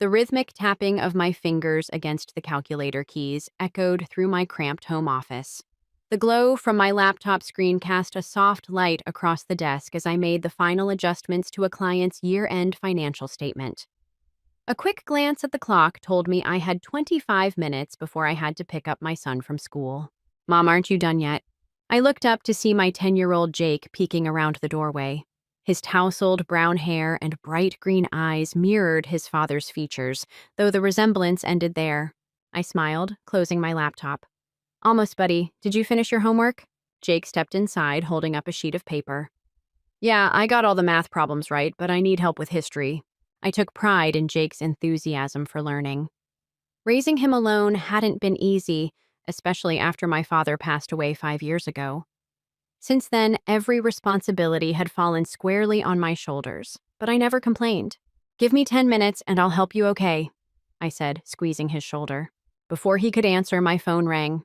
The rhythmic tapping of my fingers against the calculator keys echoed through my cramped home office. The glow from my laptop screen cast a soft light across the desk as I made the final adjustments to a client's year-end financial statement. A quick glance at the clock told me I had 25 minutes before I had to pick up my son from school. "Mom, aren't you done yet?" I looked up to see my 10-year-old Jake peeking around the doorway. His tousled brown hair and bright green eyes mirrored his father's features, though the resemblance ended there. I smiled, closing my laptop. "Almost, buddy. Did you finish your homework?" Jake stepped inside, holding up a sheet of paper. "Yeah, I got all the math problems right, but I need help with history." I took pride in Jake's enthusiasm for learning. Raising him alone hadn't been easy, especially after my father passed away 5 years ago. Since then, every responsibility had fallen squarely on my shoulders, but I never complained. "Give me 10 minutes and I'll help you, okay?" I said, squeezing his shoulder. Before he could answer, my phone rang.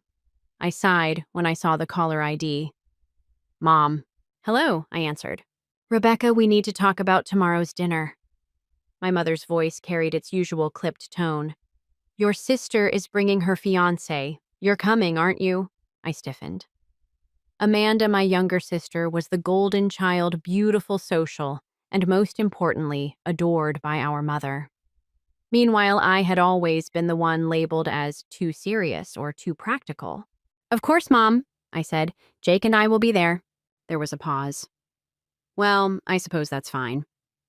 I sighed when I saw the caller ID. "Mom." "Hello," I answered. "Rebecca, we need to talk about tomorrow's dinner." My mother's voice carried its usual clipped tone. "Your sister is bringing her fiancé. You're coming, aren't you?" I stiffened. Amanda, my younger sister, was the golden child, beautiful, social, and most importantly, adored by our mother. Meanwhile, I had always been the one labeled as too serious or too practical. "Of course, Mom," I said. "Jake and I will be there." There was a pause. "Well, I suppose that's fine.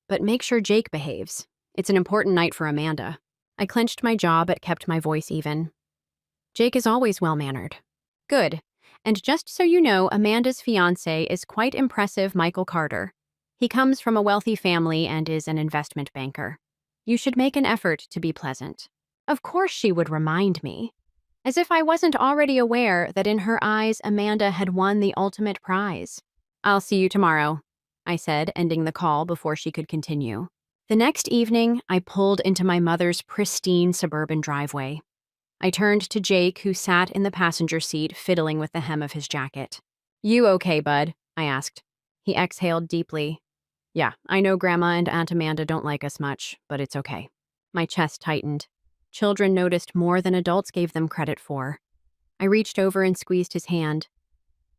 But make sure Jake behaves. It's an important night for Amanda." I clenched my jaw but kept my voice even. "Jake is always well-mannered." "Good. And just so you know, Amanda's fiancé is quite impressive, Michael Carter. He comes from a wealthy family and is an investment banker. You should make an effort to be pleasant." Of course she would remind me. As if I wasn't already aware that in her eyes, Amanda had won the ultimate prize. "I'll see you tomorrow," I said, ending the call before she could continue. The next evening, I pulled into my mother's pristine suburban driveway. I turned to Jake, who sat in the passenger seat, fiddling with the hem of his jacket. "You okay, bud?" I asked. He exhaled deeply. "Yeah, I know Grandma and Aunt Amanda don't like us much, but it's okay." My chest tightened. Children noticed more than adults gave them credit for. I reached over and squeezed his hand.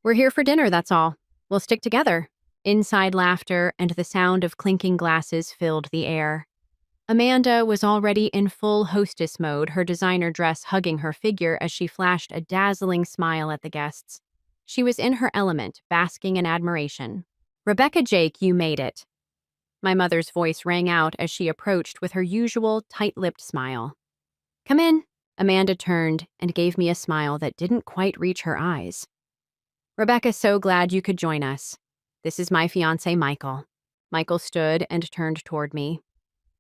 "We're here for dinner, that's all. We'll stick together." Inside laughter and the sound of clinking glasses filled the air. Amanda was already in full hostess mode, her designer dress hugging her figure as she flashed a dazzling smile at the guests. She was in her element, basking in admiration. "Rebecca, Jake, you made it." My mother's voice rang out as she approached with her usual tight-lipped smile. "Come in." Amanda turned and gave me a smile that didn't quite reach her eyes. "Rebecca's so glad you could join us. This is my fiancé, Michael." Michael stood and turned toward me.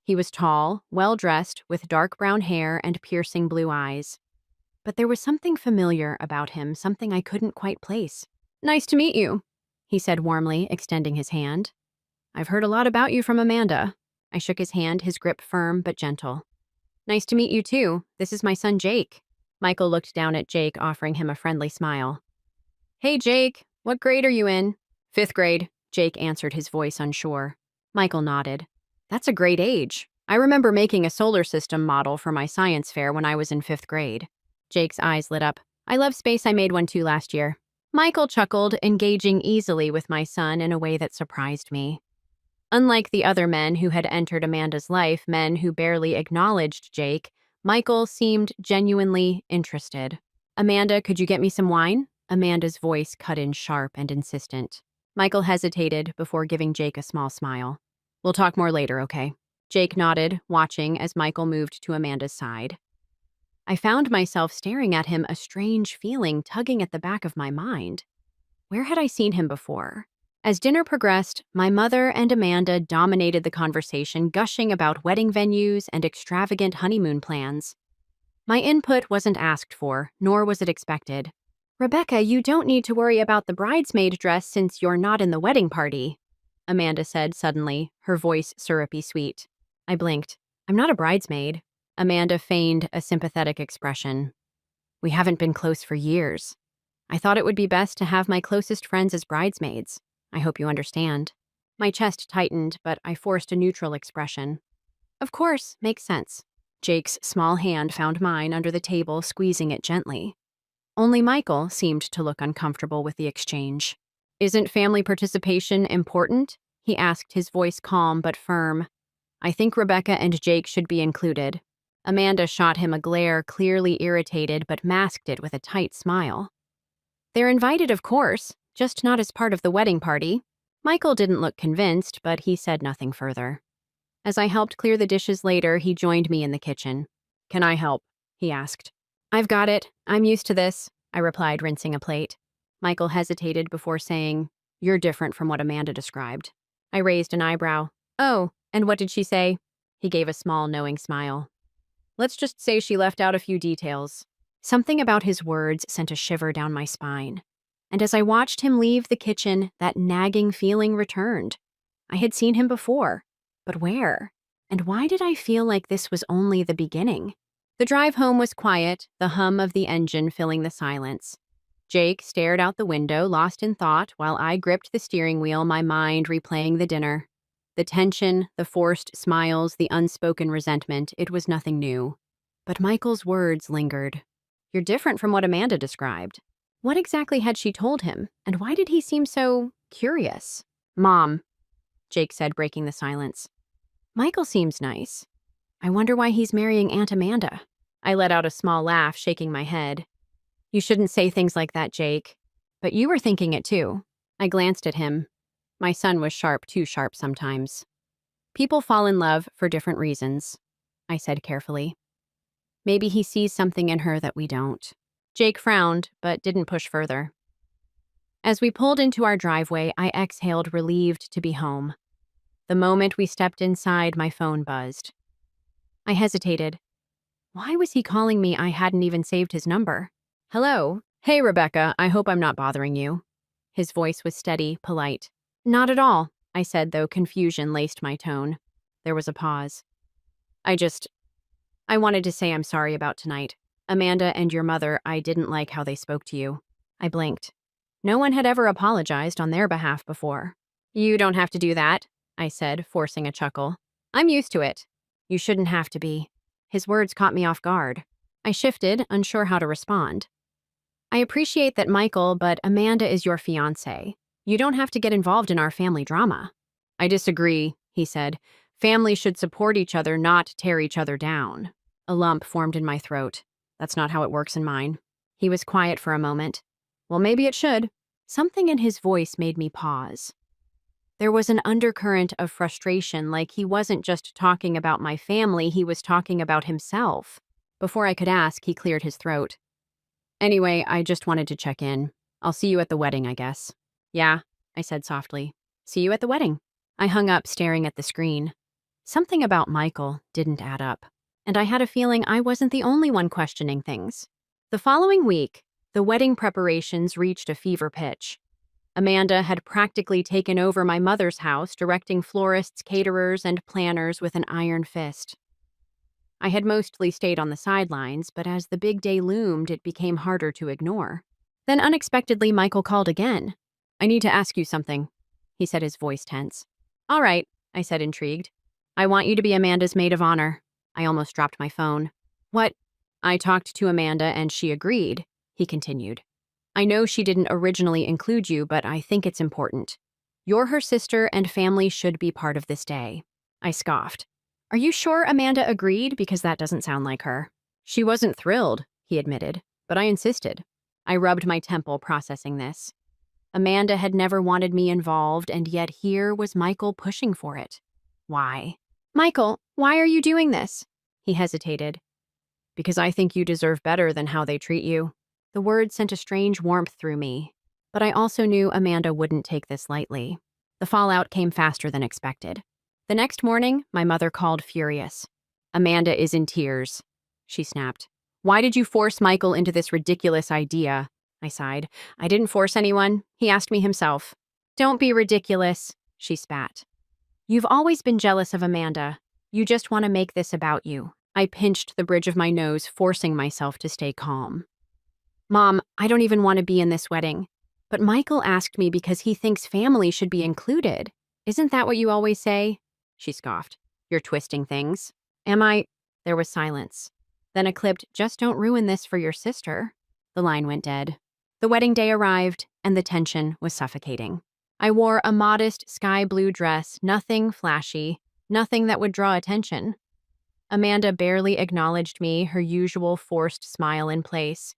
He was tall, well-dressed, with dark brown hair and piercing blue eyes. But there was something familiar about him, something I couldn't quite place. "Nice to meet you," he said warmly, extending his hand. "I've heard a lot about you from Amanda." I shook his hand, his grip firm but gentle. "Nice to meet you too. This is my son, Jake." Michael looked down at Jake, offering him a friendly smile. "Hey, Jake, what grade are you in?" "Fifth grade," Jake answered, his voice unsure. Michael nodded. "That's a great age. I remember making a solar system model for my science fair when I was in 5th grade. Jake's eyes lit up. "I love space. I made one too last year." Michael chuckled, engaging easily with my son in a way that surprised me. Unlike the other men who had entered Amanda's life, men who barely acknowledged Jake, Michael seemed genuinely interested. "Amanda, could you get me some wine?" Amanda's voice cut in sharp and insistent. Michael hesitated before giving Jake a small smile. "We'll talk more later, okay?" Jake nodded, watching as Michael moved to Amanda's side. I found myself staring at him, a strange feeling tugging at the back of my mind. Where had I seen him before? As dinner progressed, my mother and Amanda dominated the conversation, gushing about wedding venues and extravagant honeymoon plans. My input wasn't asked for, nor was it expected. "Rebecca, you don't need to worry about the bridesmaid dress since you're not in the wedding party," Amanda said suddenly, her voice syrupy sweet. I blinked. "I'm not a bridesmaid." Amanda feigned a sympathetic expression. "We haven't been close for years. I thought it would be best to have my closest friends as bridesmaids. I hope you understand." My chest tightened, but I forced a neutral expression. "Of course, makes sense." Jake's small hand found mine under the table, squeezing it gently. Only Michael seemed to look uncomfortable with the exchange. "Isn't family participation important?" he asked, his voice calm but firm. "I think Rebecca and Jake should be included." Amanda shot him a glare, clearly irritated, but masked it with a tight smile. "They're invited, of course, just not as part of the wedding party." Michael didn't look convinced, but he said nothing further. As I helped clear the dishes later, he joined me in the kitchen. "Can I help?" he asked. "I've got it. I'm used to this," I replied, rinsing a plate. Michael hesitated before saying, "You're different from what Amanda described." I raised an eyebrow. "Oh, and what did she say?" He gave a small, knowing smile. "Let's just say she left out a few details." Something about his words sent a shiver down my spine. And as I watched him leave the kitchen, that nagging feeling returned. I had seen him before, but where? And why did I feel like this was only the beginning? The drive home was quiet, the hum of the engine filling the silence. Jake stared out the window, lost in thought, while I gripped the steering wheel, my mind replaying the dinner. The tension, the forced smiles, the unspoken resentment, it was nothing new. But Michael's words lingered. "You're different from what Amanda described." What exactly had she told him, and why did he seem so curious? "Mom," Jake said, breaking the silence. "Michael seems nice. I wonder why he's marrying Aunt Amanda." I let out a small laugh, shaking my head. "You shouldn't say things like that, Jake. But you were thinking it too." I glanced at him. My son was sharp, too sharp sometimes. "People fall in love for different reasons," I said carefully. "Maybe he sees something in her that we don't." Jake frowned, but didn't push further. As we pulled into our driveway, I exhaled, relieved to be home. The moment we stepped inside, my phone buzzed. I hesitated. Why was he calling me? I hadn't even saved his number. "Hello. Hey, Rebecca, I hope I'm not bothering you." His voice was steady, polite. "Not at all," I said, though confusion laced my tone. There was a pause. I wanted to say I'm sorry about tonight. Amanda and your mother, I didn't like how they spoke to you." I blinked. No one had ever apologized on their behalf before. "You don't have to do that," I said, forcing a chuckle. "I'm used to it." "You shouldn't have to be." His words caught me off guard. I shifted, unsure how to respond. "I appreciate that, Michael, but Amanda is your fiancé. You don't have to get involved in our family drama." "I disagree," he said. "Families should support each other, not tear each other down." A lump formed in my throat. "That's not how it works in mine." He was quiet for a moment. "Well, maybe it should." Something in his voice made me pause. There was an undercurrent of frustration, like he wasn't just talking about my family, he was talking about himself. Before I could ask, he cleared his throat. "Anyway, I just wanted to check in. I'll see you at the wedding, I guess." "Yeah," I said softly. "See you at the wedding." I hung up, staring at the screen. Something about Michael didn't add up, and I had a feeling I wasn't the only one questioning things. The following week, the wedding preparations reached a fever pitch. Amanda had practically taken over my mother's house, directing florists, caterers, and planners with an iron fist. I had mostly stayed on the sidelines, but as the big day loomed, it became harder to ignore. Then unexpectedly, Michael called again. "I need to ask you something," he said, his voice tense. "All right," I said, intrigued. "I want you to be Amanda's maid of honor." I almost dropped my phone. "What?" "I talked to Amanda and she agreed," he continued. "I know she didn't originally include you, but I think it's important. You're her sister and family should be part of this day." I scoffed. "Are you sure Amanda agreed? Because that doesn't sound like her." "She wasn't thrilled," he admitted, "but I insisted." I rubbed my temple, processing this. Amanda had never wanted me involved, and yet here was Michael pushing for it. Why? "Michael, why are you doing this?" He hesitated. "Because I think you deserve better than how they treat you." The words sent a strange warmth through me, but I also knew Amanda wouldn't take this lightly. The fallout came faster than expected. The next morning, my mother called furious. "Amanda is in tears," she snapped. "Why did you force Michael into this ridiculous idea?" I sighed. "I didn't force anyone. He asked me himself." "Don't be ridiculous," she spat. "You've always been jealous of Amanda. You just want to make this about you." I pinched the bridge of my nose, forcing myself to stay calm. "Mom, I don't even want to be in this wedding. But Michael asked me because he thinks family should be included. Isn't that what you always say?" She scoffed. "You're twisting things." "Am I?" There was silence. Then a clipped, "Just don't ruin this for your sister." The line went dead. The wedding day arrived, and the tension was suffocating. I wore a modest sky blue dress, nothing flashy, nothing that would draw attention. Amanda barely acknowledged me, her usual forced smile in place.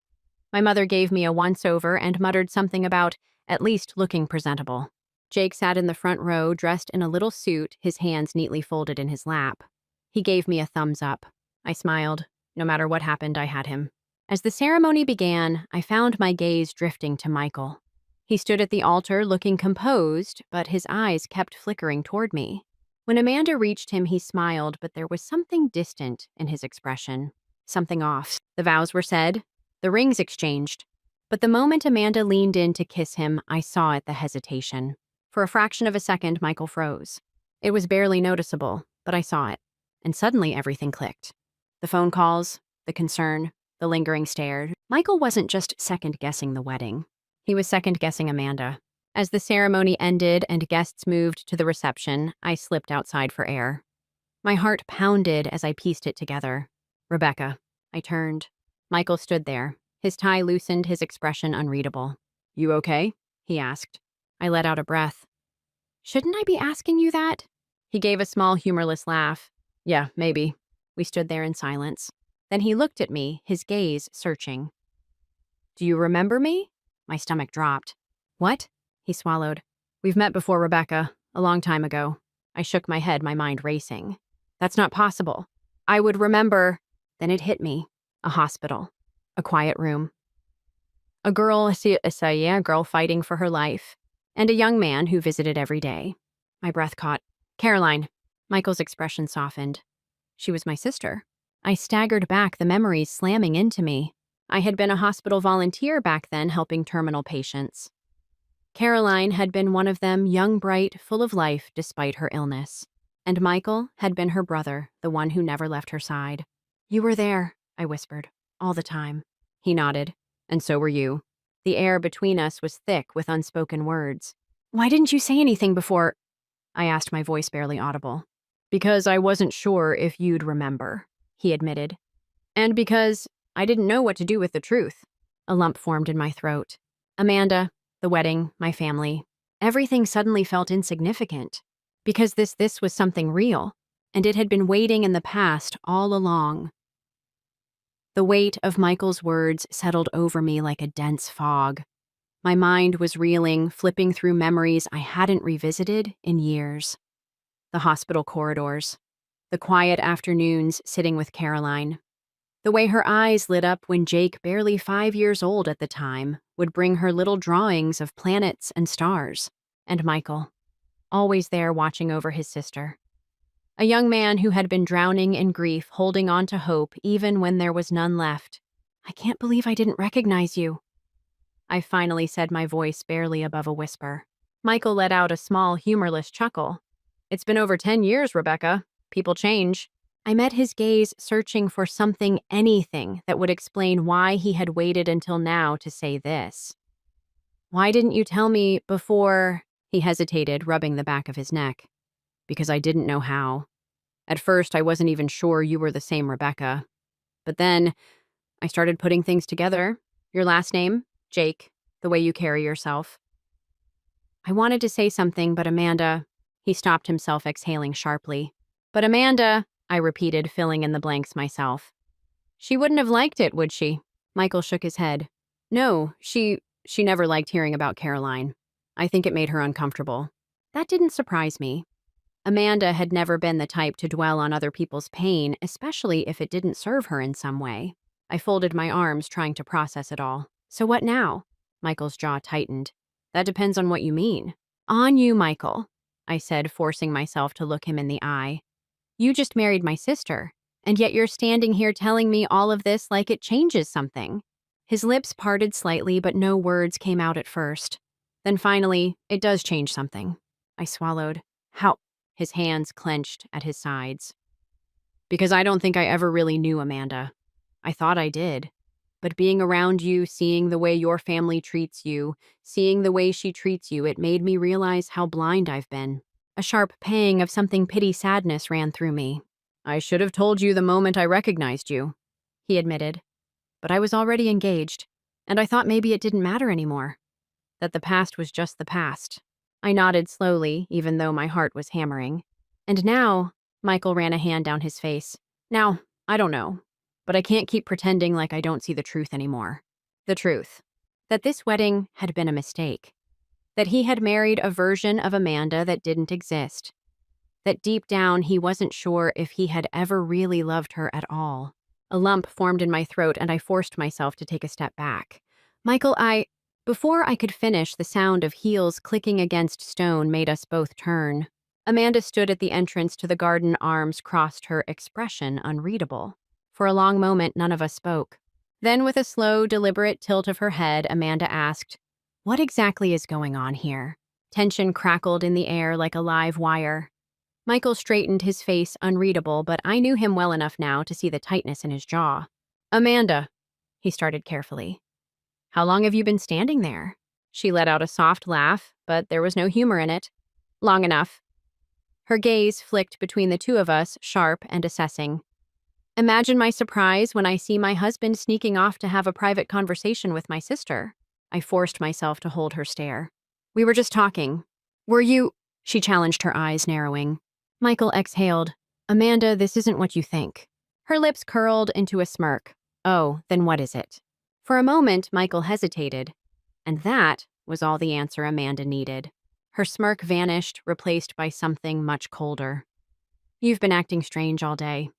My mother gave me a once-over and muttered something about at least looking presentable. Jake sat in the front row, dressed in a little suit, his hands neatly folded in his lap. He gave me a thumbs up. I smiled. No matter what happened, I had him. As the ceremony began, I found my gaze drifting to Michael. He stood at the altar looking composed, but his eyes kept flickering toward me. When Amanda reached him, he smiled, but there was something distant in his expression. Something off. The vows were said, the rings exchanged. But the moment Amanda leaned in to kiss him, I saw it, the hesitation. For a fraction of a second, Michael froze. It was barely noticeable, but I saw it. And suddenly everything clicked. The phone calls, the concern, the lingering stare. Michael wasn't just second-guessing the wedding. He was second-guessing Amanda. As the ceremony ended and guests moved to the reception, I slipped outside for air. My heart pounded as I pieced it together. Rebecca. I turned. Michael stood there. His tie loosened, his expression unreadable. "You okay?" he asked. I let out a breath. "Shouldn't I be asking you that?" He gave a small, humorless laugh. "Yeah, maybe." We stood there in silence. Then he looked at me, his gaze searching. "Do you remember me?" My stomach dropped. "What?" He swallowed. "We've met before, Rebecca, a long time ago." I shook my head, my mind racing. "That's not possible. I would remember." Then it hit me. A hospital. A quiet room. A girl fighting for her life. And a young man who visited every day. My breath caught. "Caroline." Michael's expression softened. She was my sister. I staggered back, the memories slamming into me. I had been a hospital volunteer back then, helping terminal patients. Caroline had been one of them, young, bright, full of life despite her illness. And Michael had been her brother, the one who never left her side. "You were there," I whispered, "all the time." He nodded. "And so were you." The air between us was thick with unspoken words. "Why didn't you say anything before?" I asked, my voice barely audible. "Because I wasn't sure if you'd remember," he admitted. "And because I didn't know what to do with the truth." A lump formed in my throat. Amanda, the wedding, my family. Everything suddenly felt insignificant. Because this was something real, and it had been waiting in the past all along. The weight of Michael's words settled over me like a dense fog. My mind was reeling, flipping through memories I hadn't revisited in years. The hospital corridors. The quiet afternoons sitting with Caroline. The way her eyes lit up when Jake, barely 5 years old at the time, would bring her little drawings of planets and stars. And Michael, always there watching over his sister. A young man who had been drowning in grief, holding on to hope even when there was none left. "I can't believe I didn't recognize you," I finally said, my voice barely above a whisper. Michael let out a small, humorless chuckle. "It's been over 10 years, Rebecca. People change." I met his gaze, searching for something, anything, that would explain why he had waited until now to say this. "Why didn't you tell me before?" He hesitated, rubbing the back of his neck. "Because I didn't know how. At first, I wasn't even sure you were the same Rebecca. But then, I started putting things together. Your last name, Jake, the way you carry yourself." I wanted to say something, but Amanda... He stopped himself, exhaling sharply. "But Amanda," I repeated, filling in the blanks myself. "She wouldn't have liked it, would she?" Michael shook his head. "No, she never liked hearing about Caroline. I think it made her uncomfortable." That didn't surprise me. Amanda had never been the type to dwell on other people's pain, especially if it didn't serve her in some way. I folded my arms, trying to process it all. "So what now?" Michael's jaw tightened. "That depends on what you mean." "On you, Michael," I said, forcing myself to look him in the eye. "You just married my sister, and yet you're standing here telling me all of this like it changes something." His lips parted slightly, but no words came out at first. Then finally, "It does change something." I swallowed. "How?" His hands clenched at his sides. "Because I don't think I ever really knew Amanda. I thought I did. But being around you, seeing the way your family treats you, seeing the way she treats you, it made me realize how blind I've been." A sharp pang of something pity sadness ran through me. I should have told you the moment I recognized you, he admitted. But I was already engaged, and I thought maybe it didn't matter anymore, that the past was just the past. I nodded slowly, even though my heart was hammering. And now, Michael ran a hand down his face. Now, I don't know, but I can't keep pretending like I don't see the truth anymore. The truth. That this wedding had been a mistake. That he had married a version of Amanda that didn't exist. That deep down he wasn't sure if he had ever really loved her at all. A lump formed in my throat and I forced myself to take a step back. Michael, Before I could finish, the sound of heels clicking against stone made us both turn. Amanda stood at the entrance to the garden, arms crossed, her expression unreadable. For a long moment, none of us spoke. Then, with a slow, deliberate tilt of her head, Amanda asked, "What exactly is going on here?" Tension crackled in the air like a live wire. Michael straightened, his face unreadable, but I knew him well enough now to see the tightness in his jaw. "Amanda," he started carefully. "How long have you been standing there?" She let out a soft laugh, but there was no humor in it. "Long enough." Her gaze flicked between the two of us, sharp and assessing. Imagine my surprise when I see my husband sneaking off to have a private conversation with my sister. I forced myself to hold her stare. "We were just talking." "Were you?" She challenged, her eyes narrowing. Michael exhaled. "Amanda, this isn't what you think." Her lips curled into a smirk. "Oh, then what is it?" For a moment, Michael hesitated, and that was all the answer Amanda needed. Her smirk vanished, replaced by something much colder. "You've been acting strange all day,"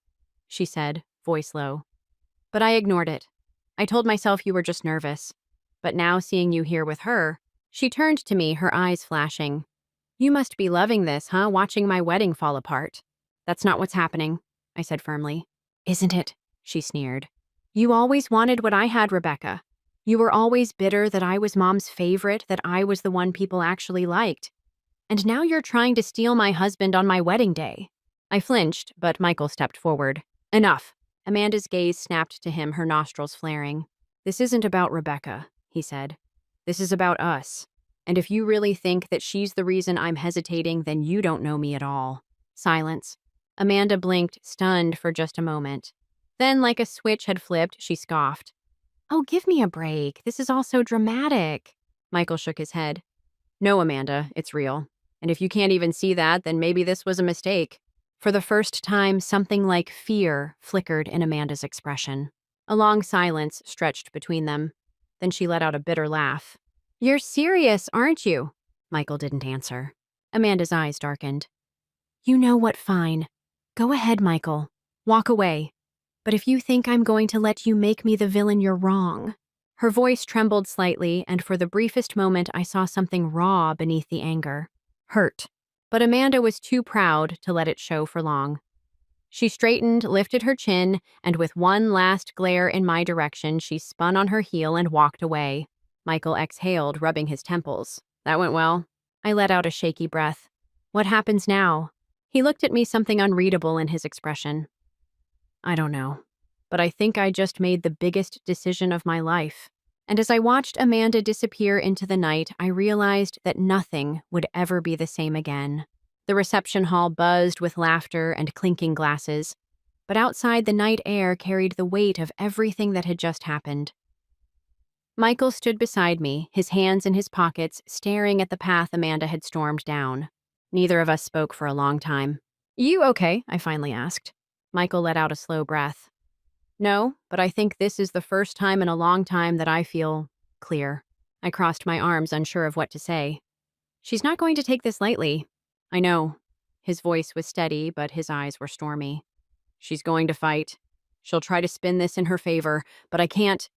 she said, voice low. But I ignored it. I told myself you were just nervous. But now, seeing you here with her, she turned to me, her eyes flashing. "You must be loving this, huh? Watching my wedding fall apart." "That's not what's happening," I said firmly. "Isn't it?" she sneered. "You always wanted what I had, Rebecca. You were always bitter that I was Mom's favorite, that I was the one people actually liked. And now you're trying to steal my husband on my wedding day." I flinched, but Michael stepped forward. "Enough." Amanda's gaze snapped to him, her nostrils flaring. "This isn't about Rebecca," he said. "This is about us. And if you really think that she's the reason I'm hesitating, then you don't know me at all." Silence. Amanda blinked, stunned for just a moment. Then, like a switch had flipped, she scoffed. "Oh, give me a break. This is all so dramatic." Michael shook his head. "No, Amanda, it's real. And if you can't even see that, then maybe this was a mistake." For the first time, something like fear flickered in Amanda's expression. A long silence stretched between them. Then she let out a bitter laugh. "You're serious, aren't you?" Michael didn't answer. Amanda's eyes darkened. "You know what, fine. Go ahead, Michael. Walk away. But if you think I'm going to let you make me the villain, you're wrong." Her voice trembled slightly, and for the briefest moment I saw something raw beneath the anger. Hurt. But Amanda was too proud to let it show for long. She straightened, lifted her chin, and with one last glare in my direction, she spun on her heel and walked away. Michael exhaled, rubbing his temples. "That went well." I let out a shaky breath. "What happens now?" He looked at me, something unreadable in his expression. "I don't know, but I think I just made the biggest decision of my life." And as I watched Amanda disappear into the night, I realized that nothing would ever be the same again. The reception hall buzzed with laughter and clinking glasses, but outside, the night air carried the weight of everything that had just happened. Michael stood beside me, his hands in his pockets, staring at the path Amanda had stormed down. Neither of us spoke for a long time. "You okay?" I finally asked. Michael let out a slow breath. "No, but I think this is the first time in a long time that I feel clear." I crossed my arms, unsure of what to say. "She's not going to take this lightly." "I know." His voice was steady, but his eyes were stormy. "She's going to fight. She'll try to spin this in her favor, but I can't."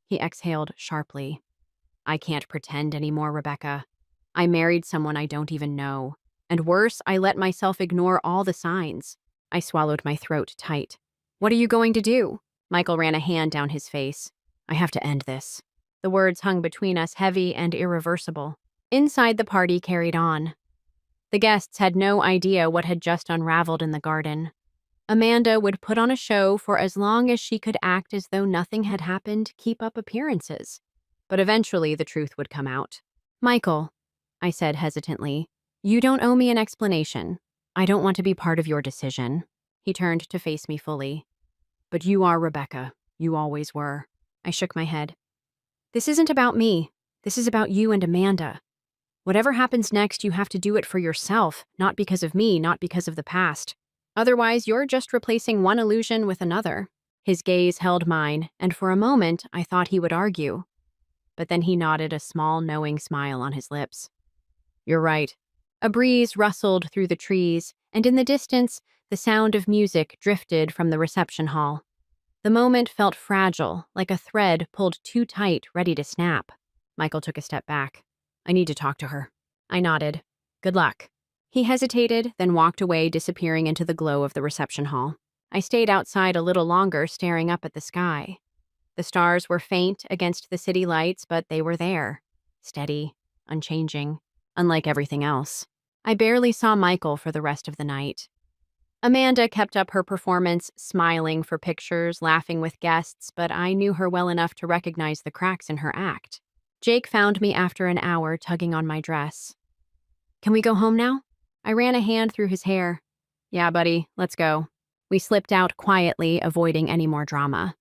He exhaled sharply. "I can't pretend anymore, Rebecca. I married someone I don't even know. And worse, I let myself ignore all the signs." I swallowed my throat tight. "What are you going to do?" Michael ran a hand down his face. "I have to end this." The words hung between us, heavy and irreversible. Inside, the party carried on. The guests had no idea what had just unraveled in the garden. Amanda would put on a show for as long as she could, act as though nothing had happened, keep up appearances. But eventually, the truth would come out. "Michael," I said hesitantly, "you don't owe me an explanation. I don't want to be part of your decision." He turned to face me fully. But you are Rebecca. You always were. I shook my head. This isn't about me. This is about you and Amanda. Whatever happens next, you have to do it for yourself, not because of me, not because of the past. Otherwise, you're just replacing one illusion with another. His gaze held mine, and for a moment, I thought he would argue. But then he nodded, a small, knowing smile on his lips. You're right. A breeze rustled through the trees, and in the distance, the sound of music drifted from the reception hall. The moment felt fragile, like a thread pulled too tight, ready to snap. Michael took a step back. I need to talk to her. I nodded. Good luck. He hesitated, then walked away, disappearing into the glow of the reception hall. I stayed outside a little longer, staring up at the sky. The stars were faint against the city lights, but they were there. Steady, unchanging, unlike everything else. I barely saw Michael for the rest of the night. Amanda kept up her performance, smiling for pictures, laughing with guests, but I knew her well enough to recognize the cracks in her act. Jake found me after an hour, tugging on my dress. Can we go home now? I ran a hand through his hair. Yeah, buddy, let's go. We slipped out quietly, avoiding any more drama.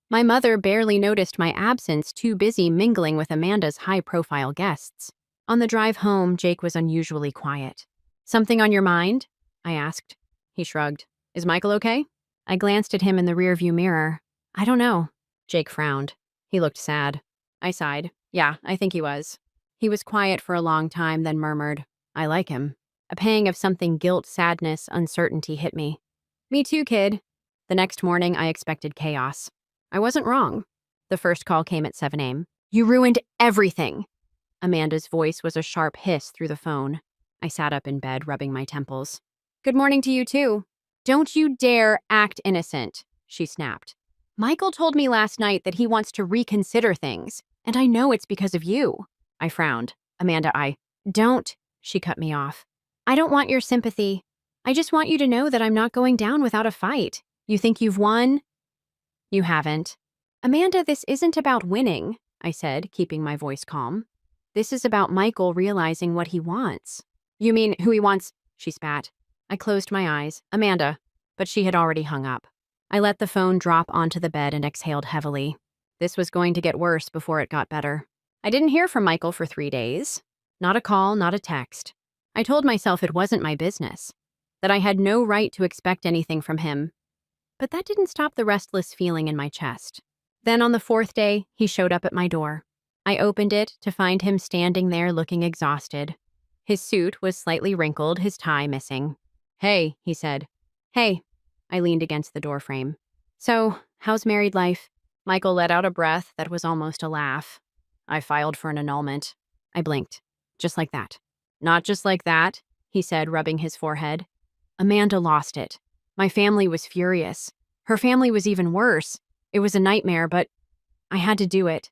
My mother barely noticed my absence, too busy mingling with Amanda's high-profile guests. On the drive home, Jake was unusually quiet. Something on your mind? I asked. He shrugged. Is Michael okay? I glanced at him in the rearview mirror. I don't know. Jake frowned. He looked sad. I sighed. Yeah, I think he was. He was quiet for a long time, then murmured, I like him. A pang of something guilt, sadness, uncertainty hit me. Me too, kid. The next morning, I expected chaos. I wasn't wrong. The first call came at 7 a.m. You ruined everything. Amanda's voice was a sharp hiss through the phone. I sat up in bed, rubbing my temples. Good morning to you, too. Don't you dare act innocent, she snapped. Michael told me last night that he wants to reconsider things, and I know it's because of you. I frowned. Amanda, don't, she cut me off. I don't want your sympathy. I just want you to know that I'm not going down without a fight. You think you've won? You haven't. Amanda, this isn't about winning, I said, keeping my voice calm. This is about Michael realizing what he wants. You mean who he wants? She spat. I closed my eyes. Amanda. But she had already hung up. I let the phone drop onto the bed and exhaled heavily. This was going to get worse before it got better. I didn't hear from Michael for 3 days. Not a call, not a text. I told myself it wasn't my business, that I had no right to expect anything from him. But that didn't stop the restless feeling in my chest. Then on the 4th day, he showed up at my door. I opened it to find him standing there looking exhausted. His suit was slightly wrinkled, his tie missing. Hey, he said. Hey. I leaned against the doorframe. So, how's married life? Michael let out a breath that was almost a laugh. I filed for an annulment. I blinked. Just like that. Not just like that, he said, rubbing his forehead. Amanda lost it. My family was furious. Her family was even worse. It was a nightmare, but I had to do it.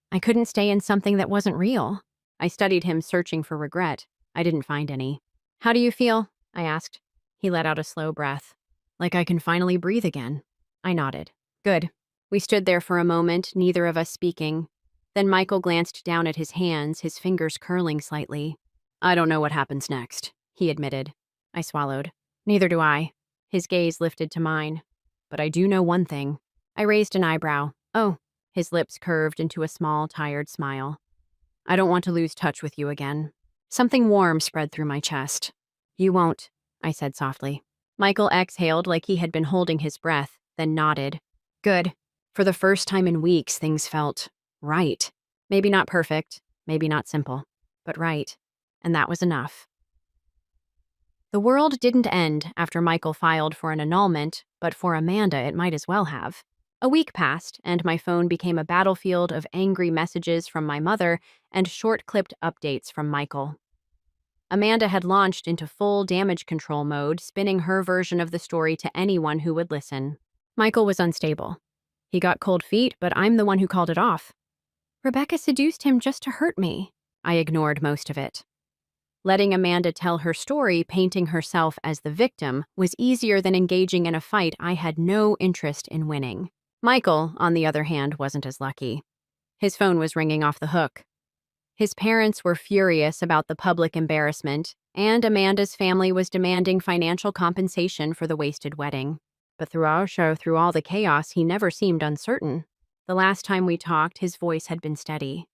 I couldn't stay in something that wasn't real. I studied him, searching for regret. I didn't find any. How do you feel? I asked. He let out a slow breath. Like I can finally breathe again. I nodded. Good. We stood there for a moment, neither of us speaking. Then Michael glanced down at his hands, his fingers curling slightly. I don't know what happens next, he admitted. I swallowed. Neither do I. His gaze lifted to mine. But I do know one thing. I raised an eyebrow. Oh. His lips curved into a small, tired smile. I don't want to lose touch with you again. Something warm spread through my chest. You won't, I said softly. Michael exhaled like he had been holding his breath, then nodded. Good. For the first time in weeks, things felt right. Maybe not perfect, maybe not simple, but right. And that was enough. The world didn't end after Michael filed for an annulment, but for Amanda it might as well have. A week passed, and my phone became a battlefield of angry messages from my mother and short-clipped updates from Michael. Amanda had launched into full damage control mode, spinning her version of the story to anyone who would listen. Michael was unstable. He got cold feet, but I'm the one who called it off. Rebecca seduced him just to hurt me. I ignored most of it. Letting Amanda tell her story, painting herself as the victim, was easier than engaging in a fight I had no interest in winning. Michael, on the other hand, wasn't as lucky. His phone was ringing off the hook. His parents were furious about the public embarrassment, and Amanda's family was demanding financial compensation for the wasted wedding. But through all the chaos, he never seemed uncertain. The last time we talked, his voice had been steady.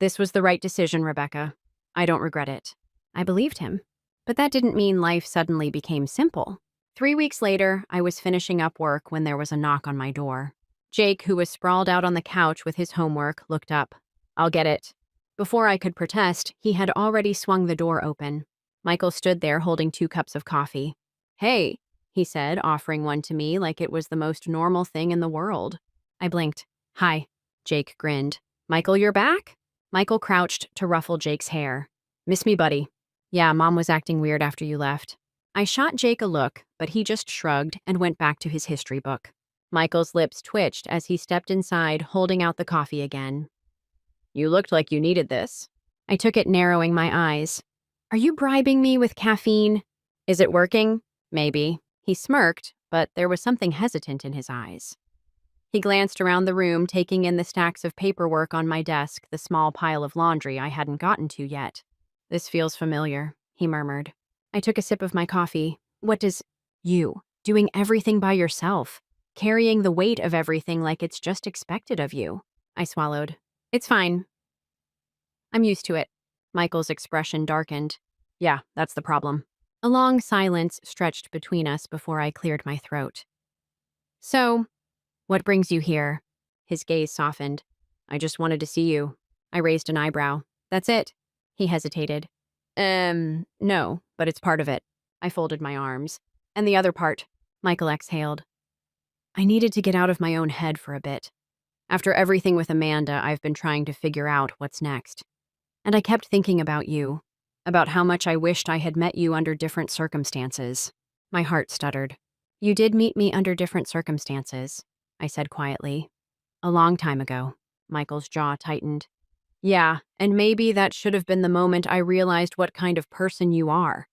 "This was the right decision, Rebecca. I don't regret it." I believed him. But that didn't mean life suddenly became simple. 3 weeks later, I was finishing up work when there was a knock on my door. Jake, who was sprawled out on the couch with his homework, looked up. "I'll get it." Before I could protest, he had already swung the door open. Michael stood there holding 2 cups of coffee. "Hey," he said, offering one to me like it was the most normal thing in the world. I blinked. "Hi." Jake grinned. "Michael, you're back?" Michael crouched to ruffle Jake's hair. "Miss me, buddy?" "Yeah, Mom was acting weird after you left." I shot Jake a look, but he just shrugged and went back to his history book. Michael's lips twitched as he stepped inside, holding out the coffee again. "You looked like you needed this." I took it, narrowing my eyes. "Are you bribing me with caffeine?" "Is it working?" "Maybe." He smirked, but there was something hesitant in his eyes. He glanced around the room, taking in the stacks of paperwork on my desk, the small pile of laundry I hadn't gotten to yet. "This feels familiar," he murmured. I took a sip of my coffee. "What does you doing everything by yourself, carrying the weight of everything like it's just expected of you?" I swallowed. "It's fine. I'm used to it." Michael's expression darkened. "Yeah, that's the problem." A long silence stretched between us before I cleared my throat. "So, what brings you here?" His gaze softened. "I just wanted to see you." I raised an eyebrow. "That's it?" He hesitated. No, but it's part of it." I folded my arms. "And the other part?" Michael exhaled. "I needed to get out of my own head for a bit. After everything with Amanda, I've been trying to figure out what's next. And I kept thinking about you, about how much I wished I had met you under different circumstances." My heart stuttered. "You did meet me under different circumstances," I said quietly. "A long time ago." Michael's jaw tightened. "Yeah, and maybe that should have been the moment I realized what kind of person you are.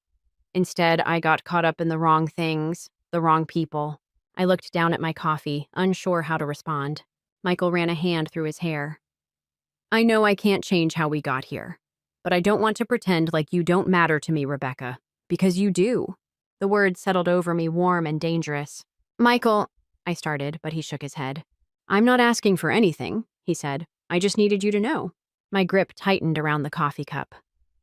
Instead, I got caught up in the wrong things, the wrong people." I looked down at my coffee, unsure how to respond. Michael ran a hand through his hair. "I know I can't change how we got here, but I don't want to pretend like you don't matter to me, Rebecca, because you do." The words settled over me, warm and dangerous. "Michael," I started, but he shook his head. "I'm not asking for anything," he said. "I just needed you to know." My grip tightened around the coffee cup.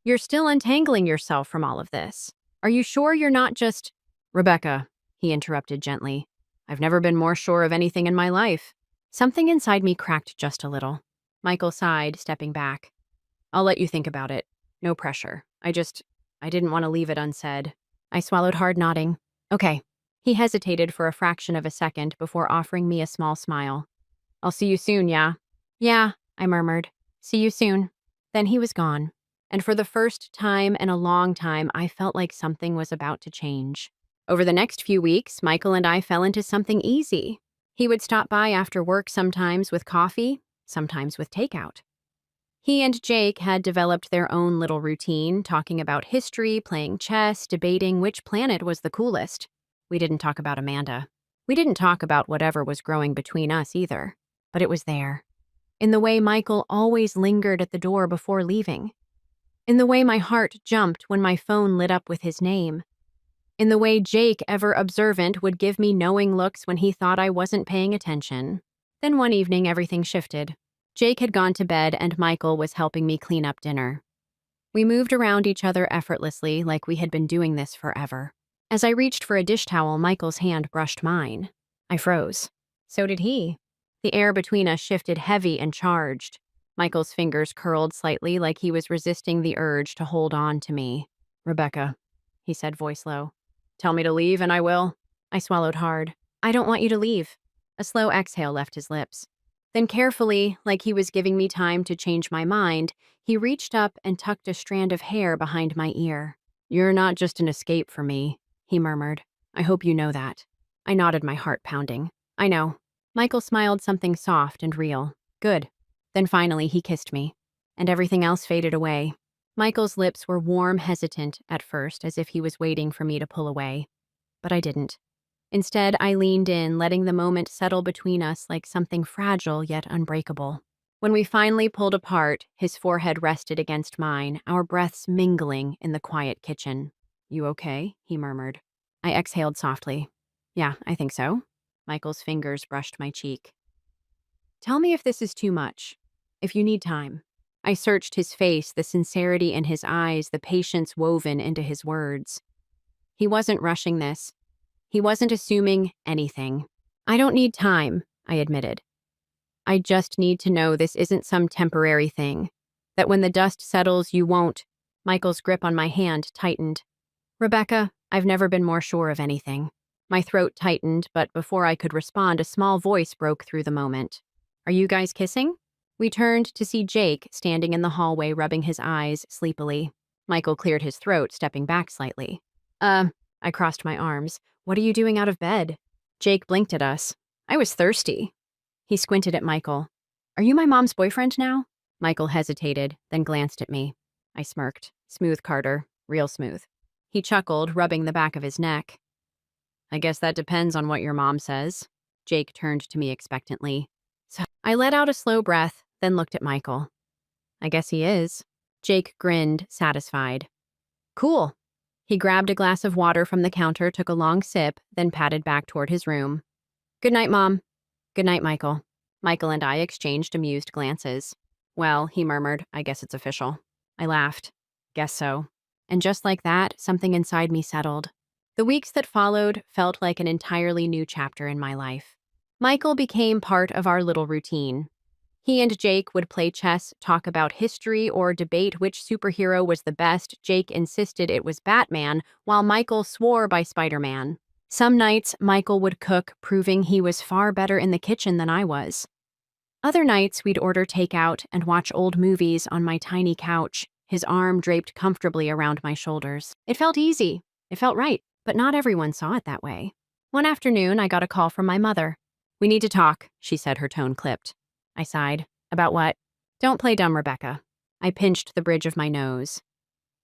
"You're still untangling yourself from all of this. Are you sure you're not just—" "Rebecca," he interrupted gently. "I've never been more sure of anything in my life." Something inside me cracked just a little. Michael sighed, stepping back. "I'll let you think about it. No pressure. I didn't want to leave it unsaid." I swallowed hard, nodding. "Okay." He hesitated for a fraction of a second before offering me a small smile. "I'll see you soon, yeah?" "Yeah," I murmured. "See you soon." Then he was gone. And for the first time in a long time, I felt like something was about to change. Over the next few weeks, Michael and I fell into something easy. He would stop by after work, sometimes with coffee, sometimes with takeout. He and Jake had developed their own little routine, talking about history, playing chess, debating which planet was the coolest. We didn't talk about Amanda. We didn't talk about whatever was growing between us either. But it was there. In the way Michael always lingered at the door before leaving. In the way my heart jumped when my phone lit up with his name. In the way Jake, ever observant, would give me knowing looks when he thought I wasn't paying attention. Then one evening, everything shifted. Jake had gone to bed and Michael was helping me clean up dinner. We moved around each other effortlessly, like we had been doing this forever. As I reached for a dish towel, Michael's hand brushed mine. I froze. So did he. The air between us shifted, heavy and charged. Michael's fingers curled slightly, like he was resisting the urge to hold on to me. "Rebecca," he said, voice low. "Tell me to leave and I will." I swallowed hard. "I don't want you to leave." A slow exhale left his lips. Then carefully, like he was giving me time to change my mind, he reached up and tucked a strand of hair behind my ear. "You're not just an escape for me," he murmured. "I hope you know that." I nodded, my heart pounding. "I know." Michael smiled, something soft and real. "Good." Then finally he kissed me, and everything else faded away. Michael's lips were warm, hesitant at first, as if he was waiting for me to pull away. But I didn't. Instead, I leaned in, letting the moment settle between us like something fragile yet unbreakable. When we finally pulled apart, his forehead rested against mine, our breaths mingling in the quiet kitchen. "You okay?" he murmured. I exhaled softly. "Yeah, I think so." Michael's fingers brushed my cheek. "Tell me if this is too much. If you need time." I searched his face, the sincerity in his eyes, the patience woven into his words. He wasn't rushing this. He wasn't assuming anything. "I don't need time," I admitted. "I just need to know this isn't some temporary thing. That when the dust settles, you won't." Michael's grip on my hand tightened. "Rebecca, I've never been more sure of anything." My throat tightened, but before I could respond, a small voice broke through the moment. "Are you guys kissing?" We turned to see Jake standing in the hallway, rubbing his eyes sleepily. Michael cleared his throat, stepping back slightly. I crossed my arms. "What are you doing out of bed?" Jake blinked at us. "I was thirsty." He squinted at Michael. "Are you my mom's boyfriend now?" Michael hesitated, then glanced at me. I smirked. "Smooth, Carter. Real smooth." He chuckled, rubbing the back of his neck. "I guess that depends on what your mom says." Jake turned to me expectantly. So I let out a slow breath, then looked at Michael. "I guess he is." Jake grinned, satisfied. "Cool." He grabbed a glass of water from the counter, took a long sip, then padded back toward his room. "Good night, Mom." "Good night, Michael." Michael and I exchanged amused glances. "Well," he murmured, "I guess it's official." I laughed. "Guess so." And just like that, something inside me settled. The weeks that followed felt like an entirely new chapter in my life. Michael became part of our little routine. He and Jake would play chess, talk about history, or debate which superhero was the best. Jake insisted it was Batman, while Michael swore by Spider-Man. Some nights, Michael would cook, proving he was far better in the kitchen than I was. Other nights, we'd order takeout and watch old movies on my tiny couch, his arm draped comfortably around my shoulders. It felt easy. It felt right, but not everyone saw it that way. One afternoon, I got a call from my mother. "We need to talk," she said, her tone clipped. I sighed. "About what?" "Don't play dumb, Rebecca." I pinched the bridge of my nose.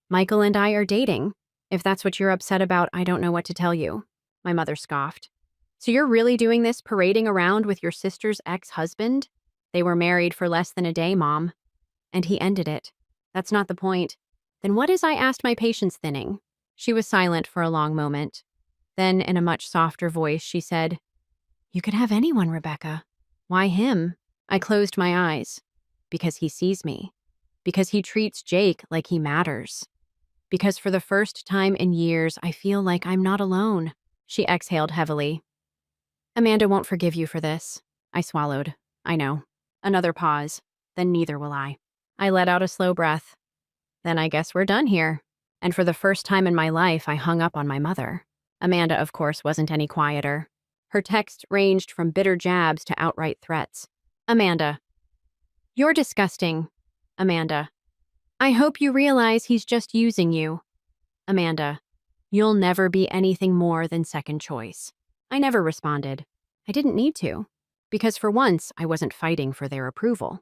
"Michael and I are dating. If that's what you're upset about, I don't know what to tell you." My mother scoffed. "So you're really doing this, parading around with your sister's ex-husband?" "They were married for less than a day, Mom." "And he ended it." "That's not the point." "Then what is?" I asked, my patience thinning. She was silent for a long moment. Then, in a much softer voice, she said, "You could have anyone, Rebecca." "Why him?" I closed my eyes. "Because he sees me. Because he treats Jake like he matters. Because for the first time in years, I feel like I'm not alone." She exhaled heavily. "Amanda won't forgive you for this." I swallowed. "I know." Another pause. "Then neither will I." I let out a slow breath. "Then I guess we're done here." And for the first time in my life, I hung up on my mother. Amanda, of course, wasn't any quieter. Her texts ranged from bitter jabs to outright threats. "Amanda. You're disgusting." "Amanda. I hope you realize he's just using you." "Amanda. You'll never be anything more than second choice." I never responded. I didn't need to. Because for once, I wasn't fighting for their approval.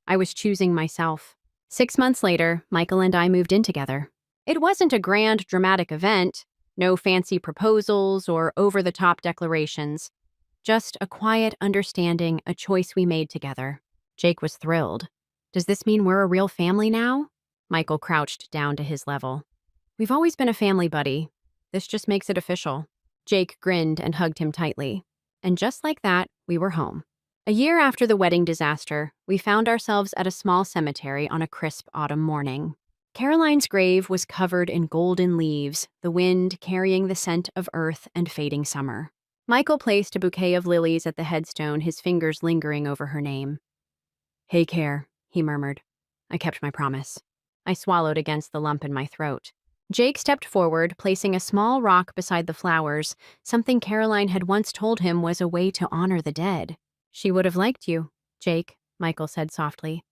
I was choosing myself. 6 months later, Michael and I moved in together. It wasn't a grand, dramatic event. No fancy proposals or over-the-top declarations. Just a quiet understanding, a choice we made together. Jake was thrilled. "Does this mean we're a real family now?" Michael crouched down to his level. "We've always been a family, buddy. This just makes it official." Jake grinned and hugged him tightly. And just like that, we were home. A year after the wedding disaster, we found ourselves at a small cemetery on a crisp autumn morning. Caroline's grave was covered in golden leaves, the wind carrying the scent of earth and fading summer. Michael placed a bouquet of lilies at the headstone, his fingers lingering over her name. "Hey, Care," he murmured. I kept my promise. I swallowed against the lump in my throat. Jake stepped forward, placing a small rock beside the flowers, something Caroline had once told him was a way to honor the dead. "She would have liked you, Jake," Michael said softly.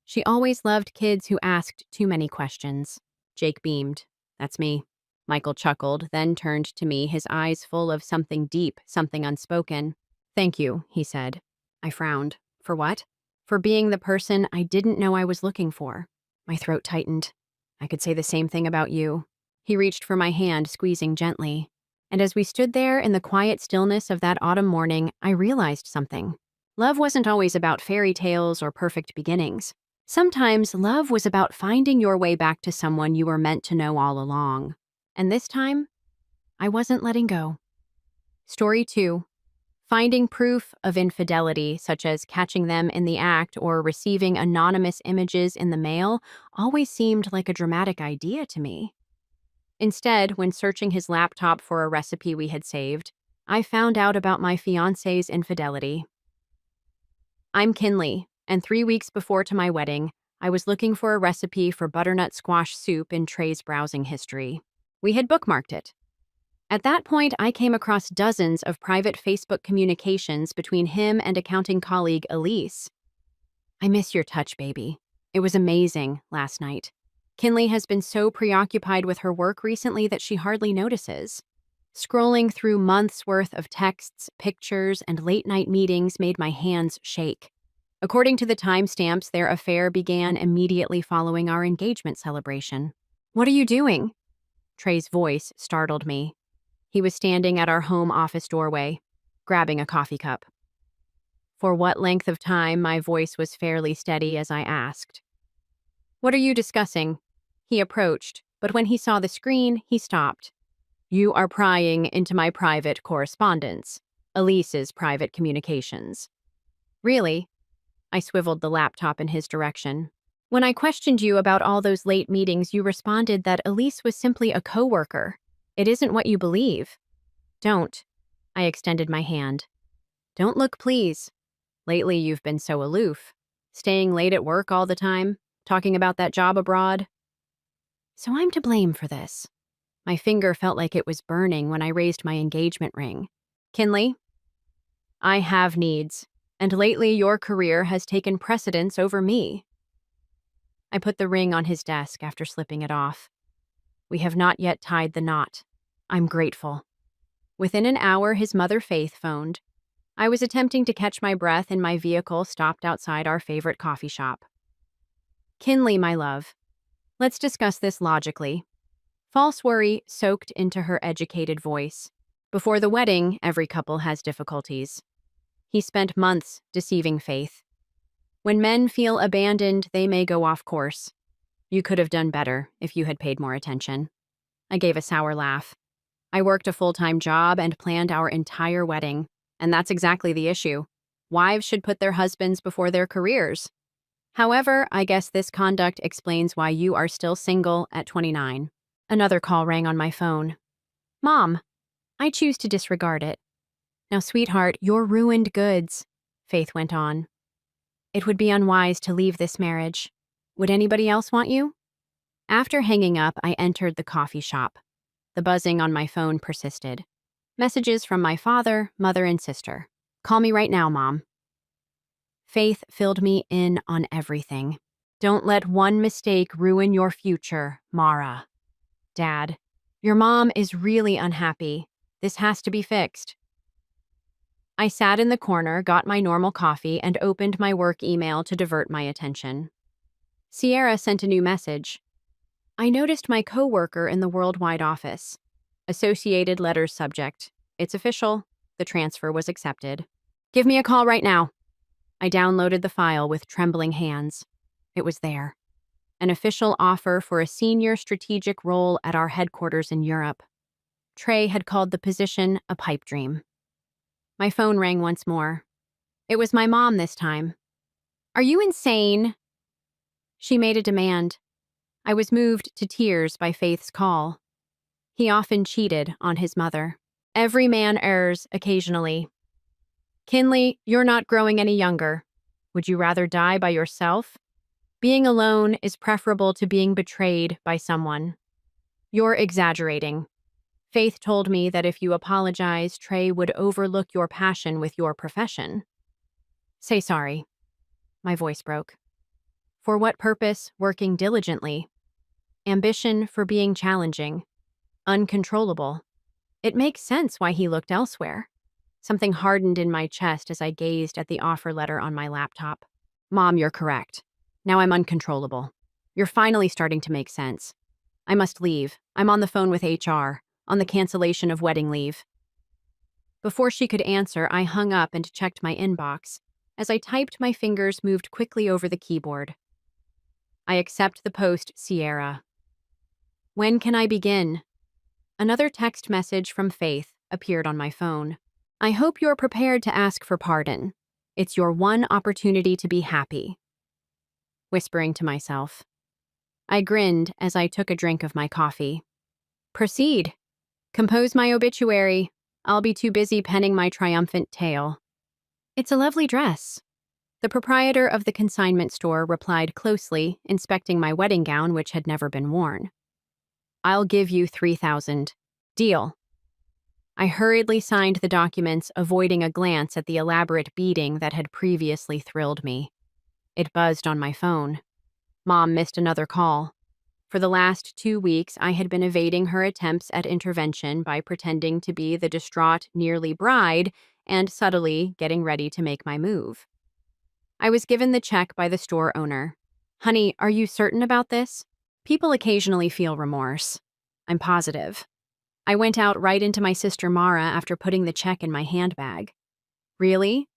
"She always loved kids who asked too many questions." Jake beamed. "That's me." Michael chuckled, then turned to me, his eyes full of something deep, something unspoken. "Thank you," he said. I frowned. "For what?" "For being the person I didn't know I was looking for." My throat tightened. "I could say the same thing about you." He reached for my hand, squeezing gently. And as we stood there in the quiet stillness of that autumn morning, I realized something. Love wasn't always about fairy tales or perfect beginnings. Sometimes love was about finding your way back to someone you were meant to know all along. And this time, I wasn't letting go. Story 2. Finding proof of infidelity, such as catching them in the act or receiving anonymous images in the mail, always seemed like a dramatic idea to me. Instead, when searching his laptop for a recipe we had saved, I found out about my fiancé's infidelity. I'm Kinley, and 3 weeks before to my wedding, I was looking for a recipe for butternut squash soup in Trey's browsing history. We had bookmarked it. At that point, I came across dozens of private Facebook communications between him and accounting colleague Elise. I miss your touch, baby. It was amazing last night. Kinley has been so preoccupied with her work recently that she hardly notices. Scrolling through months' worth of texts, pictures, and late-night meetings made my hands shake. According to the timestamps, their affair began immediately following our engagement celebration. "What are you doing?" Trey's voice startled me. He was standing at our home office doorway, grabbing a coffee cup. For what length of time, my voice was fairly steady as I asked. "What are you discussing?" He approached, but when he saw the screen, he stopped. "You are prying into my private correspondence, Elise's private communications." "Really?" I swiveled the laptop in his direction. "When I questioned you about all those late meetings, you responded that Elise was simply a coworker. It isn't what you believe." "Don't." I extended my hand. "Don't look, please. Lately, you've been so aloof. Staying late at work all the time, talking about that job abroad." So I'm to blame for this. My finger felt like it was burning when I raised my engagement ring. "Kinley, I have needs, and lately your career has taken precedence over me." I put the ring on his desk after slipping it off. "We have not yet tied the knot. I'm grateful." Within an hour, his mother Faith phoned. I was attempting to catch my breath in my vehicle stopped outside our favorite coffee shop. "Kinley, my love, let's discuss this logically." False worry soaked into her educated voice. Before the wedding, every couple has difficulties. He spent months deceiving Faith. When men feel abandoned, they may go off course. You could have done better if you had paid more attention. I gave a sour laugh. I worked a full-time job and planned our entire wedding, and that's exactly the issue. Wives should put their husbands before their careers. However, I guess this conduct explains why you are still single at 29. Another call rang on my phone. "Mom." I choose to disregard it. "Now, sweetheart, you're ruined goods," Faith went on. "It would be unwise to leave this marriage. Would anybody else want you?" After hanging up, I entered the coffee shop. The buzzing on my phone persisted. Messages from my father, mother, and sister. "Call me right now, Mom." Faith filled me in on everything. "Don't let one mistake ruin your future, Mara." "Dad, your mom is really unhappy. This has to be fixed." I sat in the corner, got my normal coffee, and opened my work email to divert my attention. Sierra sent a new message. I noticed my coworker in the worldwide office. Associated letters subject. It's official. The transfer was accepted. "Give me a call right now." I downloaded the file with trembling hands. It was there. An official offer for a senior strategic role at our headquarters in Europe. Trey had called the position a pipe dream. My phone rang once more. It was my mom this time. "Are you insane?" She made a demand. I was moved to tears by Faith's call. He often cheated on his mother. Every man errs occasionally. "Kinley, you're not growing any younger. Would you rather die by yourself? Being alone is preferable to being betrayed by someone. You're exaggerating. Faith told me that if you apologize, Trey would overlook your passion with your profession." "Say sorry." My voice broke. "For what purpose? Working diligently. Ambition for being challenging. Uncontrollable. It makes sense why he looked elsewhere." Something hardened in my chest as I gazed at the offer letter on my laptop. "Mom, you're correct. Now I'm uncontrollable. You're finally starting to make sense. I must leave. I'm on the phone with HR, on the cancellation of wedding leave." Before she could answer, I hung up and checked my inbox. As I typed, my fingers moved quickly over the keyboard. I accept the post, Sierra. When can I begin? Another text message from Faith appeared on my phone. I hope you're prepared to ask for pardon. It's your one opportunity to be happy. Whispering to myself. I grinned as I took a drink of my coffee. Proceed. Compose my obituary. I'll be too busy penning my triumphant tale. It's a lovely dress. The proprietor of the consignment store replied closely, inspecting my wedding gown, which had never been worn. I'll give you $3,000. Deal. I hurriedly signed the documents, avoiding a glance at the elaborate beading that had previously thrilled me. It buzzed on my phone. Mom missed another call. For the last 2 weeks, I had been evading her attempts at intervention by pretending to be the distraught, nearly bride and subtly getting ready to make my move. I was given the check by the store owner. Honey, are you certain about this? People occasionally feel remorse. I'm positive. I went out right into my sister Mara after putting the check in my handbag. Really?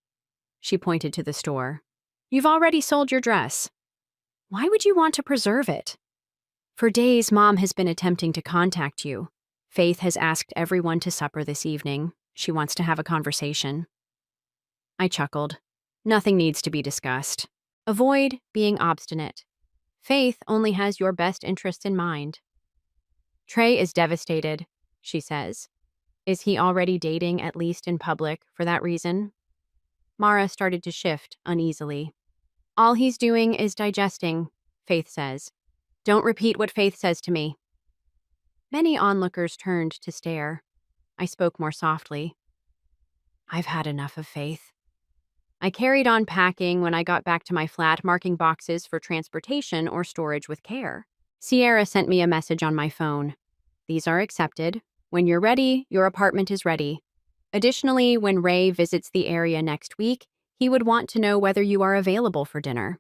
She pointed to the store. You've already sold your dress. Why would you want to preserve it? For days, Mom has been attempting to contact you. Faith has asked everyone to supper this evening. She wants to have a conversation. I chuckled. Nothing needs to be discussed. Avoid being obstinate. Faith only has your best interests in mind. Trey is devastated, she says. Is he already dating, at least in public, for that reason? Mara started to shift uneasily. All he's doing is digesting, Faith says. Don't repeat what Faith says to me. Many onlookers turned to stare. I spoke more softly. I've had enough of Faith. I carried on packing when I got back to my flat, marking boxes for transportation or storage with care. Sierra sent me a message on my phone. These are accepted. When you're ready, your apartment is ready. Additionally, when Ray visits the area next week, he would want to know whether you are available for dinner.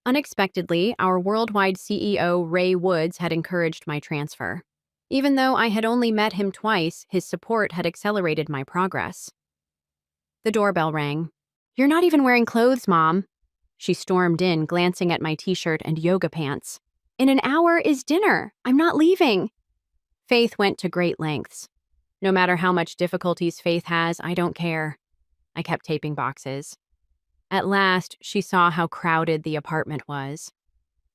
Unexpectedly, our worldwide CEO, Ray Woods, had encouraged my transfer. Even though I had only met him twice, his support had accelerated my progress. The doorbell rang. You're not even wearing clothes, Mom. She stormed in, glancing at my t-shirt and yoga pants. In an hour is dinner. I'm not leaving. Faith went to great lengths. No matter how much difficulties Faith has, I don't care. I kept taping boxes. At last, she saw how crowded the apartment was.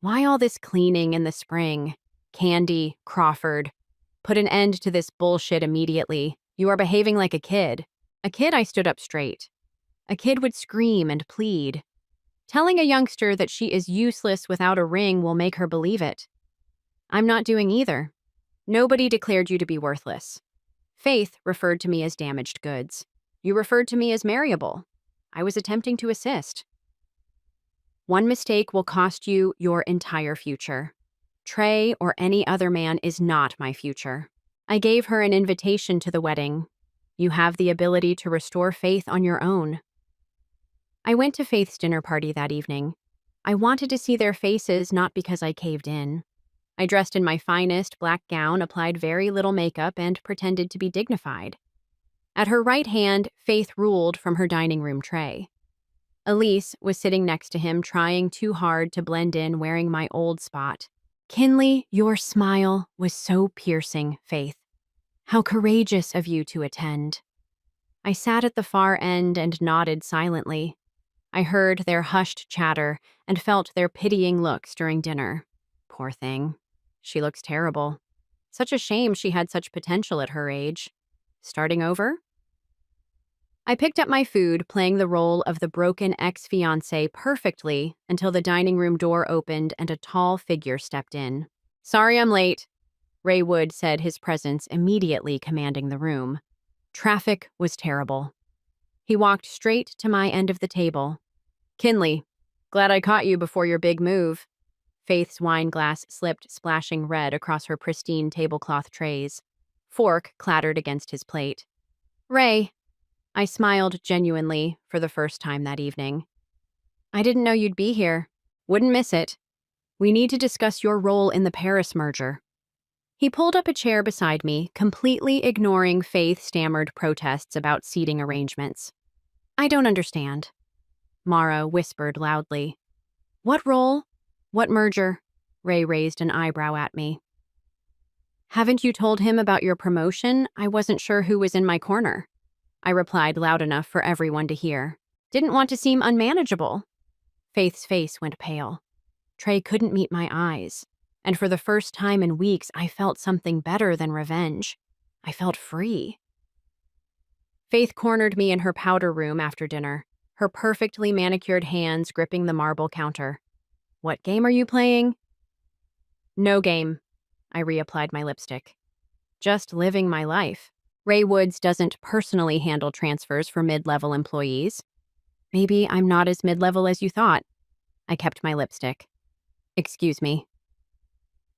Why all this cleaning in the spring? Candy, Crawford. Put an end to this bullshit immediately. You are behaving like a kid. A kid, I stood up straight. A kid would scream and plead. Telling a youngster that she is useless without a ring will make her believe it. I'm not doing either. Nobody declared you to be worthless. Faith referred to me as damaged goods. You referred to me as marriable. I was attempting to assist. One mistake will cost you your entire future. Trey or any other man is not my future. I gave her an invitation to the wedding. You have the ability to restore Faith on your own. I went to Faith's dinner party that evening. I wanted to see their faces, not because I caved in. I dressed in my finest black gown, applied very little makeup, and pretended to be dignified. At her right hand, Faith ruled from her dining room tray. Elise was sitting next to him, trying too hard to blend in, wearing my old spot. Kinley, your smile was so piercing, Faith. How courageous of you to attend. I sat at the far end and nodded silently. I heard their hushed chatter and felt their pitying looks during dinner. Poor thing. She looks terrible. Such a shame she had such potential at her age. Starting over? I picked up my food, playing the role of the broken ex-fiancé perfectly until the dining room door opened and a tall figure stepped in. Sorry I'm late, Ray Wood said, his presence immediately commanding the room. Traffic was terrible. He walked straight to my end of the table. Kinley, glad I caught you before your big move. Faith's wine glass slipped, splashing red across her pristine tablecloth trays. Fork clattered against his plate. Ray, I smiled genuinely for the first time that evening. I didn't know you'd be here. Wouldn't miss it. We need to discuss your role in the Paris merger. He pulled up a chair beside me, completely ignoring Faith's stammered protests about seating arrangements. I don't understand. Mara whispered loudly. What role? What merger? Ray raised an eyebrow at me. Haven't you told him about your promotion? I wasn't sure who was in my corner. I replied loud enough for everyone to hear. Didn't want to seem unmanageable. Faith's face went pale. Trey couldn't meet my eyes, and for the first time in weeks, I felt something better than revenge. I felt free. Faith cornered me in her powder room after dinner, her perfectly manicured hands gripping the marble counter. What game are you playing? No game. I reapplied my lipstick. Just living my life. Ray Woods doesn't personally handle transfers for mid-level employees. Maybe I'm not as mid-level as you thought. I kept my lipstick. Excuse me.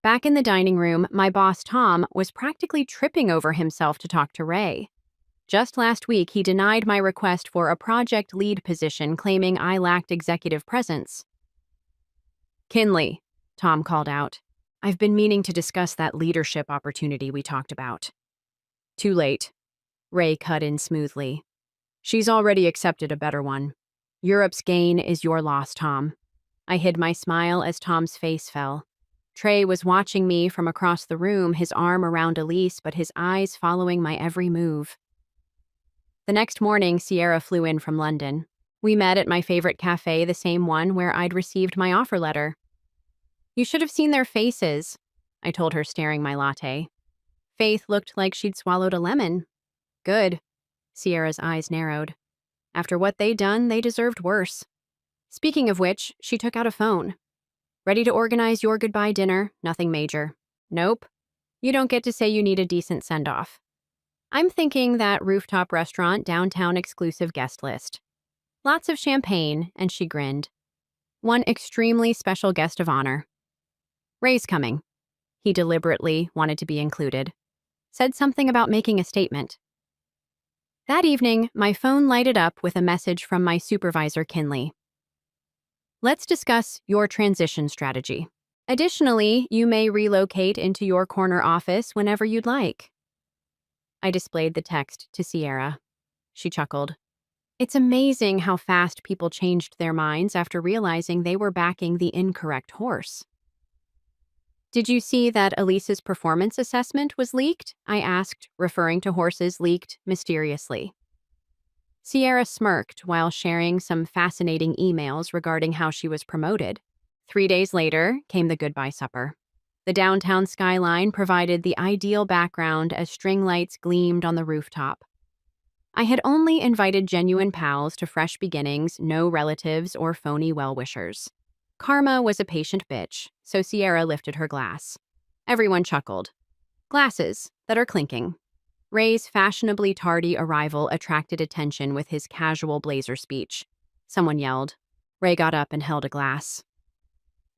Back in the dining room, my boss Tom was practically tripping over himself to talk to Ray. Just last week, he denied my request for a project lead position, claiming I lacked executive presence. Kinley, Tom called out. I've been meaning to discuss that leadership opportunity we talked about. Too late. Ray cut in smoothly. She's already accepted a better one. Europe's gain is your loss, Tom. I hid my smile as Tom's face fell. Trey was watching me from across the room, his arm around Elise, but his eyes following my every move. The next morning, Sierra flew in from London. We met at my favorite cafe, the same one where I'd received my offer letter. You should have seen their faces, I told her, staring my latte. Faith looked like she'd swallowed a lemon. Good. Sierra's eyes narrowed. After what they'd done, they deserved worse. Speaking of which, she took out a phone. Ready to organize your goodbye dinner? Nothing major. Nope. You don't get to say you need a decent send-off. I'm thinking that rooftop restaurant downtown exclusive guest list. Lots of champagne, and she grinned. One extremely special guest of honor. Ray's coming. He deliberately wanted to be included. Said something about making a statement. That evening, my phone lighted up with a message from my supervisor, Kinley. Let's discuss your transition strategy. Additionally, you may relocate into your corner office whenever you'd like. I displayed the text to Sierra. She chuckled. It's amazing how fast people changed their minds after realizing they were backing the incorrect horse. Did you see that Elise's performance assessment was leaked? I asked, referring to horses leaked mysteriously. Sierra smirked while sharing some fascinating emails regarding how she was promoted. 3 days later came the goodbye supper. The downtown skyline provided the ideal background as string lights gleamed on the rooftop. I had only invited genuine pals to fresh beginnings, no relatives or phony well-wishers. Karma was a patient bitch, so Sierra lifted her glass. Everyone chuckled. Glasses that are clinking. Ray's fashionably tardy arrival attracted attention with his casual blazer speech. Someone yelled. Ray got up and held a glass.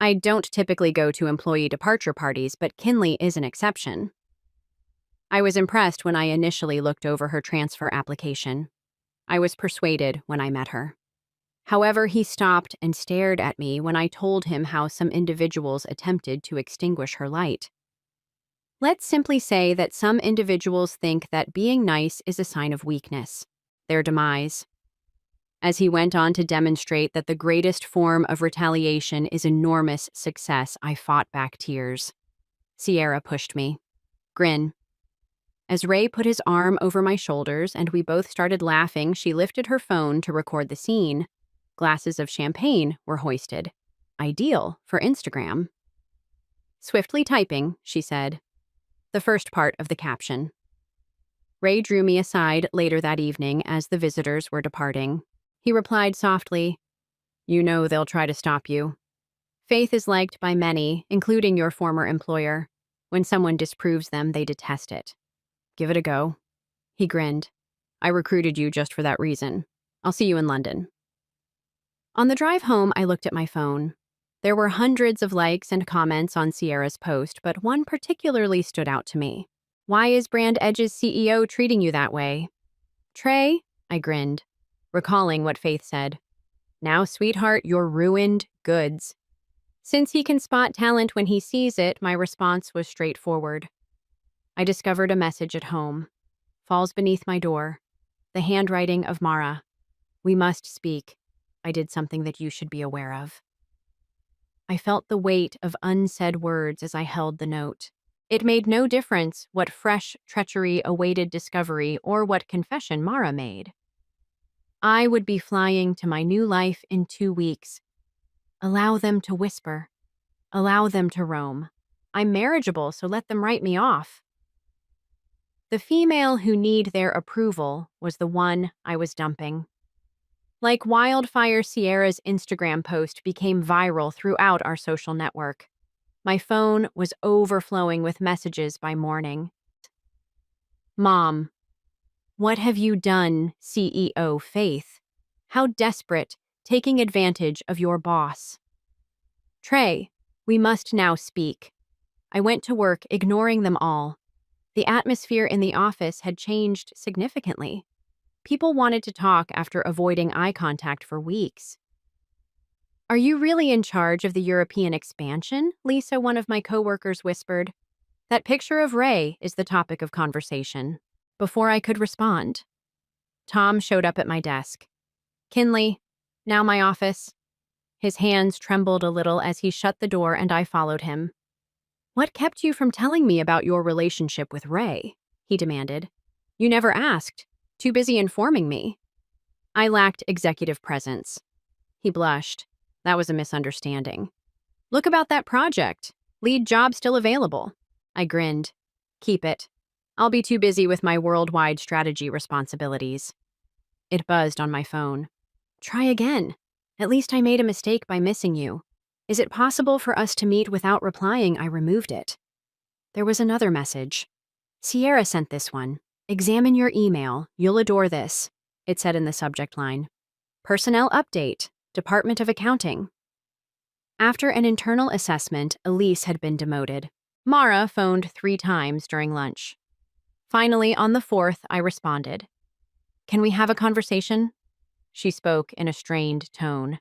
I don't typically go to employee departure parties, but Kinley is an exception. I was impressed when I initially looked over her transfer application. I was persuaded when I met her. However, he stopped and stared at me when I told him how some individuals attempted to extinguish her light. Let's simply say that some individuals think that being nice is a sign of weakness, their demise. As he went on to demonstrate that the greatest form of retaliation is enormous success, I fought back tears. Sierra pushed me. Grin. As Ray put his arm over my shoulders and we both started laughing, she lifted her phone to record the scene. Glasses of champagne were hoisted. Ideal for Instagram. Swiftly typing, she said. The first part of the caption. Ray drew me aside later that evening as the visitors were departing. He replied softly, You know they'll try to stop you. Faith is liked by many, including your former employer. When someone disproves them, they detest it. Give it a go. He grinned. I recruited you just for that reason. I'll see you in London. On the drive home, I looked at my phone. There were hundreds of likes and comments on Sierra's post, but one particularly stood out to me. Why is Brand Edge's CEO treating you that way? Trey? I grinned, recalling what Faith said. Now, sweetheart, you're ruined goods. Since he can spot talent when he sees it, my response was straightforward. I discovered a message at home. Falls beneath my door. The handwriting of Mara. We must speak. I did something that you should be aware of. I felt the weight of unsaid words as I held the note. It made no difference what fresh treachery awaited discovery or what confession Mara made. I would be flying to my new life in 2 weeks. Allow them to whisper. Allow them to roam. I'm marriageable, so let them write me off. The female who need their approval was the one I was dumping. Like wildfire, Sierra's Instagram post became viral throughout our social network. My phone was overflowing with messages by morning. Mom, what have you done, CEO Faith? How desperate, taking advantage of your boss. Trey, we must now speak. I went to work, ignoring them all. The atmosphere in the office had changed significantly. People wanted to talk after avoiding eye contact for weeks. Are you really in charge of the European expansion? Lisa, one of my coworkers, whispered. That picture of Ray is the topic of conversation. Before I could respond, Tom showed up at my desk. Kinley, now my office. His hands trembled a little as he shut the door and I followed him. What kept you from telling me about your relationship with Ray? He demanded. You never asked. Too busy informing me. I lacked executive presence. He blushed. That was a misunderstanding. Look about that project. Lead job still available. I grinned. Keep it. I'll be too busy with my worldwide strategy responsibilities. It buzzed on my phone. Try again. At least I made a mistake by missing you. Is it possible for us to meet without replying? I removed it. There was another message. Sierra sent this one. Examine your email. You'll adore this. It said in the subject line. Personnel update. Department of Accounting. After an internal assessment, Elise had been demoted. Mara phoned 3 times during lunch. Finally, on the 4th, I responded. Can we have a conversation? She spoke in a strained tone.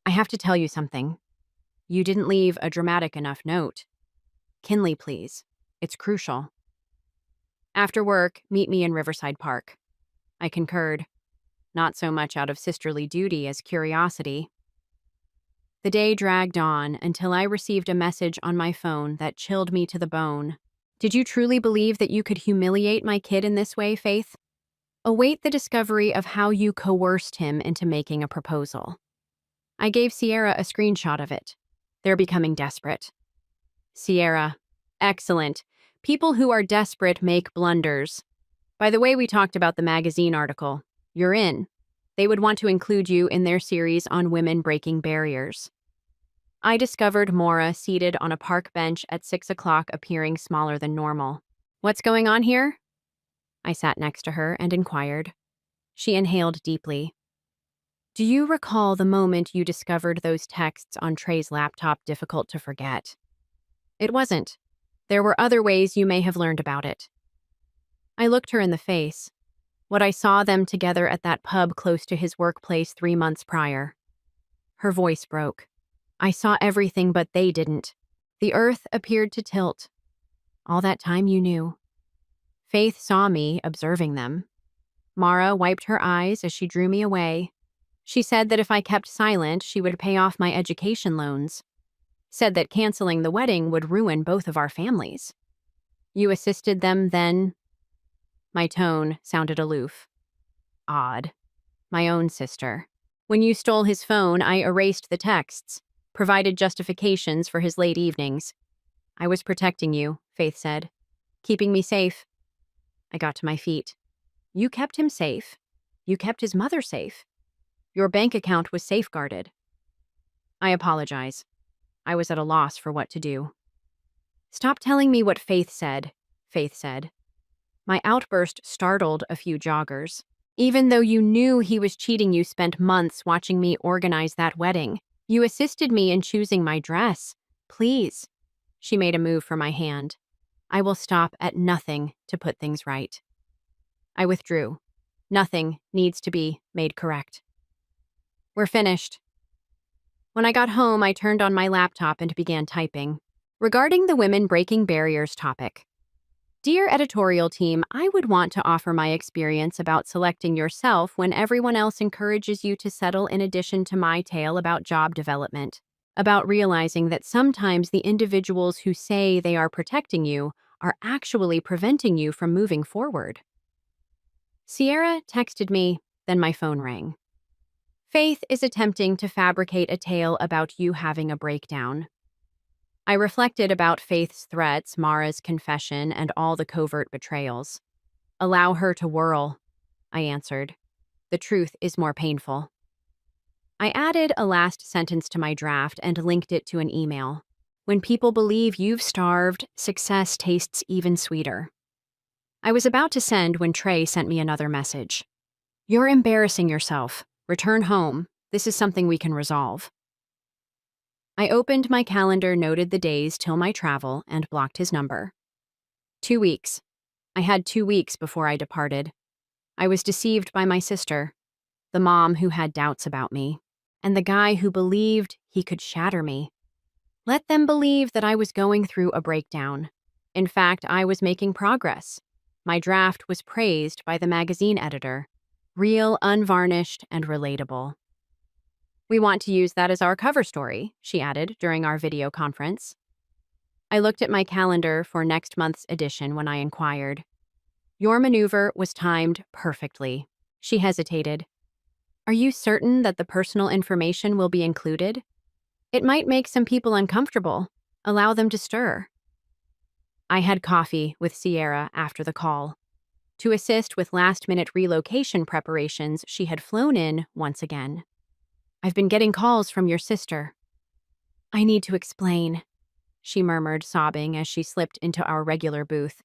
I have to tell you something. You didn't leave a dramatic enough note. Kinley, please. It's crucial. After work, meet me in Riverside Park. I concurred, not so much out of sisterly duty as curiosity. The day dragged on until I received a message on my phone that chilled me to the bone. Did you truly believe that you could humiliate my kid in this way, Faith? Await the discovery of how you coerced him into making a proposal. I gave Sierra a screenshot of it. They're becoming desperate. Sierra. Excellent. People who are desperate make blunders. By the way, we talked about the magazine article. You're in. They would want to include you in their series on women breaking barriers. I discovered Maura seated on a park bench at 6 o'clock, appearing smaller than normal. What's going on here? I sat next to her and inquired. She inhaled deeply. Do you recall the moment you discovered those texts on Trey's laptop difficult to forget? It wasn't. There were other ways you may have learned about it. I looked her in the face. What I saw them together at that pub close to his workplace 3 months prior. Her voice broke. I saw everything, but they didn't. The earth appeared to tilt. All that time you knew. Faith saw me observing them. Mara wiped her eyes as she drew me away. She said that if I kept silent, she would pay off my education loans. Said that canceling the wedding would ruin both of our families. You assisted them then? My tone sounded aloof. Odd. My own sister. When you stole his phone, I erased the texts, provided justifications for his late evenings. I was protecting you, Faith said. Keeping me safe. I got to my feet. You kept him safe. You kept his mother safe. Your bank account was safeguarded. I apologize. I was at a loss for what to do. Stop telling me what Faith said, Faith said. My outburst startled a few joggers. Even though you knew he was cheating, you spent months watching me organize that wedding. You assisted me in choosing my dress. Please. She made a move for my hand. I will stop at nothing to put things right. I withdrew. Nothing needs to be made correct. We're finished. When I got home, I turned on my laptop and began typing. Regarding the women breaking barriers topic. Dear editorial team, I would want to offer my experience about selecting yourself when everyone else encourages you to settle in addition to my tale about job development. About realizing that sometimes the individuals who say they are protecting you are actually preventing you from moving forward. Sierra texted me, then my phone rang. Faith is attempting to fabricate a tale about you having a breakdown. I reflected about Faith's threats, Mara's confession, and all the covert betrayals. Allow her to whirl, I answered. The truth is more painful. I added a last sentence to my draft and linked it to an email. When people believe you've starved, success tastes even sweeter. I was about to send when Trey sent me another message. You're embarrassing yourself. Return home. This is something we can resolve. I opened my calendar, noted the days till my travel, and blocked his number. 2 weeks. I had 2 weeks before I departed. I was deceived by my sister, the mom who had doubts about me, and the guy who believed he could shatter me. Let them believe that I was going through a breakdown. In fact, I was making progress. My draft was praised by the magazine editor. Real, unvarnished, and relatable. We want to use that as our cover story, she added during our video conference. I looked at my calendar for next month's edition when I inquired. Your maneuver was timed perfectly. She hesitated. Are you certain that the personal information will be included? It might make some people uncomfortable. Allow them to stir. I had coffee with Sierra after the call. To assist with last-minute relocation preparations, she had flown in once again. I've been getting calls from your sister. I need to explain, she murmured, sobbing as she slipped into our regular booth.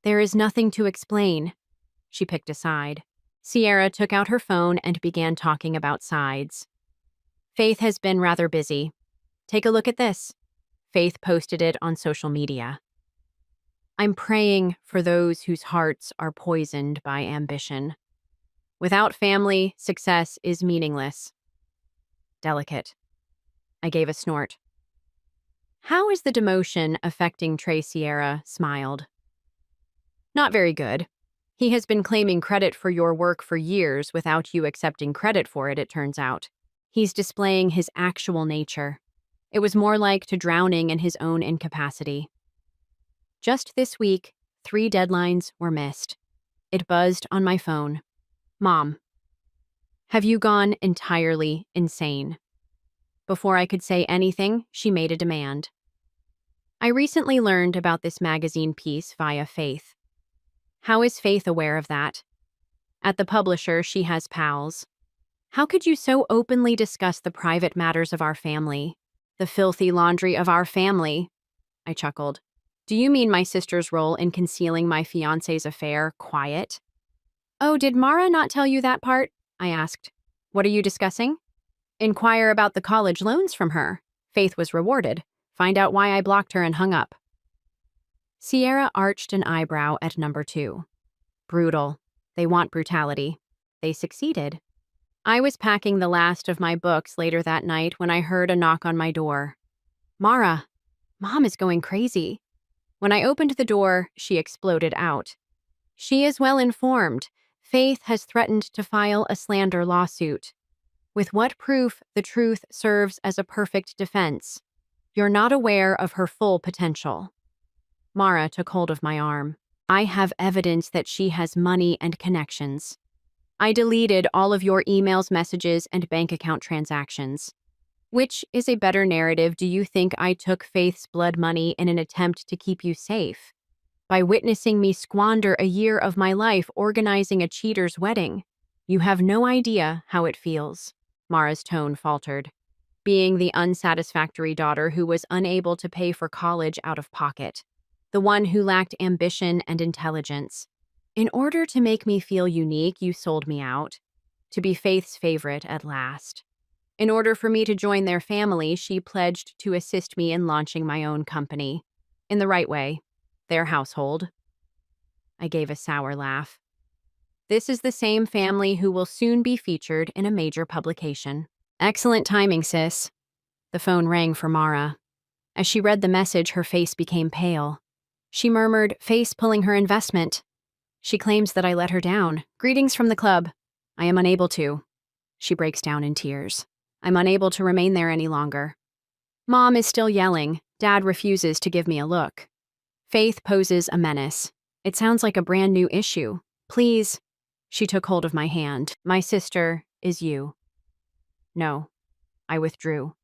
There is nothing to explain. She picked a side. Sierra took out her phone and began talking about sides. Faith has been rather busy. Take a look at this. Faith posted it on social media. I'm praying for those whose hearts are poisoned by ambition. Without family, success is meaningless. Delicate. I gave a snort. How is the demotion affecting Trey? Sierra smiled. Not very good. He has been claiming credit for your work for years without you accepting credit for it, it turns out. He's displaying his actual nature. It was more like to drowning in his own incapacity. Just this week, 3 deadlines were missed. It buzzed on my phone. Mom. Have you gone entirely insane? Before I could say anything, she made a demand. I recently learned about this magazine piece via Faith. How is Faith aware of that? At the publisher, she has pals. How could you so openly discuss the private matters of our family? The filthy laundry of our family? I chuckled. Do you mean my sister's role in concealing my fiancé's affair quiet? Oh, did Mara not tell you that part? I asked. What are you discussing? Inquire about the college loans from her. Faith was rewarded. Find out why I blocked her and hung up. Sierra arched an eyebrow at number 2. Brutal. They want brutality. They succeeded. I was packing the last of my books later that night when I heard a knock on my door. Mara, Mom is going crazy. When I opened the door, she exploded out. She is well informed. Faith has threatened to file a slander lawsuit. With what proof the truth serves as a perfect defense. You're not aware of her full potential. Mara took hold of my arm. I have evidence that she has money and connections. I deleted all of your emails, messages, and bank account transactions. Which is a better narrative? Do you think I took Faith's blood money in an attempt to keep you safe? By witnessing me squander a year of my life organizing a cheater's wedding? You have no idea how it feels. Mara's tone faltered. Being the unsatisfactory daughter who was unable to pay for college out of pocket. The one who lacked ambition and intelligence. In order to make me feel unique, you sold me out. To be Faith's favorite at last. In order for me to join their family, she pledged to assist me in launching my own company. In the right way. Their household. I gave a sour laugh. This is the same family who will soon be featured in a major publication. Excellent timing, sis. The phone rang for Mara. As she read the message, her face became pale. She murmured, face pulling her investment. She claims that I let her down. Greetings from the club. I am unable to. She breaks down in tears. I'm unable to remain there any longer. Mom is still yelling. Dad refuses to give me a look. Faith poses a menace. It sounds like a brand new issue. Please. She took hold of my hand. My sister is you. No. I withdrew.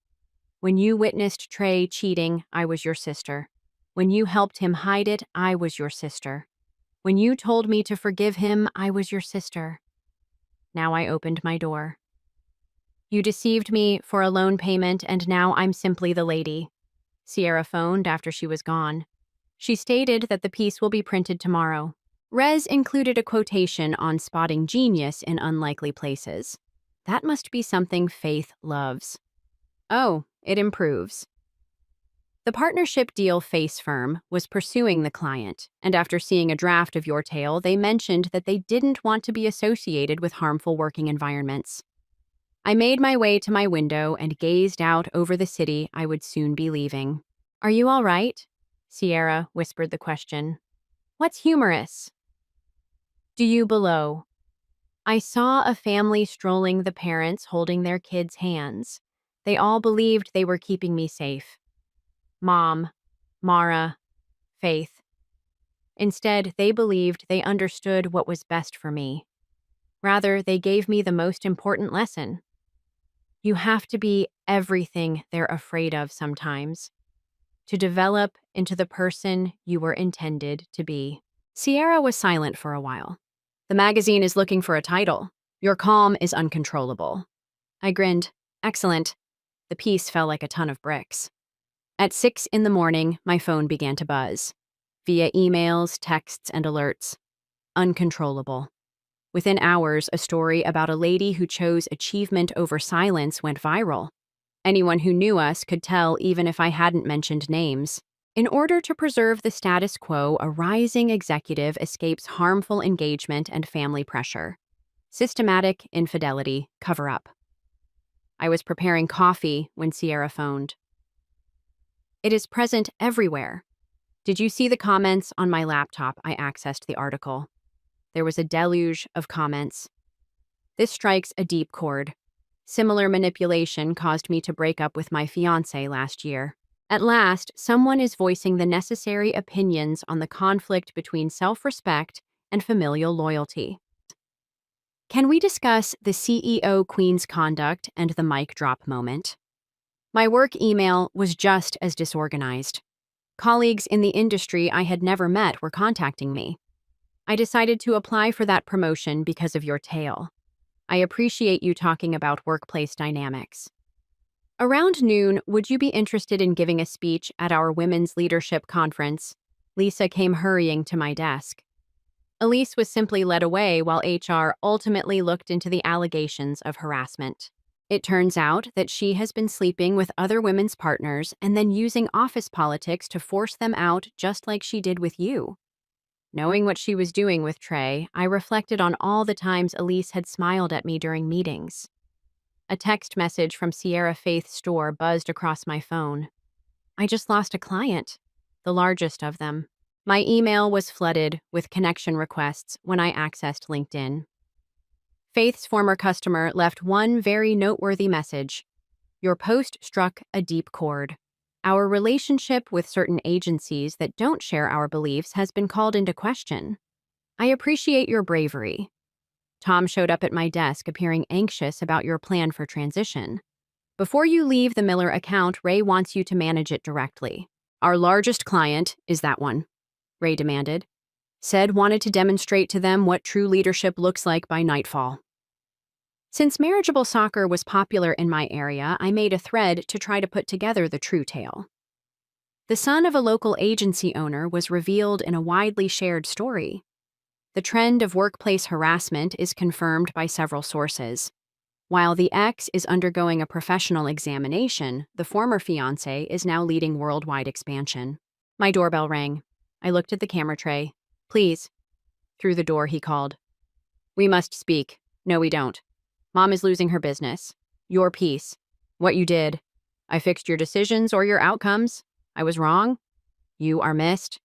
When you witnessed Trey cheating, I was your sister. When you helped him hide it, I was your sister. When you told me to forgive him, I was your sister. Now I opened my door. You deceived me for a loan payment, and now I'm simply the lady. Sierra phoned after she was gone. She stated that the piece will be printed tomorrow. Rez included a quotation on spotting genius in unlikely places. That must be something Faith loves. Oh, it improves. The partnership deal face firm was pursuing the client, and after seeing a draft of your tale, they mentioned that they didn't want to be associated with harmful working environments. I made my way to my window and gazed out over the city I would soon be leaving. Are you all right? Sierra whispered the question. What's humorous? Do you below? I saw a family strolling, the parents holding their kids' hands. They all believed they were keeping me safe. Mom, Mara, Faith. Instead, they believed they understood what was best for me. Rather, they gave me the most important lesson. You have to be everything they're afraid of sometimes, to develop into the person you were intended to be. Sierra was silent for a while. The magazine is looking for a title. Your calm is uncontrollable. I grinned. Excellent. The piece fell like a ton of bricks. At 6 in the morning, my phone began to buzz. Via emails, texts, and alerts. Uncontrollable. Within hours, a story about a lady who chose achievement over silence went viral. Anyone who knew us could tell even if I hadn't mentioned names. In order to preserve the status quo, a rising executive escapes harmful engagement and family pressure. Systematic infidelity, cover-up. I was preparing coffee when Sierra phoned. It is present everywhere. Did you see the comments on my laptop? I accessed the article. There was a deluge of comments. This strikes a deep chord. Similar manipulation caused me to break up with my fiancé last year. At last, someone is voicing the necessary opinions on the conflict between self-respect and familial loyalty. Can we discuss the CEO Queen's conduct and the mic drop moment? My work email was just as disorganized. Colleagues in the industry I had never met were contacting me. I decided to apply for that promotion because of your tale. I appreciate you talking about workplace dynamics. Around noon, would you be interested in giving a speech at our Women's Leadership Conference? Lisa came hurrying to my desk. Elise was simply led away while HR ultimately looked into the allegations of harassment. It turns out that she has been sleeping with other women's partners and then using office politics to force them out just like she did with you. Knowing what she was doing with Trey, I reflected on all the times Elise had smiled at me during meetings. A text message from Sierra Faith's store buzzed across my phone. I just lost a client, the largest of them. My email was flooded with connection requests when I accessed LinkedIn. Faith's former customer left one very noteworthy message. Your post struck a deep chord. Our relationship with certain agencies that don't share our beliefs has been called into question. I appreciate your bravery. Tom showed up at my desk appearing anxious about your plan for transition. Before you leave the Miller account, Ray wants you to manage it directly. Our largest client is that one, Ray demanded. Said wanted to demonstrate to them what true leadership looks like by nightfall. Since marriageable soccer was popular in my area, I made a thread to try to put together the true tale. The son of a local agency owner was revealed in a widely shared story. The trend of workplace harassment is confirmed by several sources. While the ex is undergoing a professional examination, the former fiancé is now leading worldwide expansion. My doorbell rang. I looked at the camera tray. Please. Through the door, he called. We must speak. No, we don't. Mom is losing her business. Your piece. What you did. I fixed your decisions or your outcomes. I was wrong. You are missed.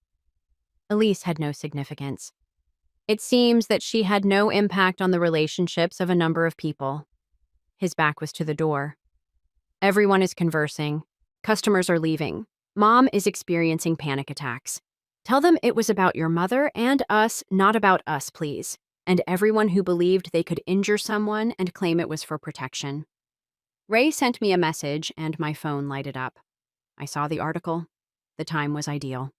Elise had no significance. It seems that she had no impact on the relationships of a number of people. His back was to the door. Everyone is conversing. Customers are leaving. Mom is experiencing panic attacks. Tell them it was about your mother and us, not about us, please. And everyone who believed they could injure someone and claim it was for protection. Ray sent me a message and my phone lighted up. I saw the article. The time was ideal.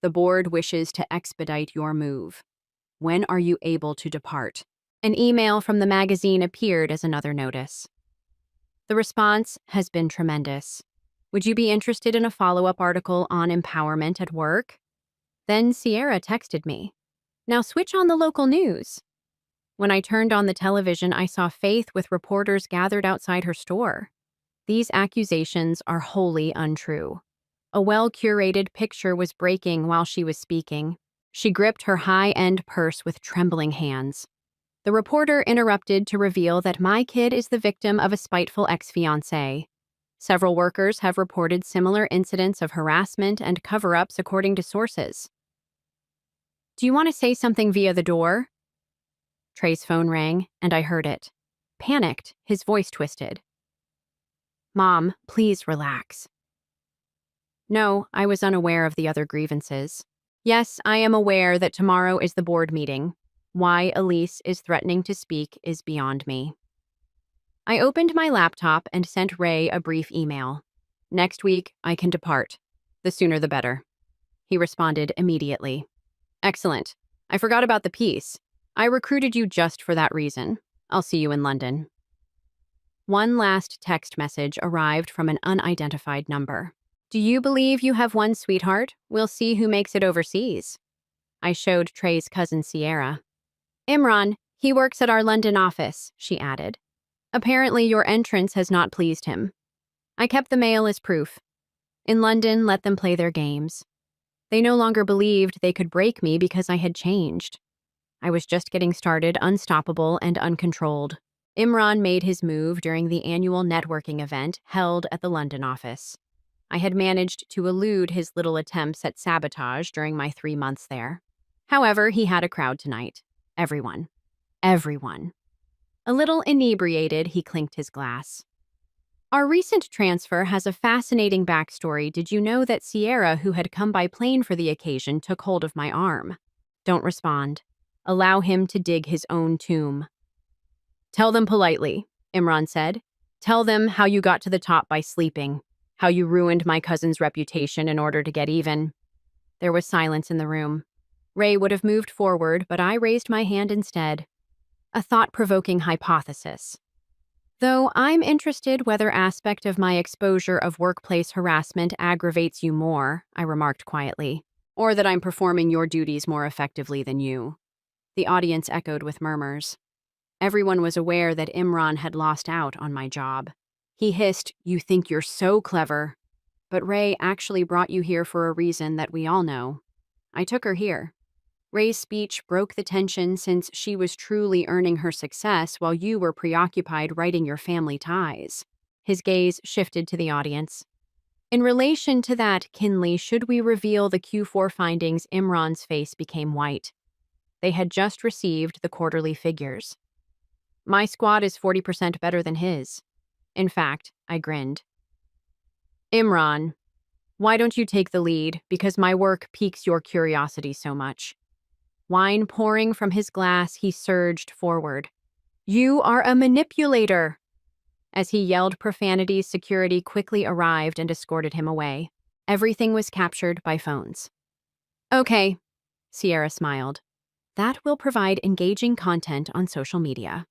The board wishes to expedite your move. When are you able to depart? An email from the magazine appeared as another notice. The response has been tremendous. Would you be interested in a follow-up article on empowerment at work? Then Sierra texted me. Now switch on the local news. When I turned on the television, I saw Faith with reporters gathered outside her store. These accusations are wholly untrue. A well-curated picture was breaking while she was speaking. She gripped her high-end purse with trembling hands. The reporter interrupted to reveal that my kid is the victim of a spiteful ex-fiancé. Several workers have reported similar incidents of harassment and cover-ups according to sources. Do you want to say something via the door? Trey's phone rang, and I heard it. Panicked, his voice twisted. Mom, please relax. No, I was unaware of the other grievances. Yes, I am aware that tomorrow is the board meeting. Why Elise is threatening to speak is beyond me. I opened my laptop and sent Ray a brief email. Next week, I can depart. The sooner the better. He responded immediately. Excellent. I forgot about the piece. I recruited you just for that reason. I'll see you in London. One last text message arrived from an unidentified number. Do you believe you have one sweetheart? We'll see who makes it overseas. I showed Trey's cousin Sierra. Imran, he works at our London office, she added. Apparently your entrance has not pleased him. I kept the mail as proof. In London, let them play their games. They no longer believed they could break me because I had changed. I was just getting started, unstoppable and uncontrolled. Imran made his move during the annual networking event held at the London office. I had managed to elude his little attempts at sabotage during my 3 months there. However, he had a crowd tonight. Everyone. Everyone. A little inebriated, he clinked his glass. Our recent transfer has a fascinating backstory. Did you know that Sierra, who had come by plane for the occasion, took hold of my arm? Don't respond. Allow him to dig his own tomb. Tell them politely, Imran said. Tell them how you got to the top by sleeping, how you ruined my cousin's reputation in order to get even. There was silence in the room. Ray would have moved forward, but I raised my hand instead. A thought-provoking hypothesis. Though I'm interested whether aspect of my exposure of workplace harassment aggravates you more, I remarked quietly, or that I'm performing your duties more effectively than you. The audience echoed with murmurs. Everyone was aware that Imran had lost out on my job. He hissed, "You think you're so clever." But Ray actually brought you here for a reason that we all know. I took her here. Ray's speech broke the tension since she was truly earning her success while you were preoccupied writing your family ties. His gaze shifted to the audience. In relation to that, Kinley, should we reveal the Q4 findings? Imran's face became white. They had just received the quarterly figures. My squad is 40% better than his. In fact, I grinned. Imran, why don't you take the lead? Because my work piques your curiosity so much. Wine pouring from his glass, he surged forward. You are a manipulator! As he yelled profanities, security quickly arrived and escorted him away. Everything was captured by phones. Okay, Sierra smiled. That will provide engaging content on social media.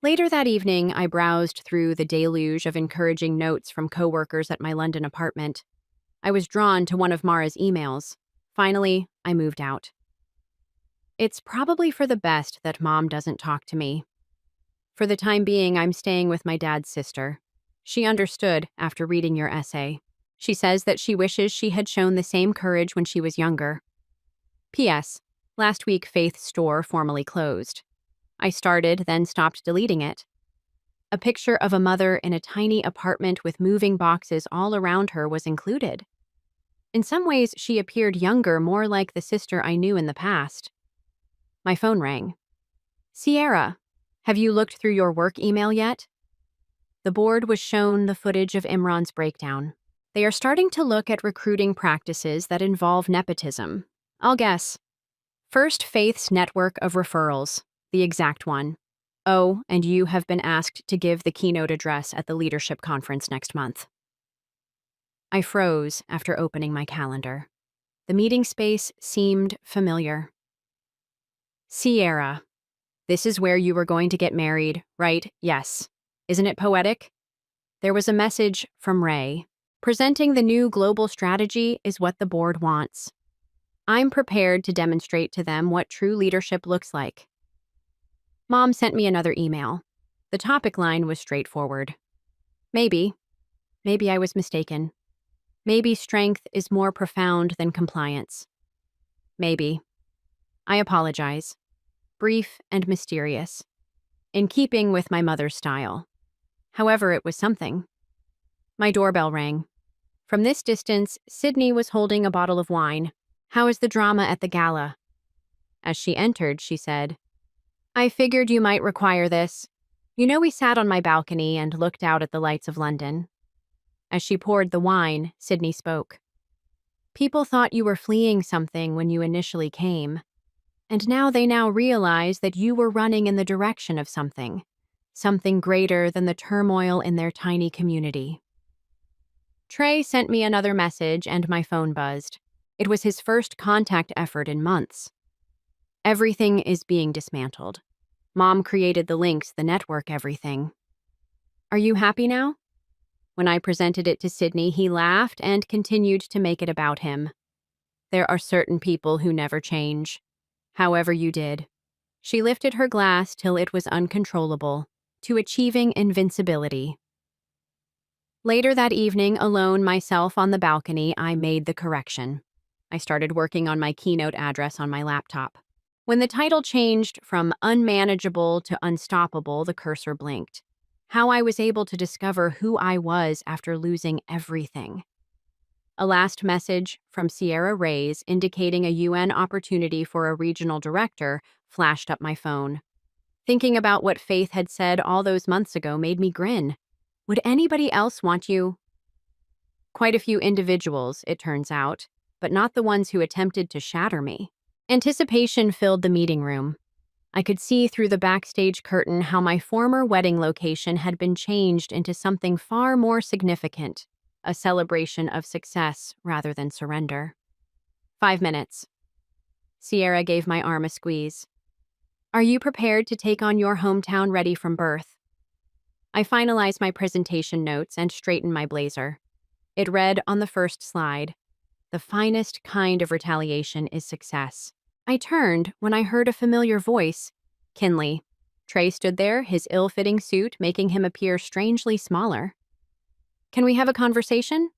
Later that evening, I browsed through the deluge of encouraging notes from coworkers at my London apartment. I was drawn to one of Mara's emails. Finally, I moved out. It's probably for the best that Mom doesn't talk to me. For the time being, I'm staying with my dad's sister. She understood after reading your essay. She says that she wishes she had shown the same courage when she was younger. P.S. Last week, Faith's store formally closed. I started, then stopped deleting it. A picture of a mother in a tiny apartment with moving boxes all around her was included. In some ways, she appeared younger, more like the sister I knew in the past. My phone rang. Sierra, have you looked through your work email yet? The board was shown the footage of Imran's breakdown. They are starting to look at recruiting practices that involve nepotism. I'll guess. First Faith's network of referrals, the exact one. Oh, and you have been asked to give the keynote address at the leadership conference next month. I froze after opening my calendar. The meeting space seemed familiar. Sierra, this is where you were going to get married, right? Yes. Isn't it poetic? There was a message from Ray. Presenting the new global strategy is what the board wants. I'm prepared to demonstrate to them what true leadership looks like. Mom sent me another email. The topic line was straightforward. Maybe I was mistaken. Maybe strength is more profound than compliance. Maybe. I apologize. Brief and mysterious. In keeping with my mother's style. However, it was something. My doorbell rang. From this distance, Sydney was holding a bottle of wine. How is the drama at the gala? As she entered, she said, I figured you might require this. You know, we sat on my balcony and looked out at the lights of London. As she poured the wine, Sydney spoke. People thought you were fleeing something when you initially came, and now they realize that you were running in the direction of something greater than the turmoil in their tiny community. Trey sent me another message and my phone buzzed. It was his first contact effort in months. Everything is being dismantled. Mom created the links, the network, everything. Are you happy now? When I presented it to Sydney, he laughed and continued to make it about him. There are certain people who never change. However you did. She lifted her glass till it was uncontrollable, to achieving invincibility. Later that evening, alone myself on the balcony, I made the correction. I started working on my keynote address on my laptop. When the title changed from unmanageable to unstoppable, the cursor blinked. How I was able to discover who I was after losing everything. A last message from Sierra Reyes indicating a UN opportunity for a regional director flashed up my phone. Thinking about what Faith had said all those months ago made me grin. Would anybody else want you? Quite a few individuals, it turns out, but not the ones who attempted to shatter me. Anticipation filled the meeting room. I could see through the backstage curtain how my former wedding location had been changed into something far more significant, a celebration of success rather than surrender. 5 minutes. Sierra gave my arm a squeeze. Are you prepared to take on your hometown ready from birth? I finalized my presentation notes and straightened my blazer. It read on the first slide, the finest kind of retaliation is success. I turned when I heard a familiar voice, Kinley. Trey stood there, his ill-fitting suit making him appear strangely smaller. Can we have a conversation?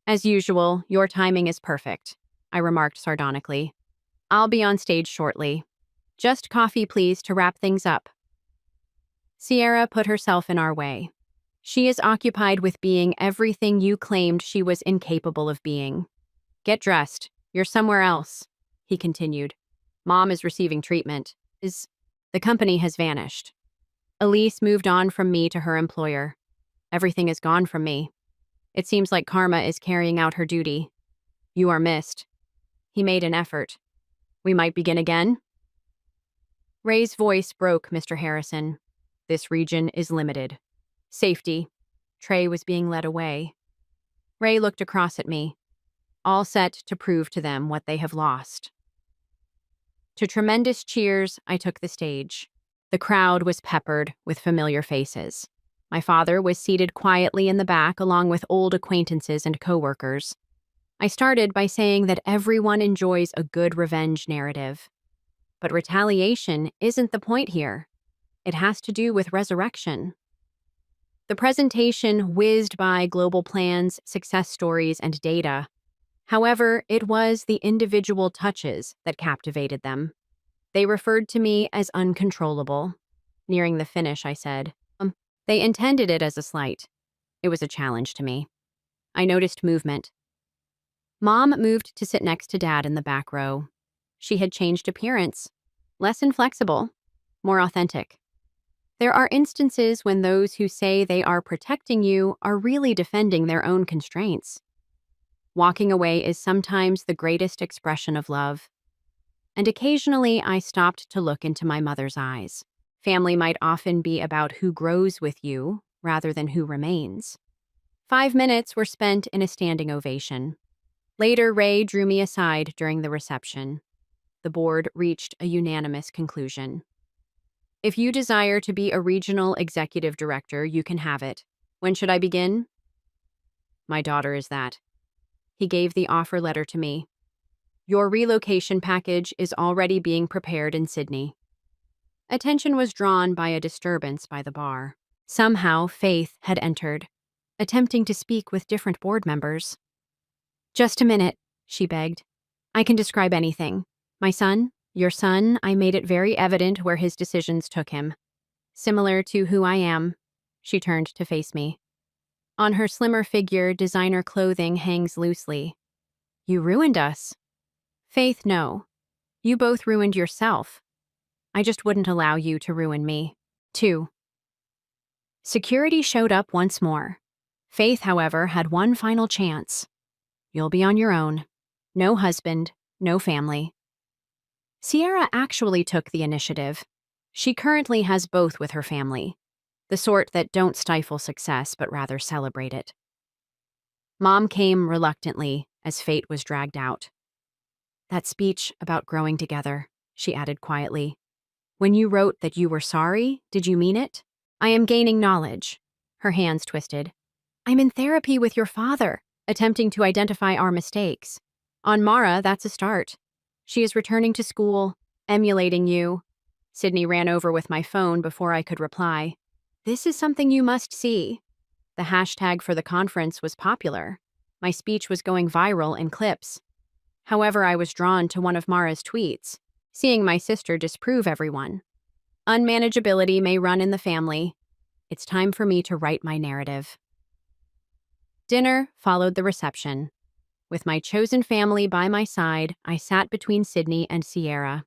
As usual, your timing is perfect, I remarked sardonically. I'll be on stage shortly. Just coffee, please, to wrap things up. Sierra put herself in our way. She is occupied with being everything you claimed she was incapable of being. Get dressed. You're somewhere else, he continued. Mom is receiving treatment. The company has vanished. Elise moved on from me to her employer. Everything is gone from me. It seems like karma is carrying out her duty. You are missed. He made an effort. We might begin again? Ray's voice broke, Mr. Harrison. This region is limited. Safety. Trey was being led away. Ray looked across at me, all set to prove to them what they have lost. To tremendous cheers, I took the stage. The crowd was peppered with familiar faces. My father was seated quietly in the back along with old acquaintances and coworkers. I started by saying that everyone enjoys a good revenge narrative. But retaliation isn't the point here. It has to do with resurrection. The presentation whizzed by global plans, success stories, and data. However, it was the individual touches that captivated them. They referred to me as uncontrollable. Nearing the finish, I said, They intended it as a slight. It was a challenge to me. I noticed movement. Mom moved to sit next to Dad in the back row. She had changed appearance, less inflexible, more authentic. There are instances when those who say they are protecting you are really defending their own constraints. Walking away is sometimes the greatest expression of love. And occasionally I stopped to look into my mother's eyes. Family might often be about who grows with you rather than who remains. 5 minutes were spent in a standing ovation. Later, Ray drew me aside during the reception. The board reached a unanimous conclusion. If you desire to be a regional executive director, you can have it. When should I begin? My daughter is that. He gave the offer letter to me. Your relocation package is already being prepared in Sydney. Attention was drawn by a disturbance by the bar. Somehow, Faith had entered, attempting to speak with different board members. Just a minute, she begged. I can describe anything. My son, your son, I made it very evident where his decisions took him. Similar to who I am, she turned to face me. On her slimmer figure, designer clothing hangs loosely. You ruined us. Faith, no. You both ruined yourself. I just wouldn't allow you to ruin me. 2. Security showed up once more. Faith, however, had one final chance. You'll be on your own. No husband, no family. Sierra actually took the initiative. She currently has both with her family, the sort that don't stifle success but rather celebrate it. Mom came reluctantly as fate was dragged out. That speech about growing together, she added quietly. When you wrote that you were sorry, did you mean it? I am gaining knowledge. Her hands twisted. I'm in therapy with your father, attempting to identify our mistakes. On Mara, that's a start. She is returning to school, emulating you. Sydney ran over with my phone before I could reply. This is something you must see. The hashtag for the conference was popular. My speech was going viral in clips. However, I was drawn to one of Mara's tweets, seeing my sister disprove everyone. Unmanageability may run in the family. It's time for me to write my narrative. Dinner followed the reception. With my chosen family by my side, I sat between Sydney and Sierra.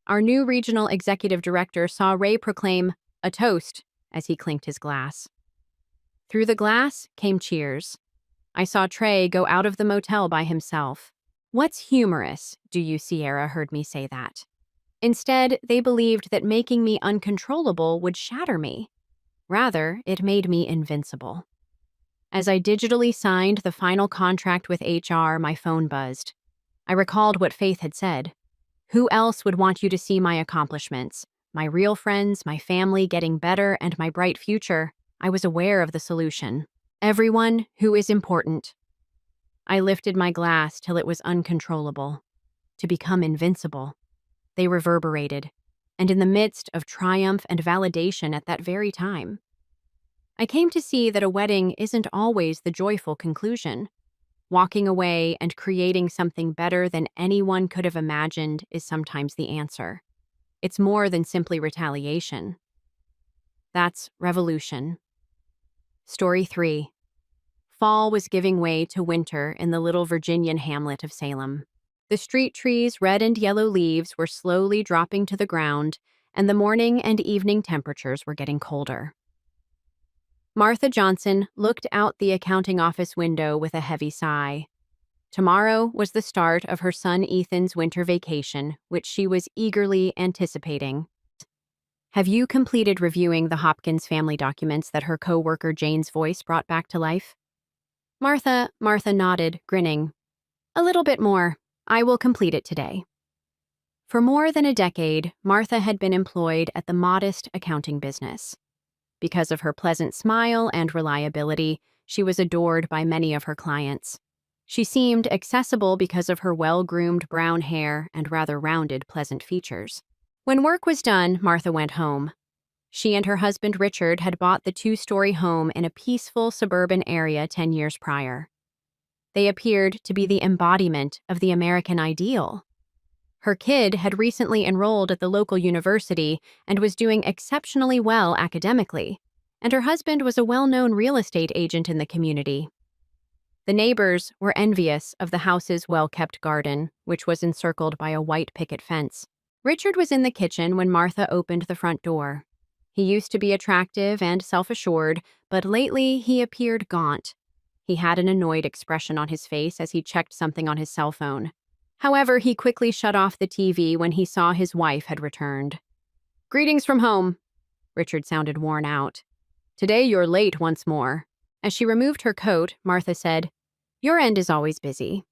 Our new regional executive director saw Ray proclaim, "A toast," as he clinked his glass. Through the glass came cheers. I saw Trey go out of the motel by himself. What's humorous, do you, Sierra, heard me say that. Instead, they believed that making me uncontrollable would shatter me. Rather, it made me invincible. As I digitally signed the final contract with HR, my phone buzzed. I recalled what Faith had said. Who else would want you to see my accomplishments? My real friends, my family getting better, and my bright future. I was aware of the solution. Everyone who is important. I lifted my glass till it was uncontrollable. To become invincible. They reverberated, and in the midst of triumph and validation at that very time, I came to see that a wedding isn't always the joyful conclusion. Walking away and creating something better than anyone could have imagined is sometimes the answer. It's more than simply retaliation. That's revolution. Story 3. Fall was giving way to winter in the little Virginian hamlet of Salem. The street trees' red and yellow leaves were slowly dropping to the ground, and the morning and evening temperatures were getting colder. Martha Johnson looked out the accounting office window with a heavy sigh. Tomorrow was the start of her son Ethan's winter vacation, which she was eagerly anticipating. Have you completed reviewing the Hopkins family documents that her co-worker Jane's voice brought back to life? Martha nodded, grinning. A little bit more. I will complete it today. For more than a decade, Martha had been employed at the modest accounting business. Because of her pleasant smile and reliability, she was adored by many of her clients. She seemed accessible because of her well-groomed brown hair and rather rounded, pleasant features. When work was done, Martha went home. She and her husband Richard had bought the 2-story home in a peaceful suburban area 10 years prior. They appeared to be the embodiment of the American ideal. Her kid had recently enrolled at the local university and was doing exceptionally well academically, and her husband was a well-known real estate agent in the community. The neighbors were envious of the house's well-kept garden, which was encircled by a white picket fence. Richard was in the kitchen when Martha opened the front door. He used to be attractive and self-assured, but lately he appeared gaunt. He had an annoyed expression on his face as he checked something on his cell phone. However, he quickly shut off the TV when he saw his wife had returned. "Greetings from home." Richard sounded worn out. "Today you're late once more." As she removed her coat, Martha said, "Your end is always busy.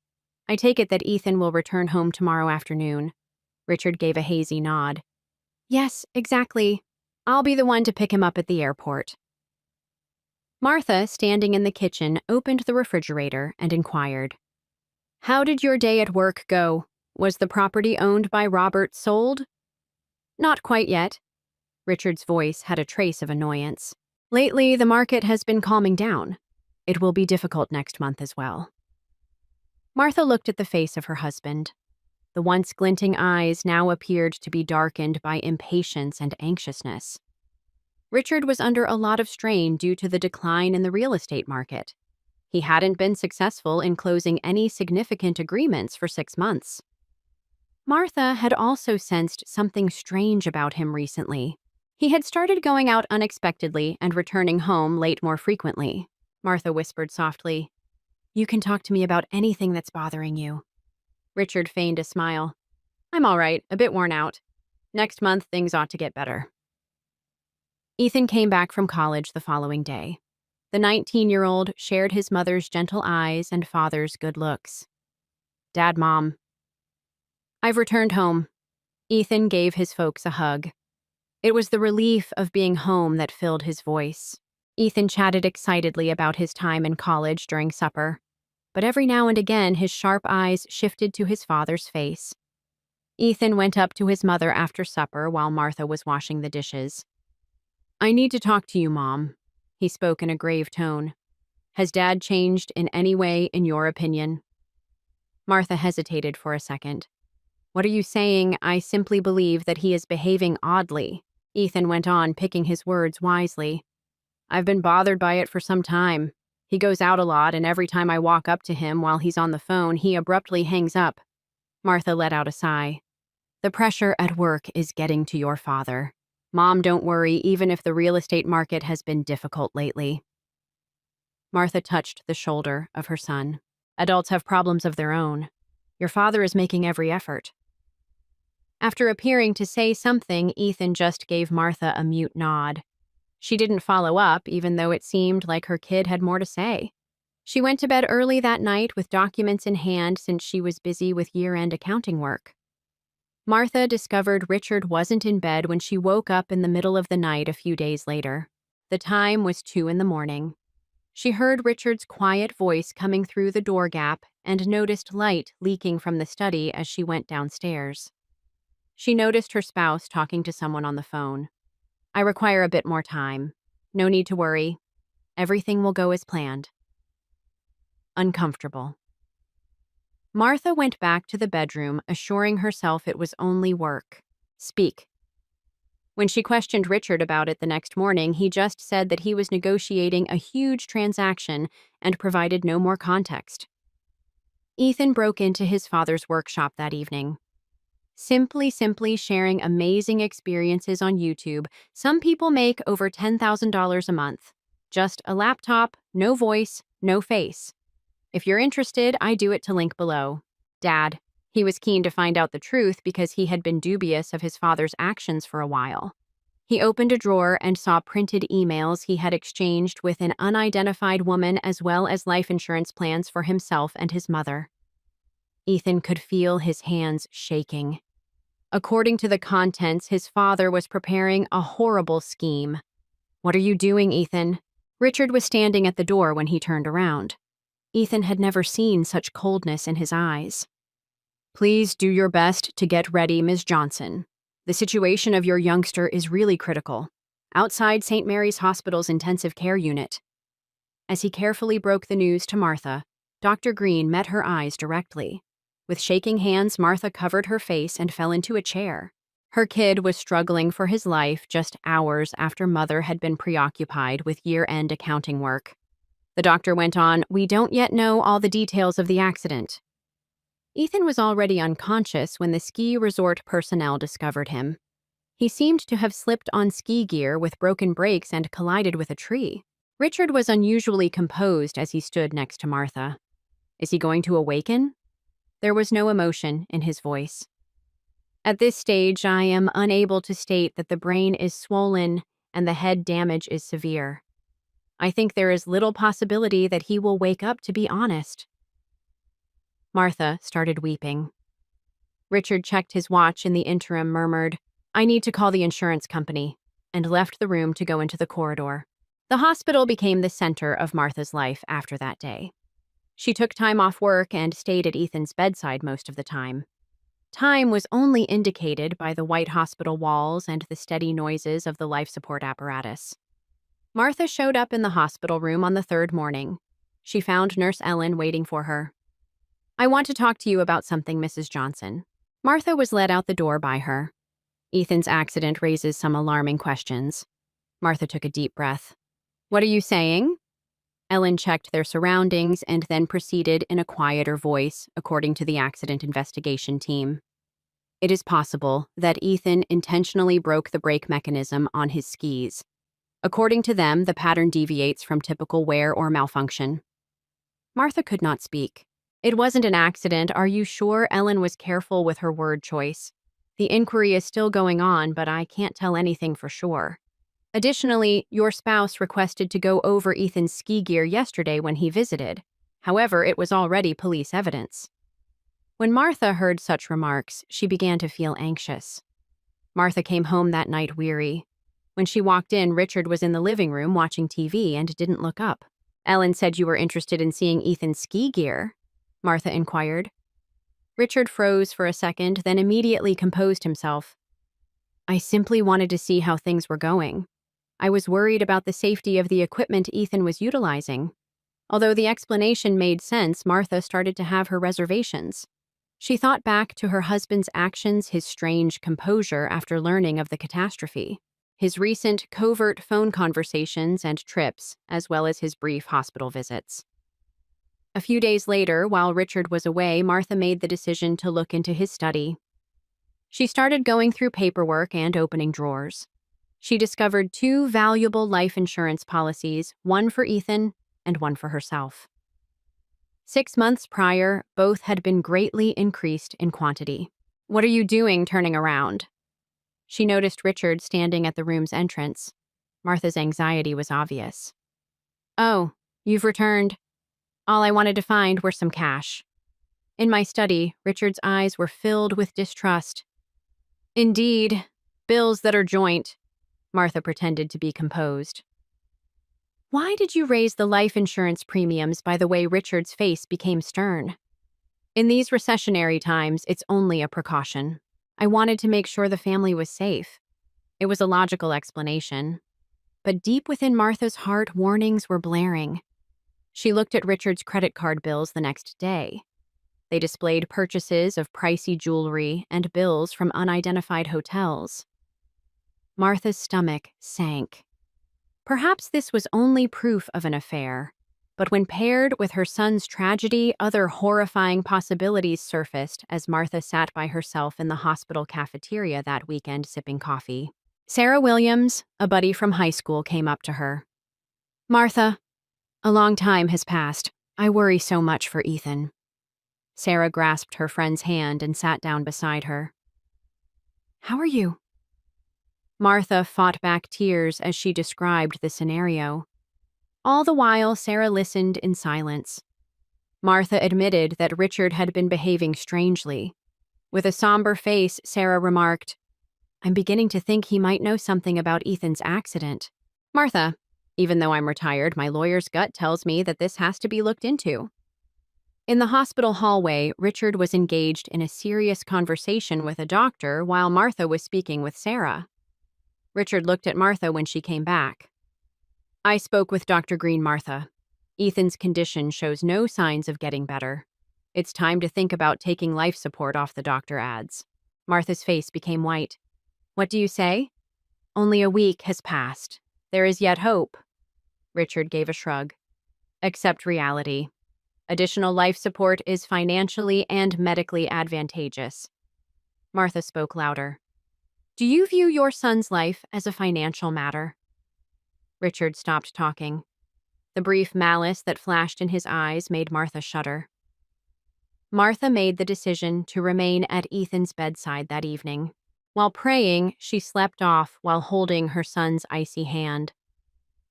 I take it that Ethan will return home tomorrow afternoon." Richard gave a hazy nod. "Yes, exactly. I'll be the one to pick him up at the airport." Martha, standing in the kitchen, opened the refrigerator and inquired, "How did your day at work go? Was the property owned by Robert sold?" "Not quite yet." Richard's voice had a trace of annoyance. "Lately, the market has been calming down. It will be difficult next month as well." Martha looked at the face of her husband. The once glinting eyes now appeared to be darkened by impatience and anxiousness. Richard was under a lot of strain due to the decline in the real estate market. He hadn't been successful in closing any significant agreements for 6 months. Martha had also sensed something strange about him recently. He had started going out unexpectedly and returning home late more frequently. Martha whispered softly, "You can talk to me about anything that's bothering you." Richard feigned a smile. "I'm all right, a bit worn out. Next month, things ought to get better." Ethan came back from college the following day. The 19-year-old shared his mother's gentle eyes and father's good looks. "Dad, Mom, I've returned home." Ethan gave his folks a hug. It was the relief of being home that filled his voice. Ethan chatted excitedly about his time in college during supper, but every now and again his sharp eyes shifted to his father's face. Ethan went up to his mother after supper while Martha was washing the dishes. "I need to talk to you, Mom," he spoke in a grave tone. "Has Dad changed in any way, in your opinion?" Martha hesitated for a second. "What are you saying? I simply believe that he is behaving oddly," Ethan went on, picking his words wisely. "I've been bothered by it for some time. He goes out a lot, and every time I walk up to him while he's on the phone, he abruptly hangs up." Martha let out a sigh. "The pressure at work is getting to your father. Mom, don't worry, even if the real estate market has been difficult lately." Martha touched the shoulder of her son. "Adults have problems of their own. Your father is making every effort." After appearing to say something, Ethan just gave Martha a mute nod. She didn't follow up, even though it seemed like her kid had more to say. She went to bed early that night with documents in hand since she was busy with year-end accounting work. Martha discovered Richard wasn't in bed when she woke up in the middle of the night a few days later. The time was 2 a.m. She heard Richard's quiet voice coming through the door gap and noticed light leaking from the study as she went downstairs. She noticed her spouse talking to someone on the phone. "I require a bit more time. No need to worry. Everything will go as planned." Uncomfortable. Martha went back to the bedroom, assuring herself it was only work. "Speak." When she questioned Richard about it the next morning, he just said that he was negotiating a huge transaction and provided no more context. Ethan broke into his father's workshop that evening. Simply sharing amazing experiences on YouTube, some people make over $10,000 a month. Just a laptop, no voice, no face. If you're interested, I do it to link below. Dad. He was keen to find out the truth because he had been dubious of his father's actions for a while. He opened a drawer and saw printed emails he had exchanged with an unidentified woman as well as life insurance plans for himself and his mother. Ethan could feel his hands shaking. According to the contents, his father was preparing a horrible scheme. "What are you doing, Ethan?" Richard was standing at the door when he turned around. Ethan had never seen such coldness in his eyes. "Please do your best to get ready, Ms. Johnson. The situation of your youngster is really critical. Outside St. Mary's Hospital's intensive care unit." As he carefully broke the news to Martha, Dr. Green met her eyes directly. With shaking hands, Martha covered her face and fell into a chair. Her kid was struggling for his life just hours after Mother had been preoccupied with year-end accounting work. The doctor went on, "We don't yet know all the details of the accident." Ethan was already unconscious when the ski resort personnel discovered him. He seemed to have slipped on ski gear with broken brakes and collided with a tree. Richard was unusually composed as he stood next to Martha. Is he going to awaken? There was no emotion in his voice. At this stage, I am unable to state that the brain is swollen and the head damage is severe. I think there is little possibility that he will wake up, to be honest. Martha started weeping. Richard checked his watch in the interim, murmured, "I need to call the insurance company," and left the room to go into the corridor. The hospital became the center of Martha's life after that day. She took time off work and stayed at Ethan's bedside most of the time. Time was only indicated by the white hospital walls and the steady noises of the life support apparatus. Martha showed up in the hospital room on the third morning. She found Nurse Ellen waiting for her. "I want to talk to you about something, Mrs. Johnson." Martha was led out the door by her. "Ethan's accident raises some alarming questions." Martha took a deep breath. "What are you saying?" Ellen checked their surroundings and then proceeded in a quieter voice, according to the accident investigation team. "It is possible that Ethan intentionally broke the brake mechanism on his skis. According to them, the pattern deviates from typical wear or malfunction." Martha could not speak. "It wasn't an accident, are you sure?" Ellen was careful with her word choice. "The inquiry is still going on, but I can't tell anything for sure. Additionally, your spouse requested to go over Ethan's ski gear yesterday when he visited. However, it was already police evidence." When Martha heard such remarks, she began to feel anxious. Martha came home that night weary. When she walked in, Richard was in the living room watching TV and didn't look up. "Ellen said you were interested in seeing Ethan's ski gear?" Martha inquired. Richard froze for a second, then immediately composed himself. "I simply wanted to see how things were going. I was worried about the safety of the equipment Ethan was utilizing." Although the explanation made sense, Martha started to have her reservations. She thought back to her husband's actions, his strange composure after learning of the catastrophe, his recent covert phone conversations and trips, as well as his brief hospital visits. A few days later, while Richard was away, Martha made the decision to look into his study. She started going through paperwork and opening drawers. She discovered 2 valuable life insurance policies, one for Ethan and one for herself. 6 months prior, both had been greatly increased in quantity. "What are you doing turning around?" She noticed Richard standing at the room's entrance. Martha's anxiety was obvious. "Oh, you've returned. All I wanted to find were some cash." In my study, Richard's eyes were filled with distrust. "Indeed, bills that are joint." Martha pretended to be composed. "Why did you raise the life insurance premiums?" By the way, Richard's face became stern. "In these recessionary times, it's only a precaution. I wanted to make sure the family was safe." It was a logical explanation. But deep within Martha's heart, warnings were blaring. She looked at Richard's credit card bills the next day. They displayed purchases of pricey jewelry and bills from unidentified hotels. Martha's stomach sank. Perhaps this was only proof of an affair, but when paired with her son's tragedy, other horrifying possibilities surfaced as Martha sat by herself in the hospital cafeteria that weekend sipping coffee. Sarah Williams, a buddy from high school, came up to her. "Martha, a long time has passed. I worry so much for Ethan." Sarah grasped her friend's hand and sat down beside her. "How are you?" Martha fought back tears as she described the scenario. All the while, Sarah listened in silence. Martha admitted that Richard had been behaving strangely. With a somber face, Sarah remarked, "I'm beginning to think he might know something about Ethan's accident." "Martha, even though I'm retired, my lawyer's gut tells me that this has to be looked into." In the hospital hallway, Richard was engaged in a serious conversation with a doctor while Martha was speaking with Sarah. Richard looked at Martha when she came back. "I spoke with Dr. Green, Martha. Ethan's condition shows no signs of getting better. It's time to think about taking life support off, the doctor adds." Martha's face became white. "What do you say?" "Only a week has passed. There is yet hope." Richard gave a shrug. Accept reality. Additional life support is financially and medically advantageous. Martha spoke louder. Do you view your son's life as a financial matter? Richard stopped talking. The brief malice that flashed in his eyes made Martha shudder. Martha made the decision to remain at Ethan's bedside that evening. While praying, she slept off while holding her son's icy hand.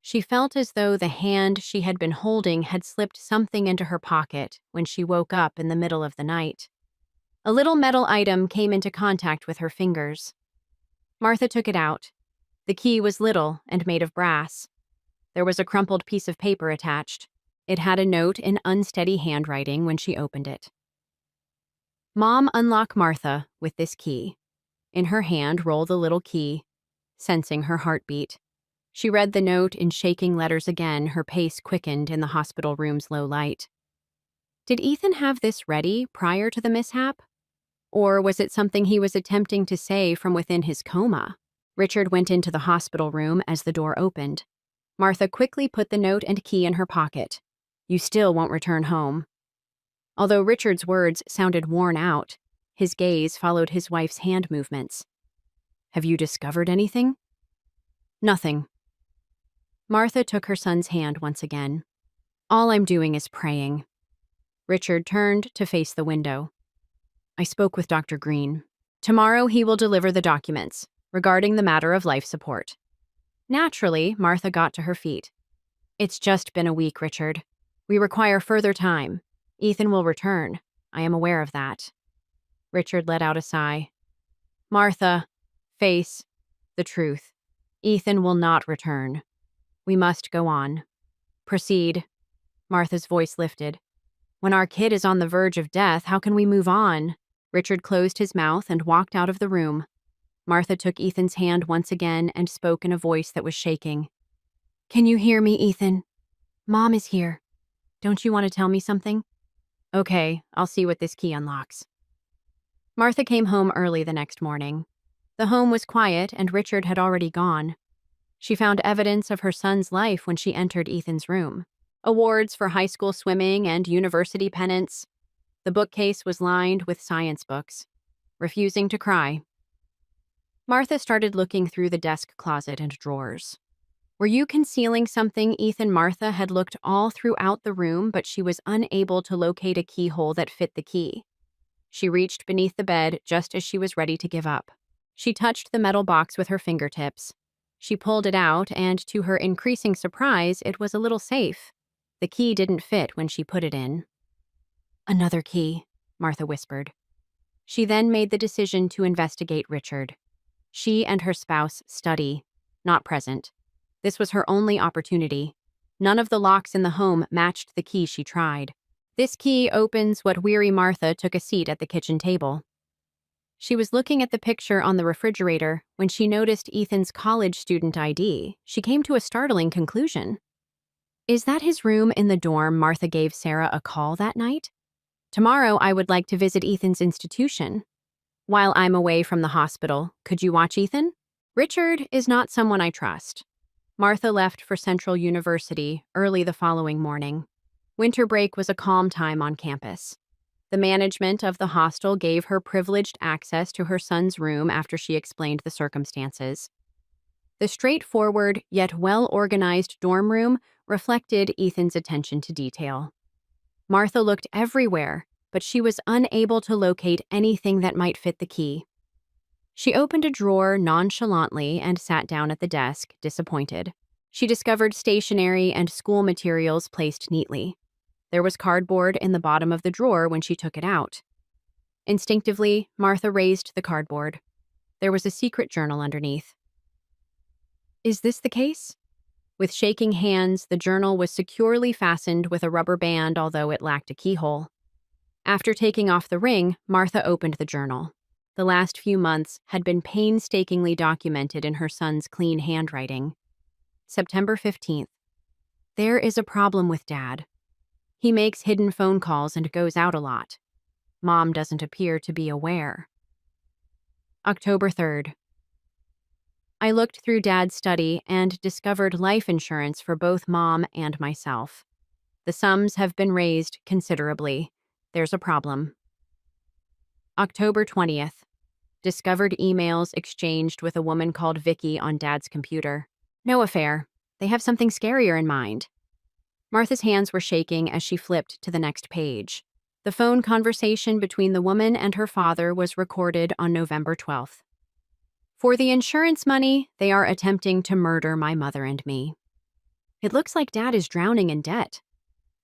She felt as though the hand she had been holding had slipped something into her pocket when she woke up in the middle of the night. A little metal item came into contact with her fingers. Martha took it out. The key was little and made of brass. There was a crumpled piece of paper attached. It had a note in unsteady handwriting when she opened it. Mom, unlock Martha with this key. In her hand rolled the little key, sensing her heartbeat. She read the note in shaking letters again, her pace quickened in the hospital room's low light. Did Ethan have this ready prior to the mishap? Or was it something he was attempting to say from within his coma? Richard went into the hospital room as the door opened. Martha quickly put the note and key in her pocket. You still won't return home. Although Richard's words sounded worn out, his gaze followed his wife's hand movements. Have you discovered anything? Nothing. Martha took her son's hand once again. All I'm doing is praying. Richard turned to face the window. I spoke with Dr. Green. Tomorrow he will deliver the documents regarding the matter of life support. Naturally, Martha got to her feet. It's just been a week, Richard. We require further time. Ethan will return. I am aware of that. Richard let out a sigh. Martha, face the truth. Ethan will not return. We must go on. Proceed. Martha's voice lifted. When our kid is on the verge of death, how can we move on? Richard closed his mouth and walked out of the room. Martha took Ethan's hand once again and spoke in a voice that was shaking. Can you hear me, Ethan? Mom is here. Don't you want to tell me something? Okay, I'll see what this key unlocks. Martha came home early the next morning. The home was quiet and Richard had already gone. She found evidence of her son's life when she entered Ethan's room. Awards for high school swimming and university pennants. The bookcase was lined with science books. Refusing to cry. Martha started looking through the desk closet and drawers. Were you concealing something, Ethan? Martha had looked all throughout the room, but she was unable to locate a keyhole that fit the key. She reached beneath the bed just as she was ready to give up. She touched the metal box with her fingertips. She pulled it out, and to her increasing surprise, it was a little safe. The key didn't fit when she put it in. Another key, Martha whispered. She then made the decision to investigate Richard. She and her spouse study, not present. This was her only opportunity. None of the locks in the home matched the key she tried. This key opens what weary Martha took a seat at the kitchen table. She was looking at the picture on the refrigerator when she noticed Ethan's college student ID. She came to a startling conclusion. Is that his room in the dorm? Martha gave Sarah a call that night. Tomorrow I would like to visit Ethan's institution. While I'm away from the hospital, could you watch Ethan? Richard is not someone I trust. Martha left for Central University early the following morning. Winter break was a calm time on campus. The management of the hostel gave her privileged access to her son's room after she explained the circumstances. The straightforward yet well-organized dorm room reflected Ethan's attention to detail. Martha looked everywhere, but she was unable to locate anything that might fit the key. She opened a drawer nonchalantly and sat down at the desk, disappointed. She discovered stationery and school materials placed neatly. There was cardboard in the bottom of the drawer when she took it out. Instinctively, Martha raised the cardboard. There was a secret journal underneath. Is this the case? With shaking hands, the journal was securely fastened with a rubber band, although it lacked a keyhole. After taking off the ring, Martha opened the journal. The last few months had been painstakingly documented in her son's clean handwriting. September 15th. There is a problem with Dad. He makes hidden phone calls and goes out a lot. Mom doesn't appear to be aware. October 3rd. I looked through Dad's study and discovered life insurance for both Mom and myself. The sums have been raised considerably. There's a problem. October 20th. Discovered emails exchanged with a woman called Vicky on Dad's computer. No affair. They have something scarier in mind. Martha's hands were shaking as she flipped to the next page. The phone conversation between the woman and her father was recorded on November 12th. For the insurance money, they are attempting to murder my mother and me. It looks like Dad is drowning in debt.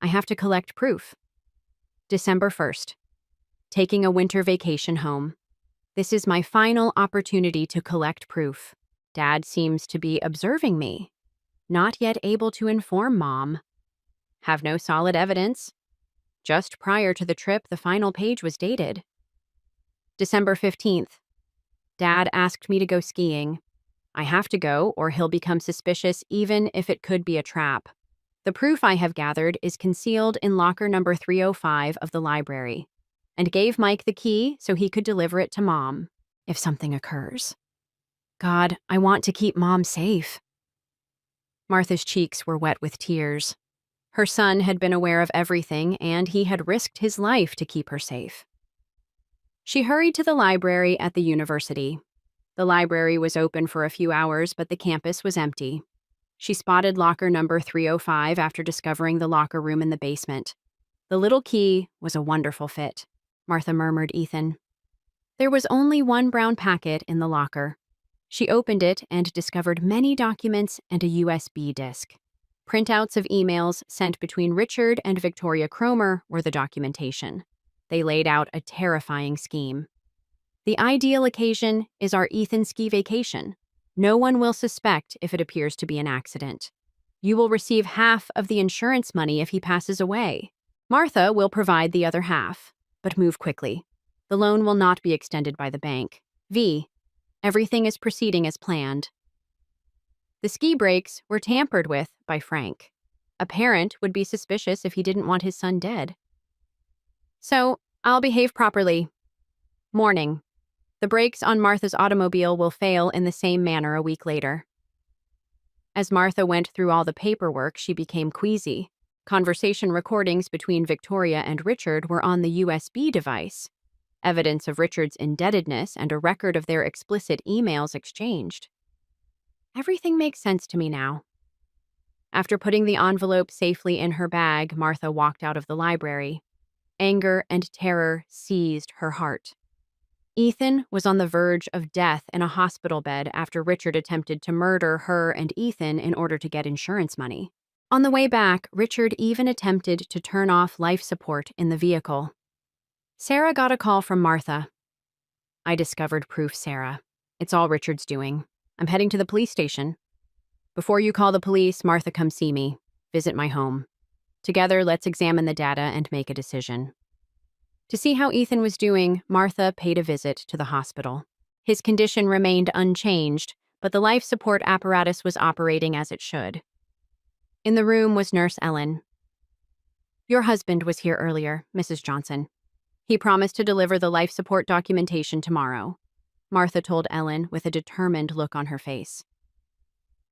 I have to collect proof. December 1st. Taking a winter vacation home. This is my final opportunity to collect proof. Dad seems to be observing me. Not yet able to inform Mom. Have no solid evidence. Just prior to the trip, the final page was dated. December 15th. Dad asked me to go skiing. I have to go, or he'll become suspicious even if it could be a trap. The proof I have gathered is concealed in locker number 305 of the library, and gave Mike the key so he could deliver it to Mom if something occurs. God, I want to keep Mom safe. Martha's cheeks were wet with tears. Her son had been aware of everything, and he had risked his life to keep her safe. She hurried to the library at the university. The library was open for a few hours, but the campus was empty. She spotted locker number 305 after discovering the locker room in the basement. The little key was a wonderful fit, Martha murmured Ethan. There was only one brown packet in the locker. She opened it and discovered many documents and a USB disk. Printouts of emails sent between Richard and Victoria Cromer were the documentation. They laid out a terrifying scheme. The ideal occasion is our Ethan ski vacation. No one will suspect if it appears to be an accident. You will receive half of the insurance money if he passes away. Martha will provide the other half, but move quickly. The loan will not be extended by the bank. V. Everything is proceeding as planned. The ski breaks were tampered with by Frank. A parent would be suspicious if he didn't want his son dead. So, I'll behave properly. Morning. The brakes on Martha's automobile will fail in the same manner a week later. As Martha went through all the paperwork, she became queasy. Conversation recordings between Victoria and Richard were on the USB device. Evidence of Richard's indebtedness and a record of their explicit emails exchanged. Everything makes sense to me now. After putting the envelope safely in her bag, Martha walked out of the library. Anger and terror seized her heart. Ethan was on the verge of death in a hospital bed after Richard attempted to murder her and Ethan in order to get insurance money. On the way back, Richard even attempted to turn off life support in the vehicle. Sarah got a call from Martha. I discovered proof, Sarah. It's all Richard's doing. I'm heading to the police station. Before you call the police, Martha, come see me. Visit my home. Together, let's examine the data and make a decision. To see how Ethan was doing, Martha paid a visit to the hospital. His condition remained unchanged, but the life support apparatus was operating as it should. In the room was Nurse Ellen. Your husband was here earlier, Mrs. Johnson. He promised to deliver the life support documentation tomorrow, Martha told Ellen with a determined look on her face.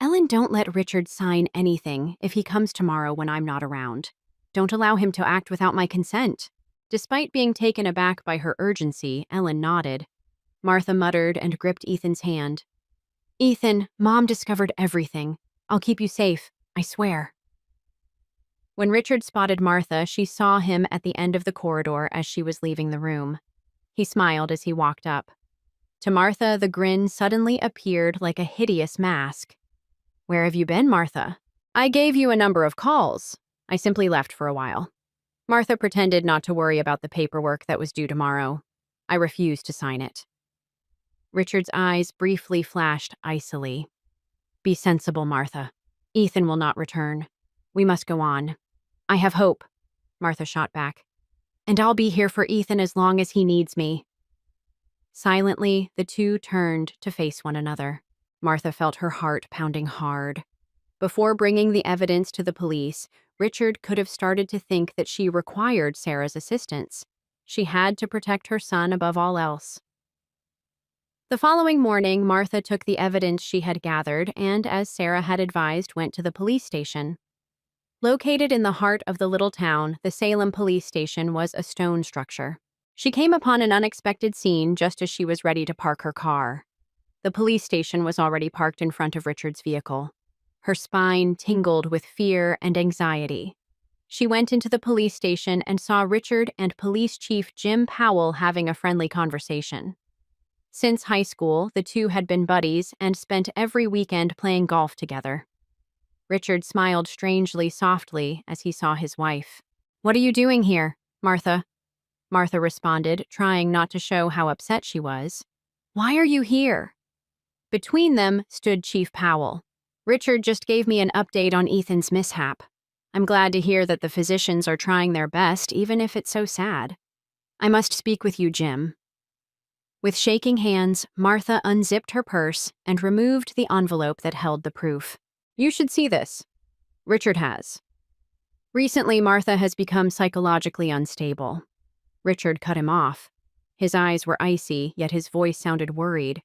Ellen, don't let Richard sign anything if he comes tomorrow when I'm not around. Don't allow him to act without my consent. Despite being taken aback by her urgency, Ellen nodded. Martha muttered and gripped Ethan's hand. Ethan, Mom discovered everything. I'll keep you safe, I swear. When Richard spotted Martha, she saw him at the end of the corridor as she was leaving the room. He smiled as he walked up. To Martha, the grin suddenly appeared like a hideous mask. Where have you been, Martha? I gave you a number of calls. I simply left for a while. Martha pretended not to worry about the paperwork that was due tomorrow. I refused to sign it. Richard's eyes briefly flashed icily. Be sensible, Martha. Ethan will not return. We must go on. I have hope, Martha shot back. And I'll be here for Ethan as long as he needs me. Silently, the two turned to face one another. Martha felt her heart pounding hard. Before bringing the evidence to the police, Richard could have started to think that she required Sarah's assistance. She had to protect her son above all else. The following morning, Martha took the evidence she had gathered and, as Sarah had advised, went to the police station. Located in the heart of the little town, the Salem police station was a stone structure. She came upon an unexpected scene just as she was ready to park her car. The police station was already parked in front of Richard's vehicle. Her spine tingled with fear and anxiety. She went into the police station and saw Richard and Police Chief Jim Powell having a friendly conversation. Since high school, the two had been buddies and spent every weekend playing golf together. Richard smiled strangely softly as he saw his wife. "What are you doing here, Martha?" Martha responded, trying not to show how upset she was. "Why are you here?" Between them stood Chief Powell. "Richard just gave me an update on Ethan's mishap. I'm glad to hear that the physicians are trying their best, even if it's so sad. I must speak with you, Jim." With shaking hands, Martha unzipped her purse and removed the envelope that held the proof. "You should see this. Richard has. Recently, Martha has become psychologically unstable." Richard cut him off. His eyes were icy, yet his voice sounded worried.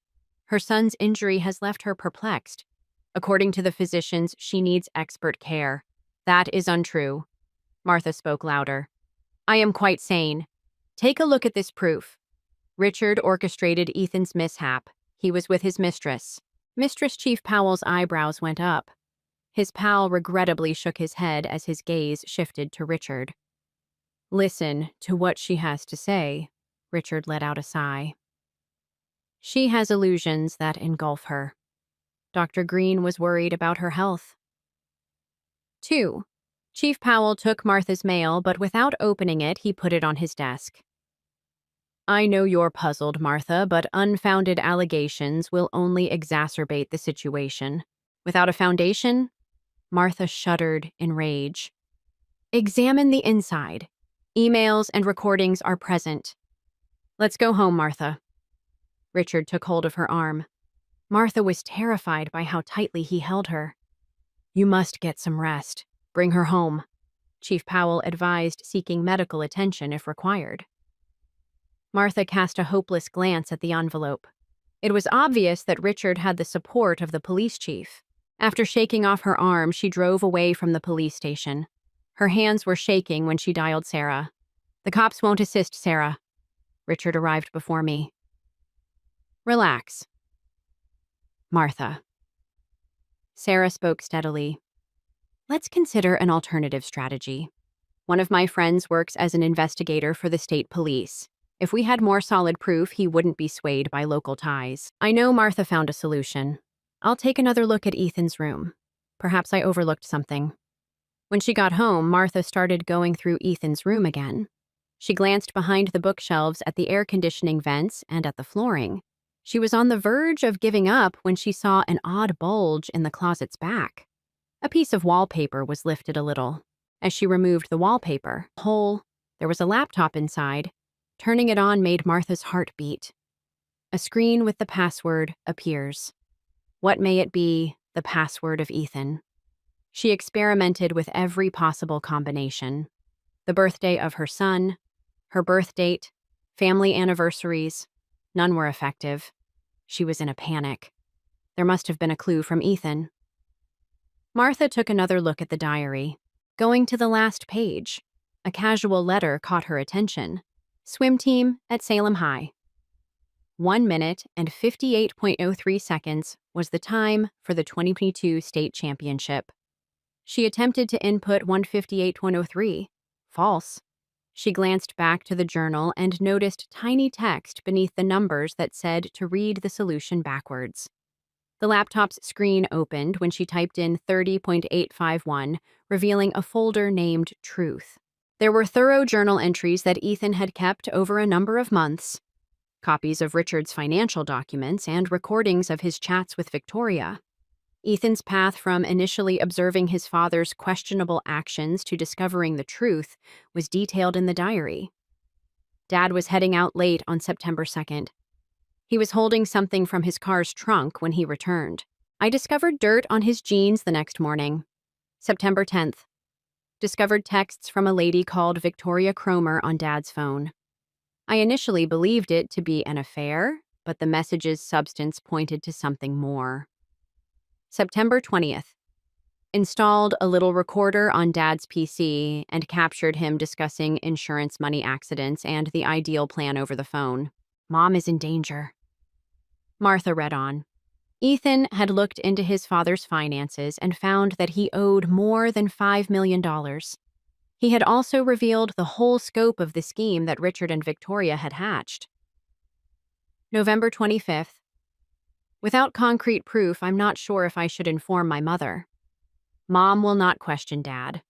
"Her son's injury has left her perplexed. According to the physicians, she needs expert care." "That is untrue." Martha spoke louder. "I am quite sane. Take a look at this proof." Richard orchestrated Ethan's mishap. He was with his mistress. Mistress Chief Powell's eyebrows went up. His pal regrettably shook his head as his gaze shifted to Richard. "Listen to what she has to say." Richard let out a sigh. "She has illusions that engulf her. Dr. Green was worried about her health." 2. Chief Powell took Martha's mail, but without opening it, he put it on his desk. "I know you're puzzled, Martha, but unfounded allegations will only exacerbate the situation. Without a foundation?" Martha shuddered in rage. "Examine the inside. Emails and recordings are present. Let's go home, Martha." Richard took hold of her arm. Martha was terrified by how tightly he held her. "You must get some rest. Bring her home." Chief Powell advised seeking medical attention if required. Martha cast a hopeless glance at the envelope. It was obvious that Richard had the support of the police chief. After shaking off her arm, she drove away from the police station. Her hands were shaking when she dialed Sarah. "The cops won't assist, Sarah." Richard arrived before me. "Relax." "Martha." Sarah spoke steadily. "Let's consider an alternative strategy. One of my friends works as an investigator for the state police. If we had more solid proof, he wouldn't be swayed by local ties. I know Martha found a solution. I'll take another look at Ethan's room. Perhaps I overlooked something." When she got home, Martha started going through Ethan's room again. She glanced behind the bookshelves at the air conditioning vents and at the flooring. She was on the verge of giving up when she saw an odd bulge in the closet's back. A piece of wallpaper was lifted a little. As she removed the wallpaper, there was a laptop inside. Turning it on made Martha's heart beat. A screen with the password appears. What may it be? The password of Ethan. She experimented with every possible combination. The birthday of her son, her birth date, family anniversaries. None were effective. She was in a panic. There must have been a clue from Ethan. Martha took another look at the diary. Going to the last page, a casual letter caught her attention. Swim team at Salem High. 1 minute and 58.03 seconds was the time for the 2022 state championship. She attempted to input 158.103. False. She glanced back to the journal and noticed tiny text beneath the numbers that said to read the solution backwards. The laptop's screen opened when she typed in 30.851, revealing a folder named Truth. There were thorough journal entries that Ethan had kept over a number of months, copies of Richard's financial documents, and recordings of his chats with Victoria. Ethan's path from initially observing his father's questionable actions to discovering the truth was detailed in the diary. Dad was heading out late on September 2nd. He was holding something from his car's trunk when he returned. I discovered dirt on his jeans the next morning. September 10th. Discovered texts from a lady called Victoria Cromer on Dad's phone. I initially believed it to be an affair, but the message's substance pointed to something more. September 20th. installed a little recorder on Dad's PC, and captured him discussing insurance money accidents and the ideal plan over the phone. Mom is in danger. Martha read on. Ethan had looked into his father's finances and found that he owed more than $5 million. He had also revealed the whole scope of the scheme that Richard and Victoria had hatched. November 25th. Without concrete proof, I'm not sure if I should inform my mother. Mom will not question Dad.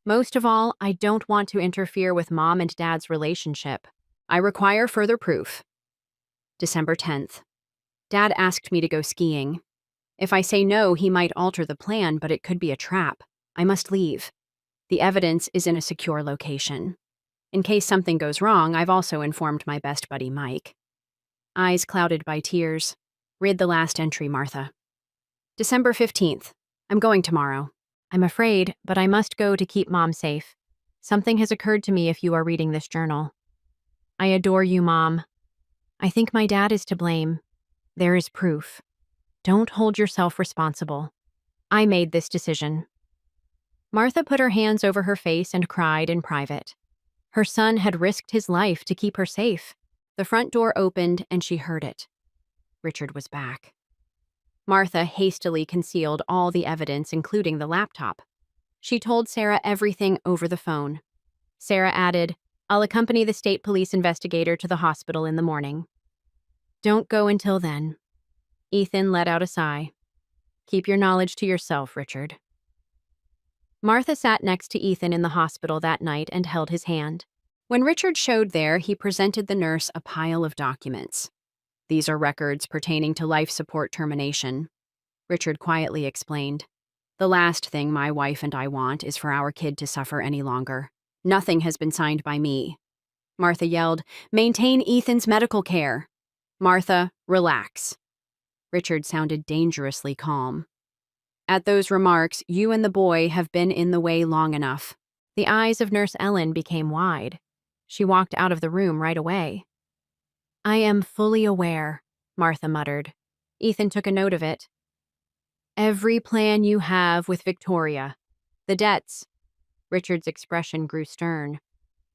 Most of all, I don't want to interfere with Mom and Dad's relationship. I require further proof. December 10th. Dad asked me to go skiing. If I say no, he might alter the plan, but it could be a trap. I must leave. The evidence is in a secure location. In case something goes wrong, I've also informed my best buddy, Mike. Eyes clouded by tears. Read the last entry, Martha. December 15th. I'm going tomorrow. I'm afraid, but I must go to keep Mom safe. Something has occurred to me if you are reading this journal. I adore you, Mom. I think my dad is to blame. There is proof. Don't hold yourself responsible. I made this decision. Martha put her hands over her face and cried in private. Her son had risked his life to keep her safe. The front door opened and she heard it. Richard was back. Martha hastily concealed all the evidence, including the laptop. She told Sarah everything over the phone. Sarah added, I'll accompany the state police investigator to the hospital in the morning. Don't go until then. Ethan let out a sigh. Keep your knowledge to yourself, Richard. Martha sat next to Ethan in the hospital that night and held his hand. When Richard showed there, he presented the nurse a pile of documents. These are records pertaining to life support termination. Richard quietly explained. The last thing my wife and I want is for our kid to suffer any longer. Nothing has been signed by me. Martha yelled, Maintain Ethan's medical care. Martha, relax. Richard sounded dangerously calm. At those remarks, you and the boy have been in the way long enough. The eyes of Nurse Ellen became wide. She walked out of the room right away. I am fully aware, Martha muttered. Ethan took a note of it. Every plan you have with Victoria. The debts. Richard's expression grew stern.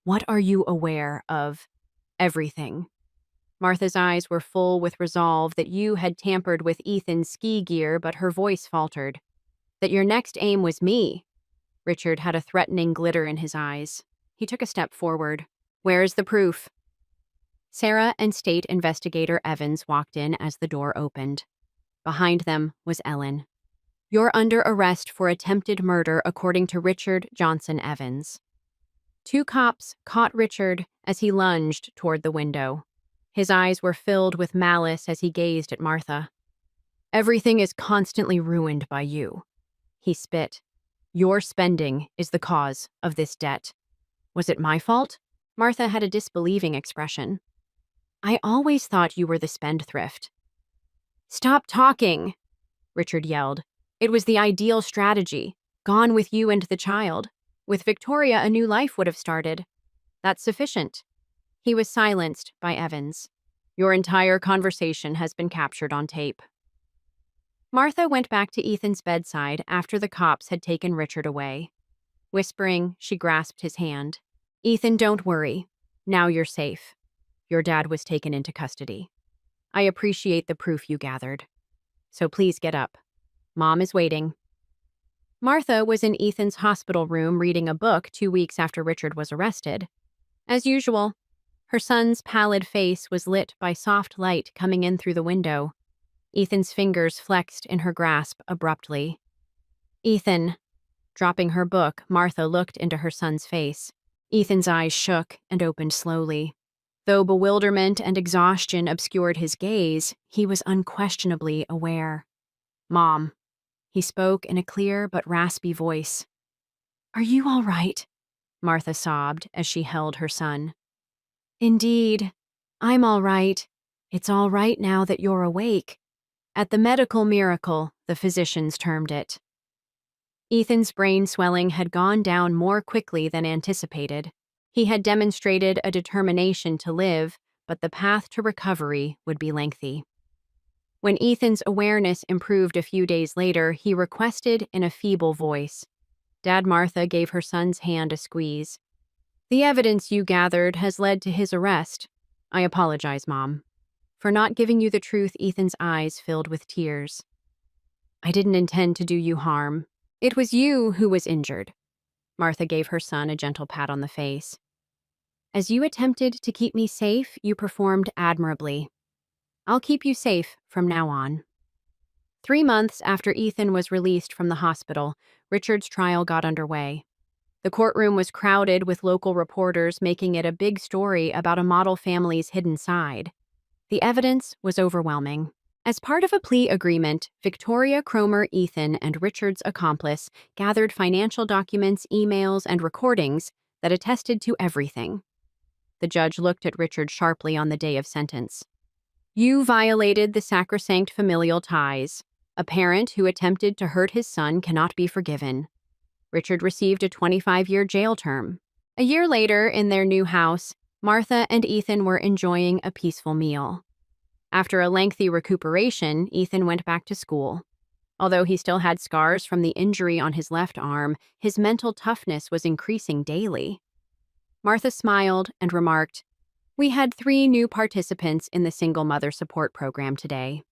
What are you aware of? Everything. Martha's eyes were full with resolve that you had tampered with Ethan's ski gear, but her voice faltered. That your next aim was me. Richard had a threatening glitter in his eyes. He took a step forward. Where is the proof? Sarah and State Investigator Evans walked in as the door opened. Behind them was Ellen. You're under arrest for attempted murder according to Richard Johnson Evans. Two cops caught Richard as he lunged toward the window. His eyes were filled with malice as he gazed at Martha. Everything is constantly ruined by you. He spit. Your spending is the cause of this debt. Was it my fault? Martha had a disbelieving expression. I always thought you were the spendthrift. Stop talking, Richard yelled. It was the ideal strategy. Gone with you and the child. With Victoria, a new life would have started. That's sufficient. He was silenced by Evans. Your entire conversation has been captured on tape. Martha went back to Ethan's bedside after the cops had taken Richard away. Whispering, she grasped his hand. Ethan, don't worry. Now you're safe. Your dad was taken into custody. I appreciate the proof you gathered. So please get up. Mom is waiting. Martha was in Ethan's hospital room reading a book 2 weeks after Richard was arrested. As usual, her son's pallid face was lit by soft light coming in through the window. Ethan's fingers flexed in her grasp abruptly. Ethan. Dropping her book, Martha looked into her son's face. Ethan's eyes shook and opened slowly. Though bewilderment and exhaustion obscured his gaze, he was unquestionably aware. Mom. He spoke in a clear but raspy voice. Are you all right? Martha sobbed as she held her son. Indeed. I'm all right. It's all right now that you're awake. At the medical miracle, the physicians termed it. Ethan's brain swelling had gone down more quickly than anticipated. He had demonstrated a determination to live, but the path to recovery would be lengthy. When Ethan's awareness improved a few days later, he requested in a feeble voice. Dad Martha gave her son's hand a squeeze. The evidence you gathered has led to his arrest. I apologize, Mom. For not giving you the truth, Ethan's eyes filled with tears. I didn't intend to do you harm. It was you who was injured. Martha gave her son a gentle pat on the face. As you attempted to keep me safe, you performed admirably. I'll keep you safe from now on. 3 months after Ethan was released from the hospital, Richard's trial got underway. The courtroom was crowded with local reporters, making it a big story about a model family's hidden side. The evidence was overwhelming. As part of a plea agreement, Victoria, Cromer, Ethan, and Richard's accomplice gathered financial documents, emails, and recordings that attested to everything. The judge looked at Richard sharply on the day of sentence. You violated the sacrosanct familial ties. A parent who attempted to hurt his son cannot be forgiven. Richard received a 25-year jail term. A year later, in their new house, Martha and Ethan were enjoying a peaceful meal. After a lengthy recuperation, Ethan went back to school. Although he still had scars from the injury on his left arm, his mental toughness was increasing daily. Martha smiled and remarked, "We had 3 new participants in the single mother support program today."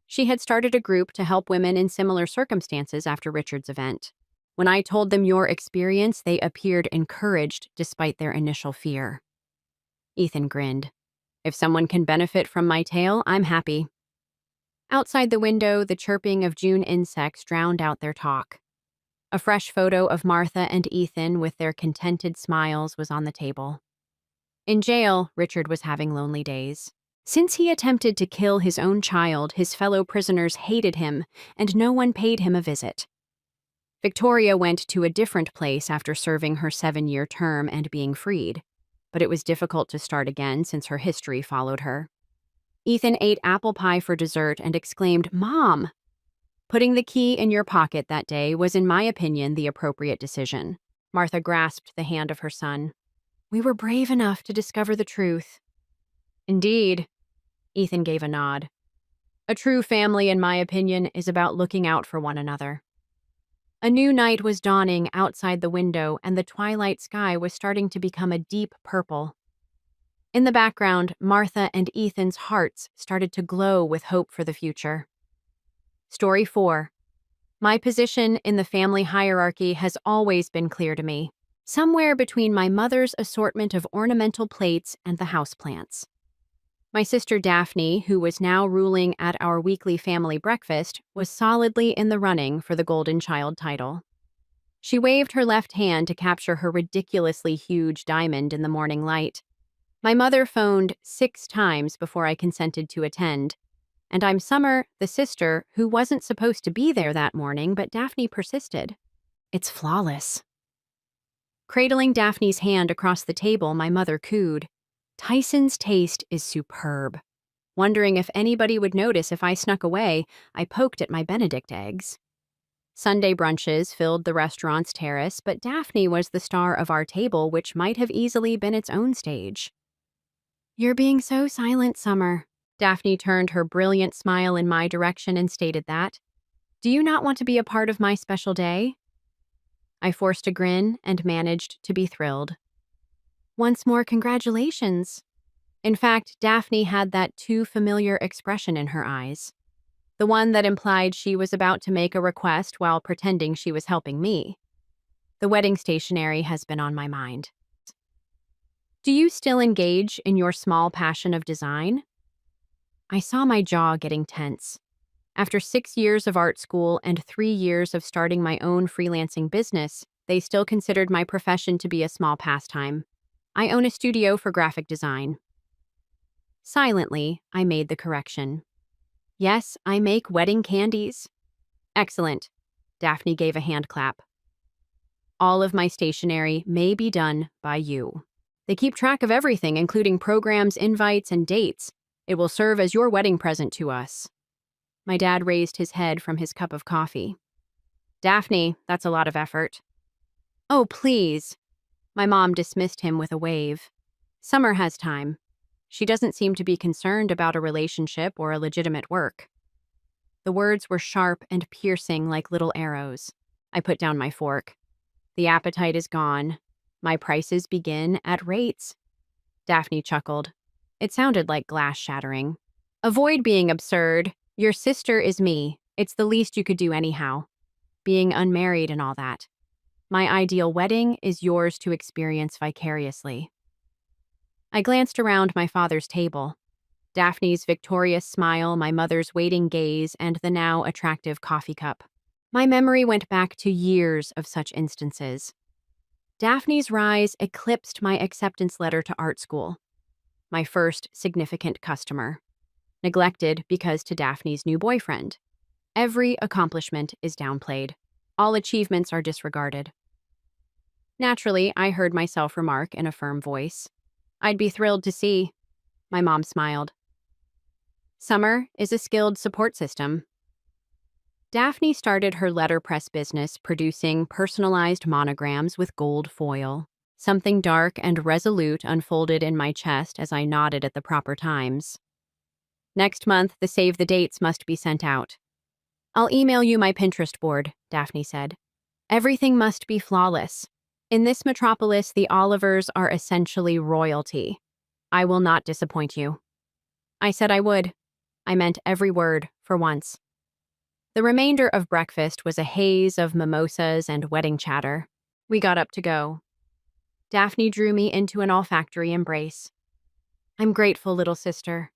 She had started a group to help women in similar circumstances after Richard's event. When I told them your experience, they appeared encouraged despite their initial fear. Ethan grinned. If someone can benefit from my tale, I'm happy. Outside the window, the chirping of June insects drowned out their talk. A fresh photo of Martha and Ethan with their contented smiles was on the table. In jail, Richard was having lonely days. Since he attempted to kill his own child, his fellow prisoners hated him, and no one paid him a visit. Victoria went to a different place after serving her 7-year term and being freed, but it was difficult to start again since her history followed her. Ethan ate apple pie for dessert and exclaimed, "Mom!" Putting the key in your pocket that day was, in my opinion, the appropriate decision. Martha grasped the hand of her son. We were brave enough to discover the truth. Indeed, Ethan gave a nod. A true family, in my opinion, is about looking out for one another. A new night was dawning outside the window, and the twilight sky was starting to become a deep purple. In the background, Martha and Ethan's hearts started to glow with hope for the future. Story 4. My position in the family hierarchy has always been clear to me, somewhere between my mother's assortment of ornamental plates and the houseplants. My sister Daphne, who was now ruling at our weekly family breakfast, was solidly in the running for the Golden Child title. She waved her left hand to capture her ridiculously huge diamond in the morning light. My mother phoned 6 times before I consented to attend, and I'm Summer, the sister, who wasn't supposed to be there that morning, but Daphne persisted. It's flawless. Cradling Daphne's hand across the table, my mother cooed, Tyson's taste is superb. Wondering if anybody would notice if I snuck away, I poked at my Benedict eggs. Sunday brunches filled the restaurant's terrace, but Daphne was the star of our table, which might have easily been its own stage. You're being so silent, Summer. Daphne turned her brilliant smile in my direction and stated that. Do you not want to be a part of my special day? I forced a grin and managed to be thrilled. Once more, congratulations. In fact, Daphne had that too familiar expression in her eyes. The one that implied she was about to make a request while pretending she was helping me. The wedding stationery has been on my mind. Do you still engage in your small passion of design? I saw my jaw getting tense. After 6 years of art school and 3 years of starting my own freelancing business, they still considered my profession to be a small pastime. I own a studio for graphic design. Silently, I made the correction. Yes, I make wedding candies. Excellent. Daphne gave a hand clap. All of my stationery may be done by you. They keep track of everything, including programs, invites, and dates. It will serve as your wedding present to us. My dad raised his head from his cup of coffee. Daphne, that's a lot of effort. Oh, please. My mom dismissed him with a wave. Summer has time. She doesn't seem to be concerned about a relationship or a legitimate work. The words were sharp and piercing like little arrows. I put down my fork. The appetite is gone. My prices begin at rates. Daphne chuckled. It sounded like glass shattering. Avoid being absurd. Your sister is me. It's the least you could do anyhow. Being unmarried and all that. My ideal wedding is yours to experience vicariously. I glanced around my father's table. Daphne's victorious smile, my mother's waiting gaze, and the now attractive coffee cup. My memory went back to years of such instances. Daphne's rise eclipsed my acceptance letter to art school, my first significant customer. Neglected because to Daphne's new boyfriend. Every accomplishment is downplayed. All achievements are disregarded. Naturally, I heard myself remark in a firm voice. I'd be thrilled to see. My mom smiled. Summer is a skilled support system. Daphne started her letterpress business producing personalized monograms with gold foil. Something dark and resolute unfolded in my chest as I nodded at the proper times. Next month, the save the dates must be sent out. I'll email you my Pinterest board, Daphne said. Everything must be flawless. In this metropolis, the Olivers are essentially royalty. I will not disappoint you. I said I would. I meant every word, for once. The remainder of breakfast was a haze of mimosas and wedding chatter. We got up to go. Daphne drew me into an olfactory embrace. I'm grateful, little sister.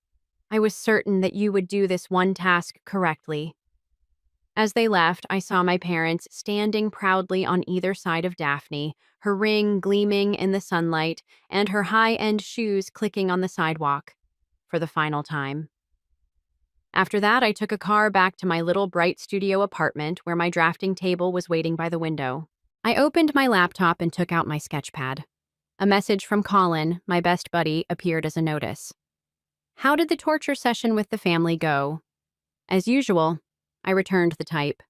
I was certain that you would do this one task correctly. As they left, I saw my parents standing proudly on either side of Daphne, her ring gleaming in the sunlight, and her high-end shoes clicking on the sidewalk. For the final time. After that, I took a car back to my little bright studio apartment where my drafting table was waiting by the window. I opened my laptop and took out my sketchpad. A message from Colin, my best buddy, appeared as a notice. How did the torture session with the family go? As usual, I returned the type.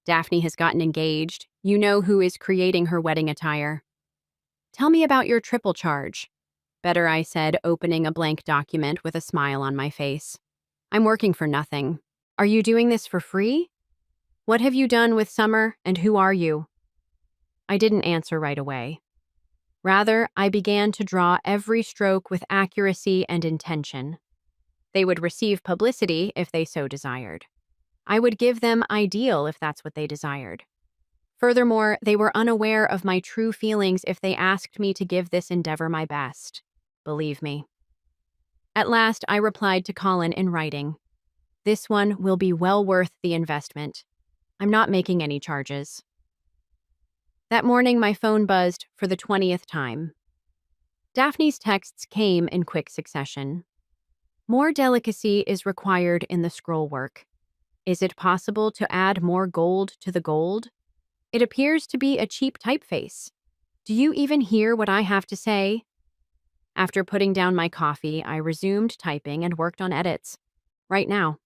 Daphne has gotten engaged. You know who is creating her wedding attire. Tell me about your triple charge. Better, I said, opening a blank document with a smile on my face. I'm working for nothing. Are you doing this for free? What have you done with Summer, and who are you? I didn't answer right away. Rather, I began to draw every stroke with accuracy and intention. They would receive publicity if they so desired. I would give them ideal if that's what they desired. Furthermore, they were unaware of my true feelings if they asked me to give this endeavor my best. Believe me. At last, I replied to Colin in writing. This one will be well worth the investment. I'm not making any charges. That morning, my phone buzzed for the 20th time. Daphne's texts came in quick succession. More delicacy is required in the scroll work. Is it possible to add more gold to the gold? It appears to be a cheap typeface. Do you even hear what I have to say? After putting down my coffee, I resumed typing and worked on edits. Right now.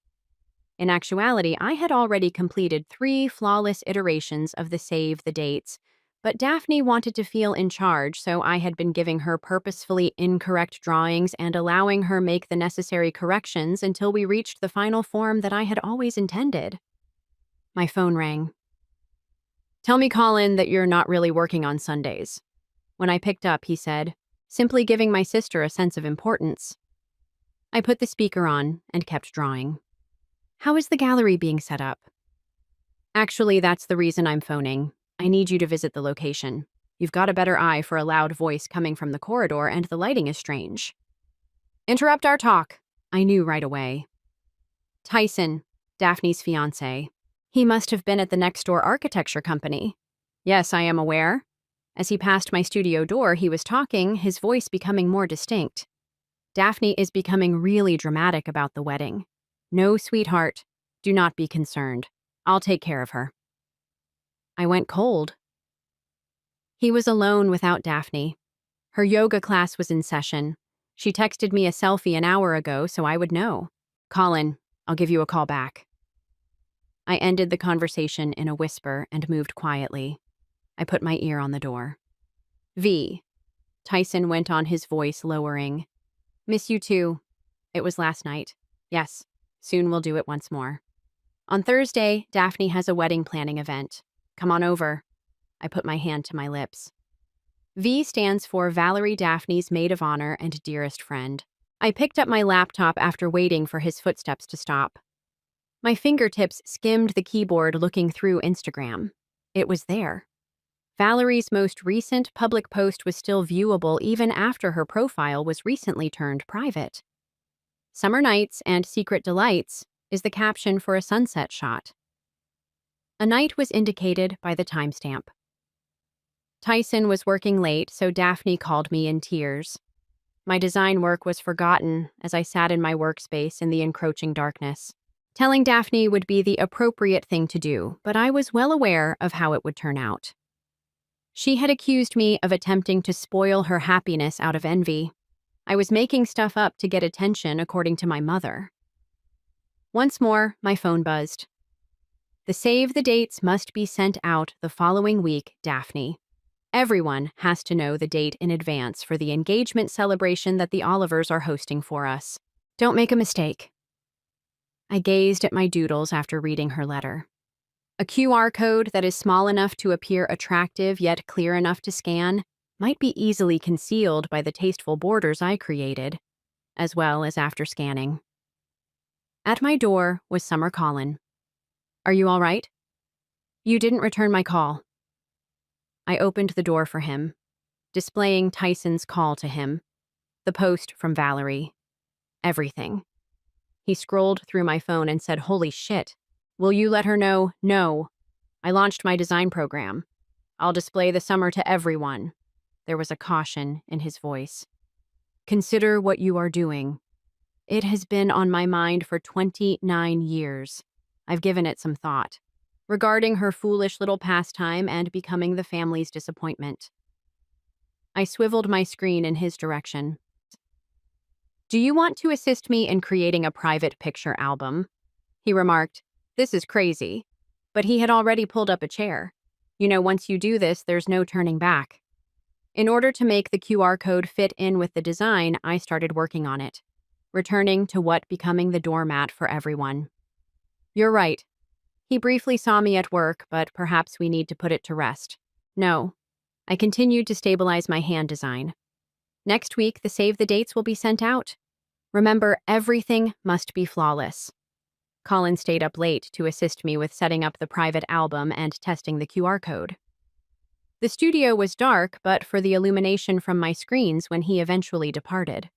In actuality, I had already completed 3 flawless iterations of the save the dates, but Daphne wanted to feel in charge, so I had been giving her purposefully incorrect drawings and allowing her make the necessary corrections until we reached the final form that I had always intended. My phone rang. Tell me, Colin, that you're not really working on Sundays. When I picked up, he said, simply giving my sister a sense of importance. I put the speaker on and kept drawing. How is the gallery being set up? Actually, that's the reason I'm phoning. I need you to visit the location. You've got a better eye for a loud voice coming from the corridor, and the lighting is strange. Interrupt our talk. I knew right away. Tyson, Daphne's fiancé. He must have been at the next-door architecture company. Yes, I am aware. As he passed my studio door, he was talking, his voice becoming more distinct. Daphne is becoming really dramatic about the wedding. No, sweetheart. Do not be concerned. I'll take care of her. I went cold. He was alone without Daphne. Her yoga class was in session. She texted me a selfie an hour ago, so I would know. Colin, I'll give you a call back. I ended the conversation in a whisper and moved quietly. I put my ear on the door. V. Tyson went on, his voice lowering. Miss you too. It was last night. Yes, soon we'll do it once more. On Thursday, Daphne has a wedding planning event. Come on over. I put my hand to my lips. V stands for Valerie, Daphne's maid of honor and dearest friend. I picked up my laptop after waiting for his footsteps to stop. My fingertips skimmed the keyboard looking through Instagram. It was there. Valerie's most recent public post was still viewable even after her profile was recently turned private. Summer nights and secret delights is the caption for a sunset shot. A night was indicated by the timestamp. Tyson was working late, so Daphne called me in tears. My design work was forgotten as I sat in my workspace in the encroaching darkness. Telling Daphne would be the appropriate thing to do, but I was well aware of how it would turn out. She had accused me of attempting to spoil her happiness out of envy. I was making stuff up to get attention, according to my mother. Once more, my phone buzzed. The save the dates must be sent out the following week, Daphne. Everyone has to know the date in advance for the engagement celebration that the Olivers are hosting for us. Don't make a mistake. I gazed at my doodles after reading her letter. A QR code that is small enough to appear attractive yet clear enough to scan might be easily concealed by the tasteful borders I created, as well as after scanning. At my door was Summer Collin. Are you all right? You didn't return my call. I opened the door for him, displaying Tyson's call to him, the post from Valerie, everything. He scrolled through my phone and said, "Holy shit. Will you let her know?" "No. I launched my design program. I'll display the summer to everyone." There was a caution in his voice. "Consider what you are doing. It has been on my mind for 29 years. I've given it some thought, regarding her foolish little pastime and becoming the family's disappointment." I swiveled my screen in his direction. "Do you want to assist me in creating a private picture album?" He remarked. This is crazy. But he had already pulled up a chair. Once you do this, there's no turning back. In order to make the QR code fit in with the design, I started working on it, returning to what becoming the doormat for everyone. You're right. He briefly saw me at work, but perhaps we need to put it to rest. No. I continued to stabilize my hand design. Next week, the save the dates will be sent out. Remember, everything must be flawless. Colin stayed up late to assist me with setting up the private album and testing the QR code. The studio was dark, but for the illumination from my screens when he eventually departed.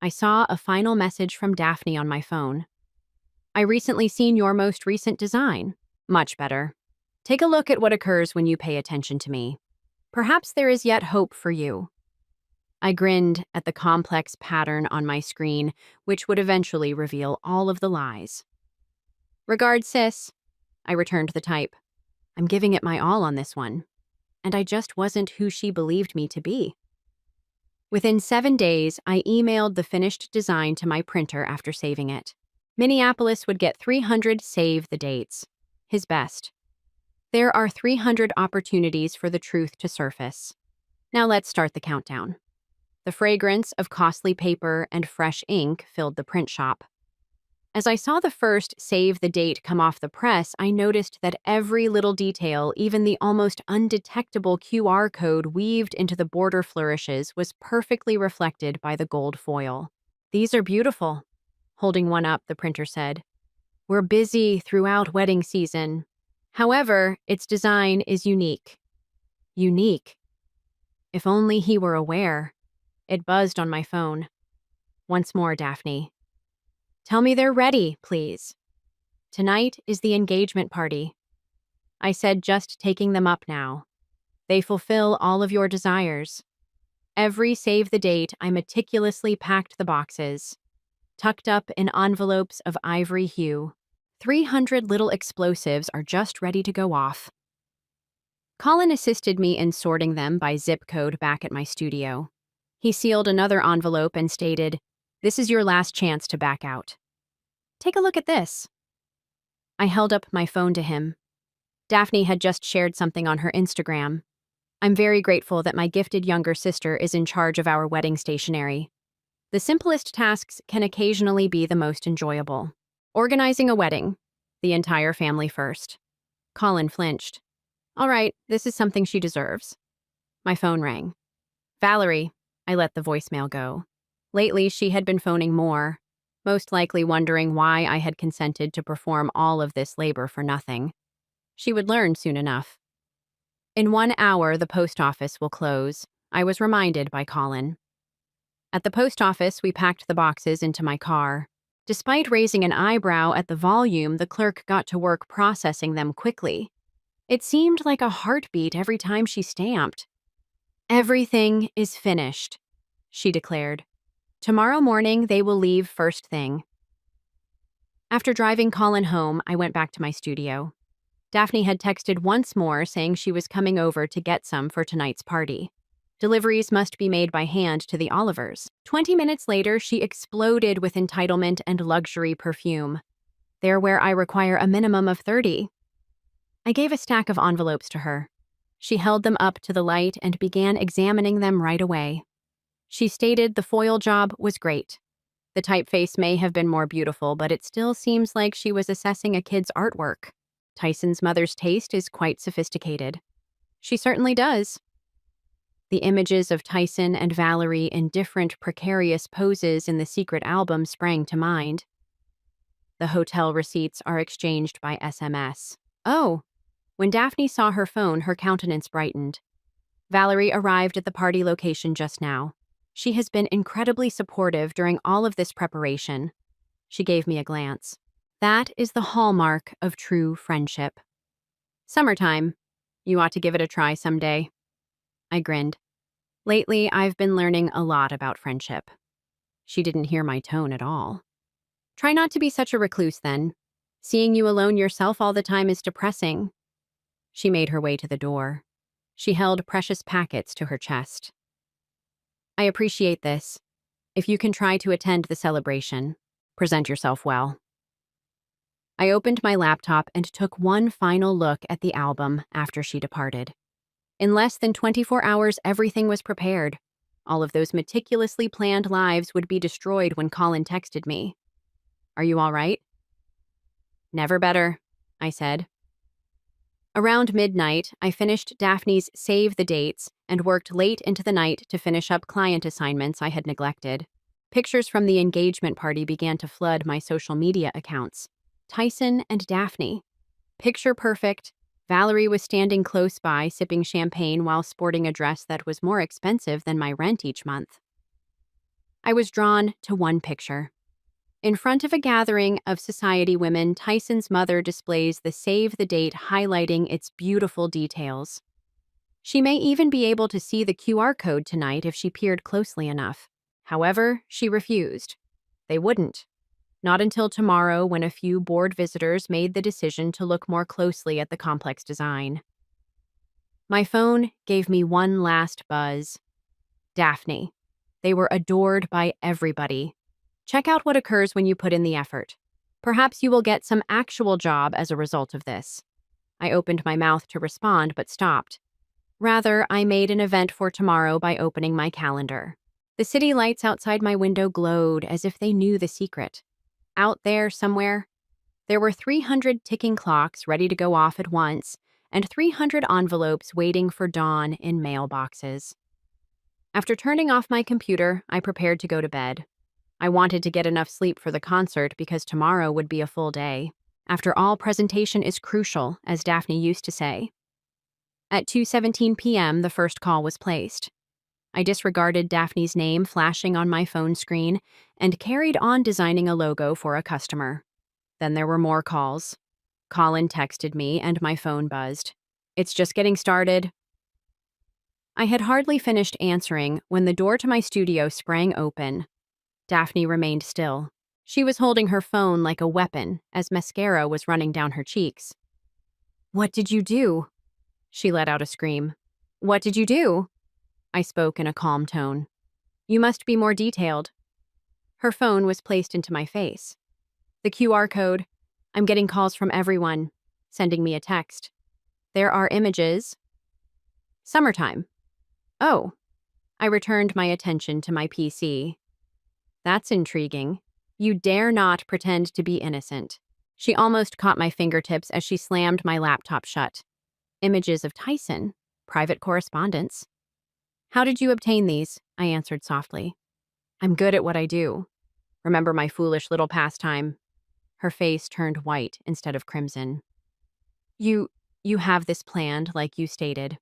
I saw a final message from Daphne on my phone. I recently seen your most recent design. Much better. Take a look at what occurs when you pay attention to me. Perhaps there is yet hope for you. I grinned at the complex pattern on my screen, which would eventually reveal all of the lies. Regards, sis. I returned the type. I'm giving it my all on this one. And I just wasn't who she believed me to be. Within 7 days, I emailed the finished design to my printer after saving it. Minneapolis would get 300 save the dates. His best. There are 300 opportunities for the truth to surface. Now let's start the countdown. The fragrance of costly paper and fresh ink filled the print shop. As I saw the first save the date come off the press, I noticed that every little detail, even the almost undetectable QR code weaved into the border flourishes, was perfectly reflected by the gold foil. These are beautiful. Holding one up, the printer said. We're busy throughout wedding season. However, its design is unique. Unique. If only he were aware. It buzzed on my phone. Once more, Daphne. Tell me they're ready, please. Tonight is the engagement party. I said, just taking them up now. They fulfill all of your desires. Every save the date, I meticulously packed the boxes, tucked up in envelopes of ivory hue. 300 little explosives are just ready to go off. Colin assisted me in sorting them by zip code back at my studio. He sealed another envelope and stated, "This is your last chance to back out. Take a look at this." I held up my phone to him. Daphne had just shared something on her Instagram. I'm very grateful that my gifted younger sister is in charge of our wedding stationery. The simplest tasks can occasionally be the most enjoyable. Organizing a wedding. The entire family first. Colin flinched. All right, this is something she deserves. My phone rang. Valerie, I let the voicemail go. Lately, she had been phoning more, most likely wondering why I had consented to perform all of this labor for nothing. She would learn soon enough. In 1 hour, the post office will close, I was reminded by Colin. At the post office, we packed the boxes into my car. Despite raising an eyebrow at the volume, the clerk got to work processing them quickly. It seemed like a heartbeat every time she stamped. Everything is finished, she declared. Tomorrow morning, they will leave first thing. After driving Colin home, I went back to my studio. Daphne had texted once more saying she was coming over to get some for tonight's party. Deliveries must be made by hand to the Olivers. 20 minutes later, she exploded with entitlement and luxury perfume. They're where I require a minimum of 30. I gave a stack of envelopes to her. She held them up to the light and began examining them right away. She stated the foil job was great. The typeface may have been more beautiful, but it still seems like she was assessing a kid's artwork. Tyson's mother's taste is quite sophisticated. She certainly does. The images of Tyson and Valerie in different precarious poses in the secret album sprang to mind. The hotel receipts are exchanged by SMS. Oh, when Daphne saw her phone, her countenance brightened. Valerie arrived at the party location just now. She has been incredibly supportive during all of this preparation. She gave me a glance. That is the hallmark of true friendship. Summertime. You ought to give it a try someday. I grinned. Lately, I've been learning a lot about friendship. She didn't hear my tone at all. Try not to be such a recluse, then. Seeing you alone yourself all the time is depressing. She made her way to the door. She held precious packets to her chest. I appreciate this. If you can try to attend the celebration, present yourself well. I opened my laptop and took one final look at the album after she departed. In less than 24 hours, everything was prepared. All of those meticulously planned lives would be destroyed when Colin texted me. Are you all right? Never better, I said. Around midnight, I finished Daphne's Save the Dates and worked late into the night to finish up client assignments I had neglected. Pictures from the engagement party began to flood my social media accounts. Tyson and Daphne. Picture perfect. Valerie was standing close by, sipping champagne while sporting a dress that was more expensive than my rent each month. I was drawn to one picture. In front of a gathering of society women, Tyson's mother displays the save the date, highlighting its beautiful details. She may even be able to see the QR code tonight if she peered closely enough. However, she refused. They wouldn't. Not until tomorrow, when a few bored visitors made the decision to look more closely at the complex design. My phone gave me one last buzz. Daphne. They were adored by everybody. Check out what occurs when you put in the effort. Perhaps you will get some actual job as a result of this. I opened my mouth to respond, but stopped. Rather, I made an event for tomorrow by opening my calendar. The city lights outside my window glowed as if they knew the secret. Out there somewhere, there were 300 ticking clocks ready to go off at once, and 300 envelopes waiting for dawn in mailboxes. After turning off my computer, I prepared to go to bed. I wanted to get enough sleep for the concert because tomorrow would be a full day. After all, presentation is crucial, as Daphne used to say. At 2:17 p.m., the first call was placed. I disregarded Daphne's name flashing on my phone screen and carried on designing a logo for a customer. Then there were more calls. Colin texted me and my phone buzzed. It's just getting started. I had hardly finished answering when the door to my studio sprang open. Daphne remained still. She was holding her phone like a weapon as mascara was running down her cheeks. What did you do? She let out a scream. What did you do? I spoke in a calm tone. You must be more detailed. Her phone was placed into my face. The QR code. I'm getting calls from everyone, sending me a text. There are images. Summertime. Oh. I returned my attention to my PC. That's intriguing. You dare not pretend to be innocent. She almost caught my fingertips as she slammed my laptop shut. Images of Tyson, private correspondence. How did you obtain these? I answered softly. I'm good at what I do. Remember my foolish little pastime? Her face turned white instead of crimson. You have this planned, like you stated.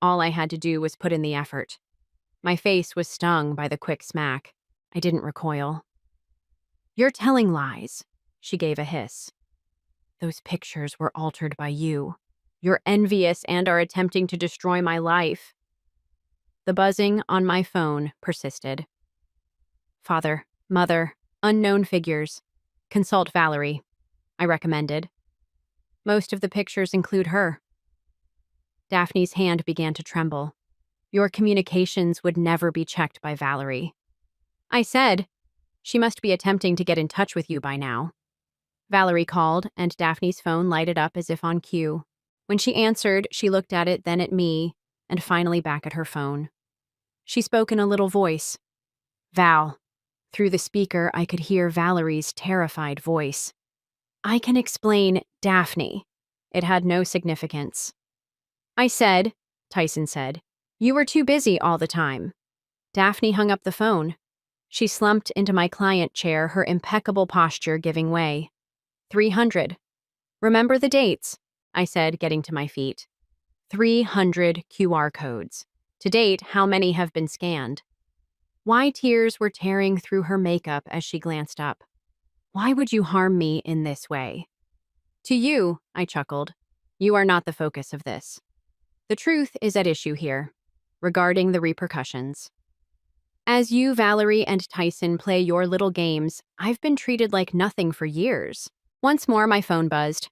All I had to do was put in the effort. My face was stung by the quick smack. I didn't recoil. You're telling lies, she gave a hiss. Those pictures were altered by you. You're envious and are attempting to destroy my life. The buzzing on my phone persisted. Father, mother, unknown figures. Consult Valerie, I recommended. Most of the pictures include her. Daphne's hand began to tremble. Your communications would never be checked by Valerie. I said, she must be attempting to get in touch with you by now. Valerie called, and Daphne's phone lighted up as if on cue. When she answered, she looked at it, then at me, and finally back at her phone. She spoke in a little voice. Val. Through the speaker, I could hear Valerie's terrified voice. I can explain Daphne. It had no significance. I said, Tyson said, you were too busy all the time. Daphne hung up the phone. She slumped into my client chair, her impeccable posture giving way. 300. Remember the dates, I said, getting to my feet. 300 QR codes. To date, how many have been scanned? Why tears were tearing through her makeup as she glanced up. Why would you harm me in this way? To you, I chuckled. You are not the focus of this. The truth is at issue here, regarding the repercussions. As you, Valerie, and Tyson play your little games, I've been treated like nothing for years. Once more, my phone buzzed.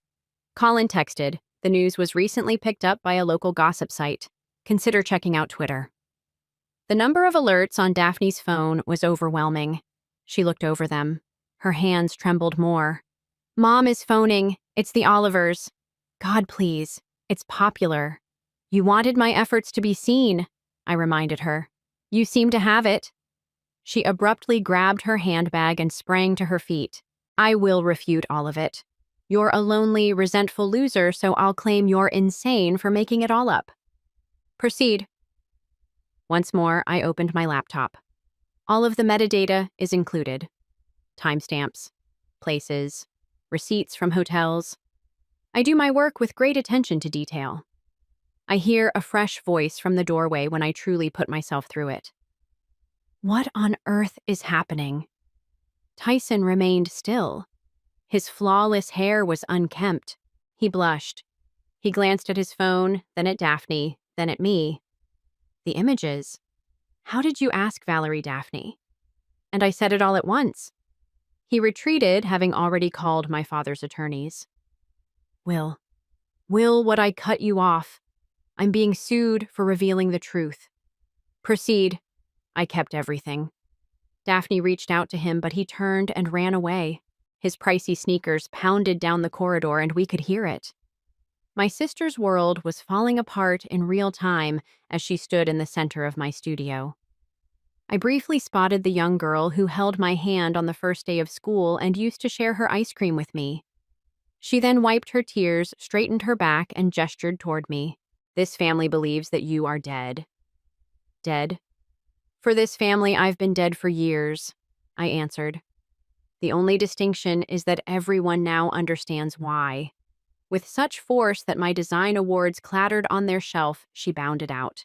Colin texted. The news was recently picked up by a local gossip site. Consider checking out Twitter. The number of alerts on Daphne's phone was overwhelming. She looked over them. Her hands trembled more. Mom is phoning. It's the Olivers. God, please. It's popular. You wanted my efforts to be seen, I reminded her. You seem to have it. She abruptly grabbed her handbag and sprang to her feet. I will refute all of it. You're a lonely, resentful loser, so I'll claim you're insane for making it all up. Proceed. Once more, I opened my laptop. All of the metadata is included. Timestamps, places, receipts from hotels. I do my work with great attention to detail. I hear a fresh voice from the doorway when I truly put myself through it. What on earth is happening? Tyson remained still. His flawless hair was unkempt. He blushed. He glanced at his phone, then at Daphne, then at me. The images. How did you ask Valerie, Daphne? And I said it all at once. He retreated, having already called my father's attorneys. Will, would I cut you off? I'm being sued for revealing the truth. Proceed. I kept everything. Daphne reached out to him, but he turned and ran away. His pricey sneakers pounded down the corridor, and we could hear it. My sister's world was falling apart in real time as she stood in the center of my studio. I briefly spotted the young girl who held my hand on the first day of school and used to share her ice cream with me. She then wiped her tears, straightened her back, and gestured toward me. This family believes that you are dead. Dead? For this family, I've been dead for years, I answered. The only distinction is that everyone now understands why. With such force that my design awards clattered on their shelf, she bounded out.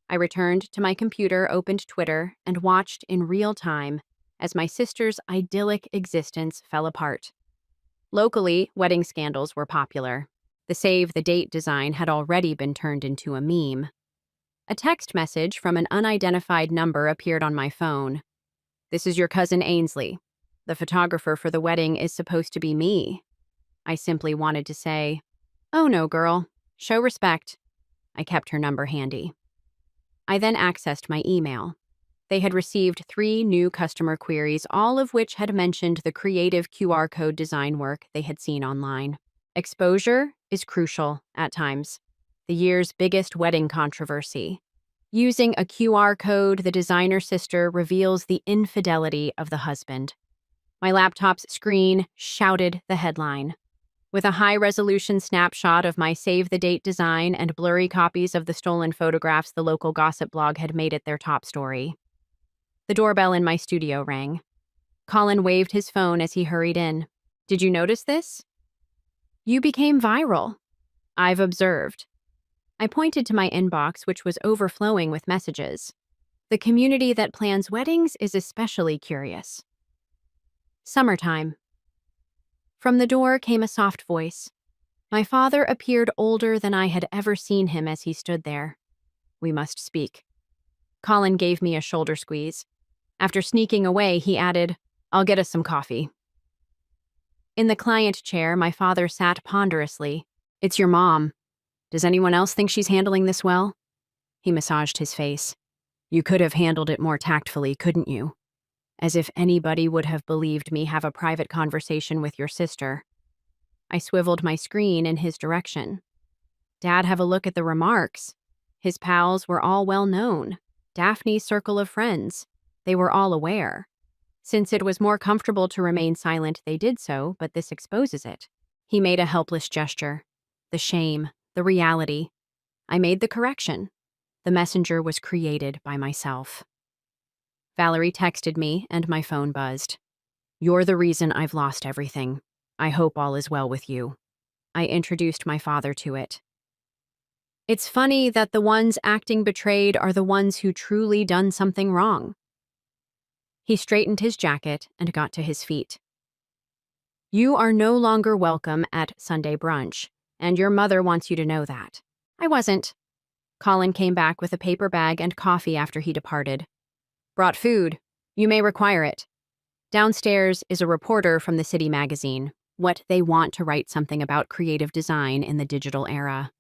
I returned to my computer, opened Twitter, and watched in real time as my sister's idyllic existence fell apart. Locally, wedding scandals were popular. The save the date design had already been turned into a meme. A text message from an unidentified number appeared on my phone. This is your cousin Ainsley. The photographer for the wedding is supposed to be me. I simply wanted to say, oh no, girl, show respect. I kept her number handy. I then accessed my email. They had received 3 new customer queries, all of which had mentioned the creative QR code design work they had seen online. Exposure is crucial at times. The year's biggest wedding controversy. Using a QR code, the designer sister reveals the infidelity of the husband. My laptop's screen shouted the headline. With a high-resolution snapshot of my save-the-date design and blurry copies of the stolen photographs the local gossip blog had made it their top story. The doorbell in my studio rang. Colin waved his phone as he hurried in. Did you notice this? You became viral. I've observed. I pointed to my inbox, which was overflowing with messages. The community that plans weddings is especially curious. Summertime. From the door came a soft voice. My father appeared older than I had ever seen him as he stood there. We must speak. Colin gave me a shoulder squeeze. After sneaking away, he added, I'll get us some coffee. In the client chair, my father sat ponderously. It's your mom. Does anyone else think she's handling this well? He massaged his face. You could have handled it more tactfully, couldn't you? As if anybody would have believed me have a private conversation with your sister. I swiveled my screen in his direction. Dad, have a look at the remarks. His pals were all well known. Daphne's circle of friends. They were all aware. Since it was more comfortable to remain silent, they did so, but this exposes it. He made a helpless gesture. The shame, the reality. I made the correction. The messenger was created by myself. Valerie texted me, and my phone buzzed. You're the reason I've lost everything. I hope all is well with you. I introduced my father to it. It's funny that the ones acting betrayed are the ones who truly done something wrong. He straightened his jacket and got to his feet. You are no longer welcome at Sunday brunch, and your mother wants you to know that. I wasn't. Colin came back with a paper bag and coffee after he departed. Brought food. You may require it. Downstairs is a reporter from the City magazine. What they want to write something about creative design in the digital era.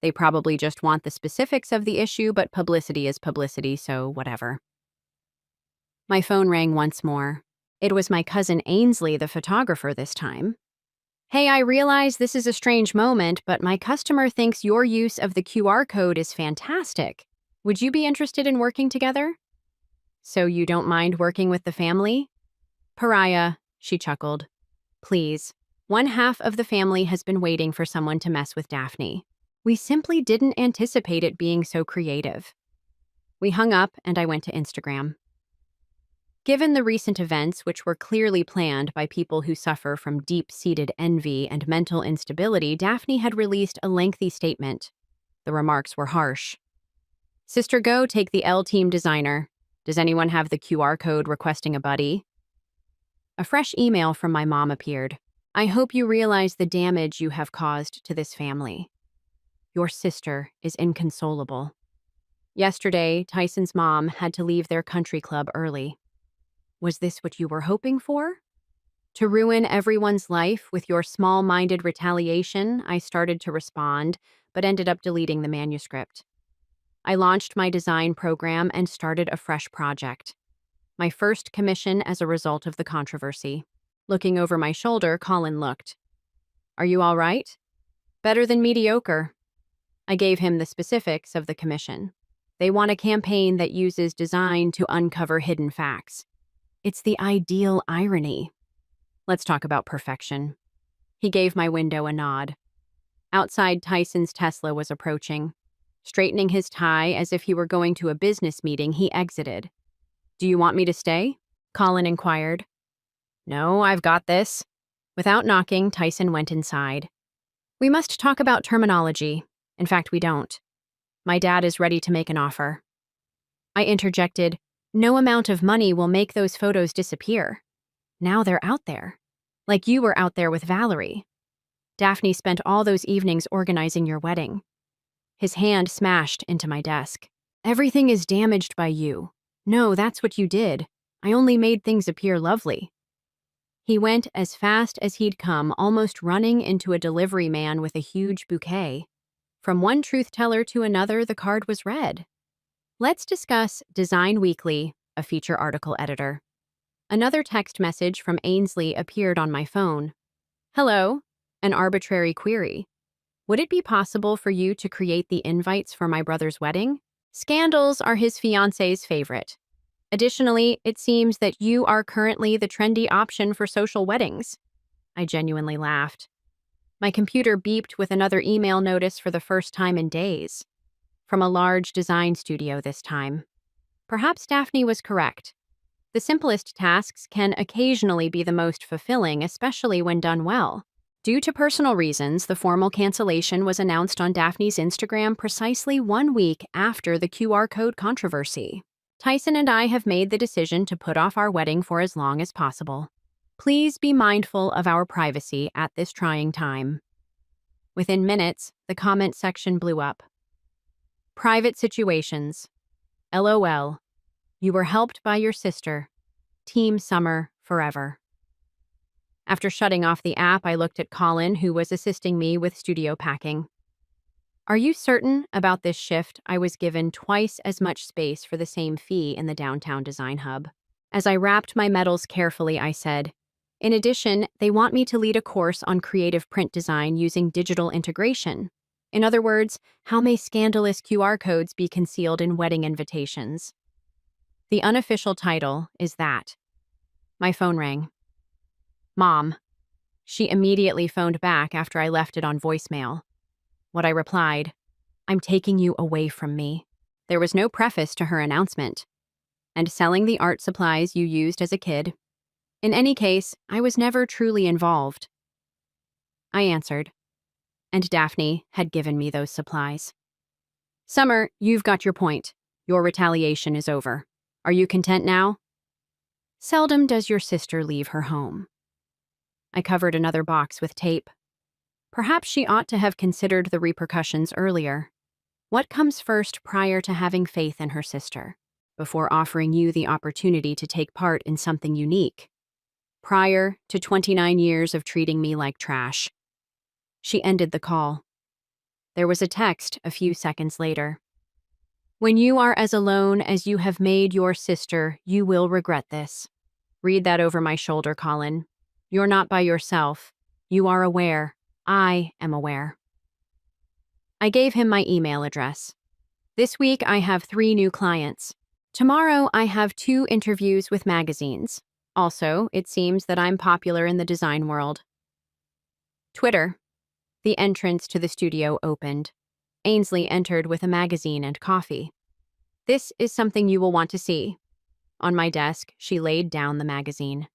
They probably just want the specifics of the issue, but publicity is publicity, so whatever. My phone rang once more. It was my cousin Ainsley, the photographer, this time. Hey, I realize this is a strange moment, but my customer thinks your use of the QR code is fantastic. Would you be interested in working together? So you don't mind working with the family? Pariah, she chuckled. Please. One half of the family has been waiting for someone to mess with Daphne. We simply didn't anticipate it being so creative. We hung up and I went to Instagram. Given the recent events, which were clearly planned by people who suffer from deep-seated envy and mental instability, Daphne had released a lengthy statement. The remarks were harsh. Sister, go take the L-team designer. Does anyone have the QR code requesting a buddy? A fresh email from my mom appeared. I hope you realize the damage you have caused to this family. Your sister is inconsolable. Yesterday, Tyson's mom had to leave their country club early. Was this what you were hoping for? To ruin everyone's life with your small-minded retaliation, I started to respond, but ended up deleting the manuscript. I launched my design program and started a fresh project. My first commission as a result of the controversy. Looking over my shoulder, Colin looked. Are you all right? Better than mediocre. I gave him the specifics of the commission. They want a campaign that uses design to uncover hidden facts. It's the ideal irony. Let's talk about perfection. He gave my window a nod. Outside, Tyson's Tesla was approaching. Straightening his tie as if he were going to a business meeting, he exited. Do you want me to stay? Colin inquired. No, I've got this. Without knocking, Tyson went inside. We must talk about terminology. In fact, we don't. My dad is ready to make an offer. I interjected, no amount of money will make those photos disappear. Now they're out there. Like you were out there with Valerie. Daphne spent all those evenings organizing your wedding. His hand smashed into my desk. Everything is damaged by you. No, that's what you did. I only made things appear lovely. He went as fast as he'd come, almost running into a delivery man with a huge bouquet. From one truth teller to another, the card was read. Let's discuss Design Weekly, a feature article editor. Another text message from Ainsley appeared on my phone. Hello, an arbitrary query. Would it be possible for you to create the invites for my brother's wedding? Scandals are his fiancé's favorite. Additionally, it seems that you are currently the trendy option for social weddings. I genuinely laughed. My computer beeped with another email notice for the first time in days. From a large design studio this time. Perhaps Daphne was correct. The simplest tasks can occasionally be the most fulfilling, especially when done well. Due to personal reasons, the formal cancellation was announced on Daphne's Instagram precisely 1 week after the QR code controversy. Tyson and I have made the decision to put off our wedding for as long as possible. Please be mindful of our privacy at this trying time. Within minutes, the comment section blew up. Private situations. LOL. You were helped by your sister. Team Summer forever. After shutting off the app, I looked at Colin, who was assisting me with studio packing. Are you certain about this shift? I was given twice as much space for the same fee in the downtown design hub. As I wrapped my metals carefully, I said, in addition, they want me to lead a course on creative print design using digital integration. In other words, how may scandalous QR codes be concealed in wedding invitations? The unofficial title is that. My phone rang. Mom. She immediately phoned back after I left it on voicemail. What I replied, I'm taking you away from me. There was no preface to her announcement. And selling the art supplies you used as a kid. In any case, I was never truly involved. I answered. And Daphne had given me those supplies. Summer, you've got your point. Your retaliation is over. Are you content now? Seldom does your sister leave her home. I covered another box with tape. Perhaps she ought to have considered the repercussions earlier. What comes first prior to having faith in her sister? Before offering you the opportunity to take part in something unique? Prior to 29 years of treating me like trash? She ended the call. There was a text a few seconds later. When you are as alone as you have made your sister, you will regret this. Read that over my shoulder, Colin. You're not by yourself. You are aware. I am aware. I gave him my email address. This week I have 3 new clients. Tomorrow I have 2 interviews with magazines. Also, it seems that I'm popular in the design world. Twitter. The entrance to the studio opened. Ainsley entered with a magazine and coffee. This is something you will want to see. On my desk, she laid down the magazine.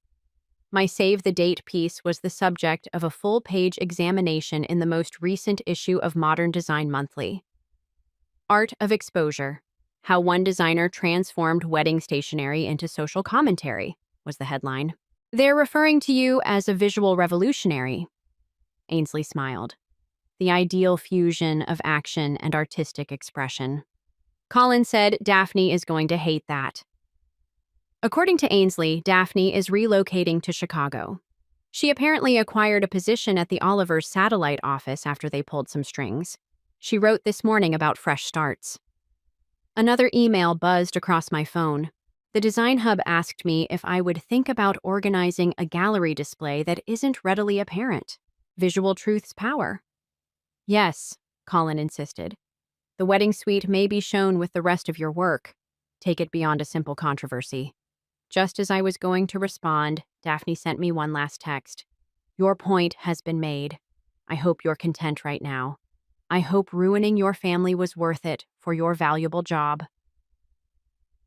My Save the Date piece was the subject of a full-page examination in the most recent issue of Modern Design Monthly. Art of Exposure. How one designer transformed wedding stationery into social commentary, was the headline. They're referring to you as a visual revolutionary. Ainsley smiled. The ideal fusion of action and artistic expression. Colin said Daphne is going to hate that. According to Ainsley, Daphne is relocating to Chicago. She apparently acquired a position at the Oliver's satellite office after they pulled some strings. She wrote this morning about fresh starts. Another email buzzed across my phone. The Design Hub asked me if I would think about organizing a gallery display that isn't readily apparent. Visual truth's power. Yes, Colin insisted. The wedding suite may be shown with the rest of your work. Take it beyond a simple controversy. Just as I was going to respond, Daphne sent me one last text. Your point has been made. I hope you're content right now. I hope ruining your family was worth it for your valuable job.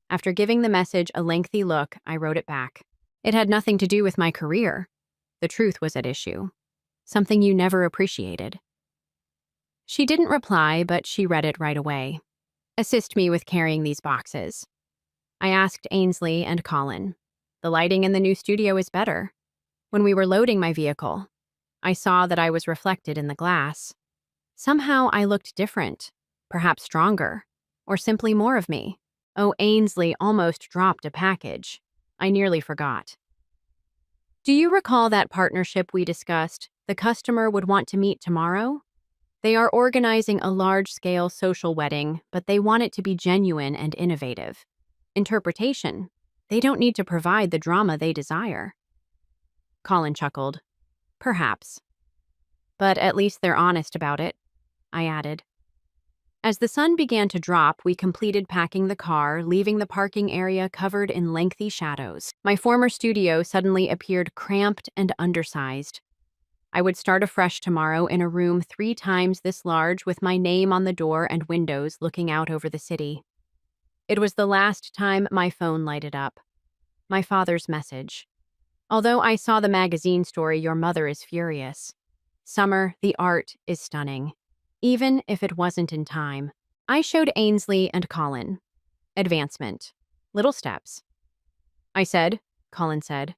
After giving the message a lengthy look, I wrote it back. It had nothing to do with my career. The truth was at issue. Something you never appreciated. She didn't reply, but she read it right away. Assist me with carrying these boxes. I asked Ainsley and Colin. The lighting in the new studio is better. When we were loading my vehicle, I saw that I was reflected in the glass. Somehow I looked different, perhaps stronger, or simply more of me. Oh, Ainsley almost dropped a package. I nearly forgot. Do you recall that partnership we discussed? The customer would want to meet tomorrow? They are organizing a large-scale social wedding, but they want it to be genuine and innovative. Interpretation. They don't need to provide the drama they desire. Colin chuckled. Perhaps. But at least they're honest about it, I added. As the sun began to drop, we completed packing the car, leaving the parking area covered in lengthy shadows. My former studio suddenly appeared cramped and undersized. I would start afresh tomorrow in a room 3 times this large with my name on the door and windows looking out over the city. It was the last time my phone lighted up. My father's message. Although I saw the magazine story, your mother is furious. Summer, the art is stunning. Even if it wasn't in time. I showed Ainsley and Colin. Advancement. Little steps. I said, Colin said.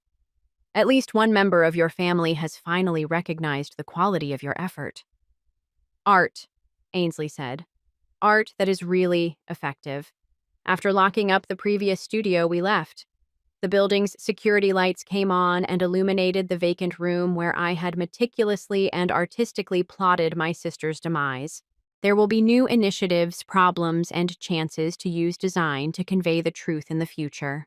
At least one member of your family has finally recognized the quality of your effort. Art, Ainsley said. Art that is really effective. After locking up the previous studio, we left. The building's security lights came on and illuminated the vacant room where I had meticulously and artistically plotted my sister's demise. There will be new initiatives, problems, and chances to use design to convey the truth in the future.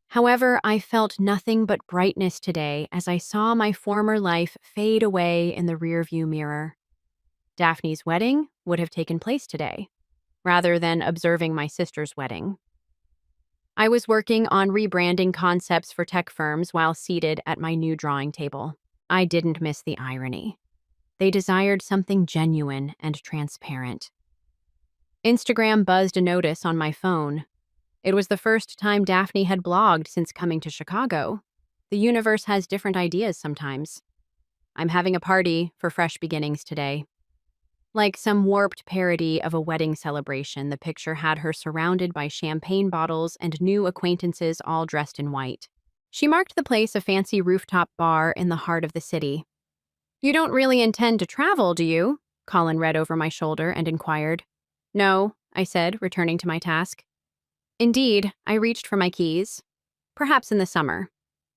However, I felt nothing but brightness today as I saw my former life fade away in the rearview mirror. Daphne's wedding would have taken place today, rather than observing my sister's wedding. I was working on rebranding concepts for tech firms while seated at my new drawing table. I didn't miss the irony. They desired something genuine and transparent. Instagram buzzed a notice on my phone. It was the first time Daphne had blogged since coming to Chicago. The universe has different ideas sometimes. I'm having a party for fresh beginnings today. Like some warped parody of a wedding celebration, the picture had her surrounded by champagne bottles and new acquaintances all dressed in white. She marked the place a fancy rooftop bar in the heart of the city. You don't really intend to travel, do you? Colin read over my shoulder and inquired. No, I said, returning to my task. Indeed, I reached for my keys. Perhaps in the summer.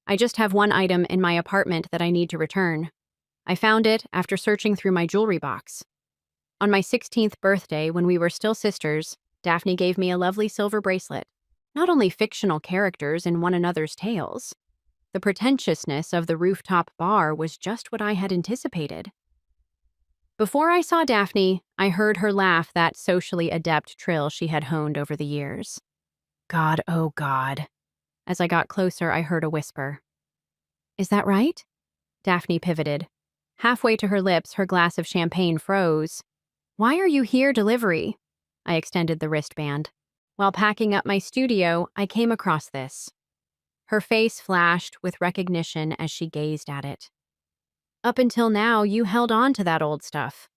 I just have one item in my apartment that I need to return. I found it after searching through my jewelry box. On my 16th birthday, when we were still sisters, Daphne gave me a lovely silver bracelet. Not only fictional characters in one another's tales. The pretentiousness of the rooftop bar was just what I had anticipated. Before I saw Daphne, I heard her laugh that socially adept trill she had honed over the years. God, oh God. As I got closer, I heard a whisper. Is that right? Daphne pivoted. Halfway to her lips, her glass of champagne froze. Why are you here, delivery? I extended the wristband. While packing up my studio, I came across this. Her face flashed with recognition as she gazed at it. Up until now, you held on to that old stuff.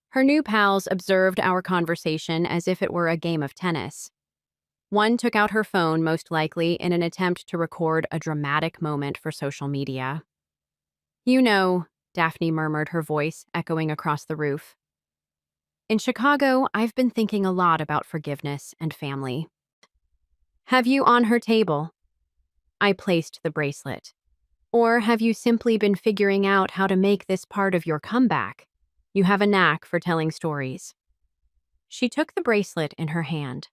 Her new pals observed our conversation as if it were a game of tennis. One took out her phone, most likely in an attempt to record a dramatic moment for social media. You know, Daphne murmured, her voice echoing across the roof. In Chicago, I've been thinking a lot about forgiveness and family. Have you on her table? I placed the bracelet. Or have you simply been figuring out how to make this part of your comeback? You have a knack for telling stories. She took the bracelet in her hand.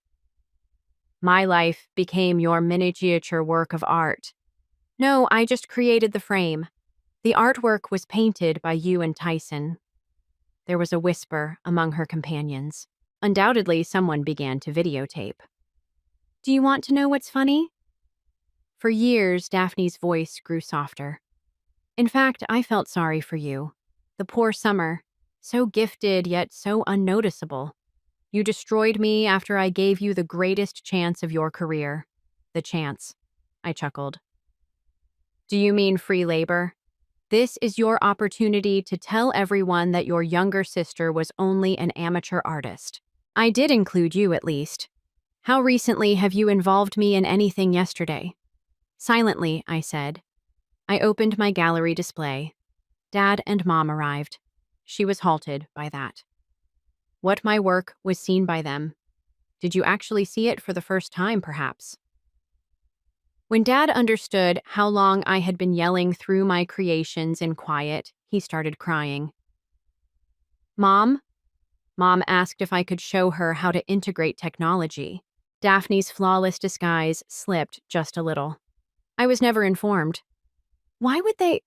My life became your miniature work of art. No, I just created the frame. The artwork was painted by you and Tyson. There was a whisper among her companions. Undoubtedly, someone began to videotape. Do you want to know what's funny? For years, Daphne's voice grew softer. In fact, I felt sorry for you. The poor Summer. So gifted, yet so unnoticeable. You destroyed me after I gave you the greatest chance of your career. The chance. I chuckled. Do you mean free labor? This is your opportunity to tell everyone that your younger sister was only an amateur artist. I did include you, at least. How recently have you involved me in anything yesterday? Silently, I said. I opened my gallery display. Dad and Mom arrived. She was halted by that. What my work was seen by them. Did you actually see it for the first time, perhaps? When Dad understood how long I had been yelling through my creations in quiet, he started crying. Mom? Mom asked if I could show her how to integrate technology. Daphne's flawless disguise slipped just a little. I was never informed. Why would they?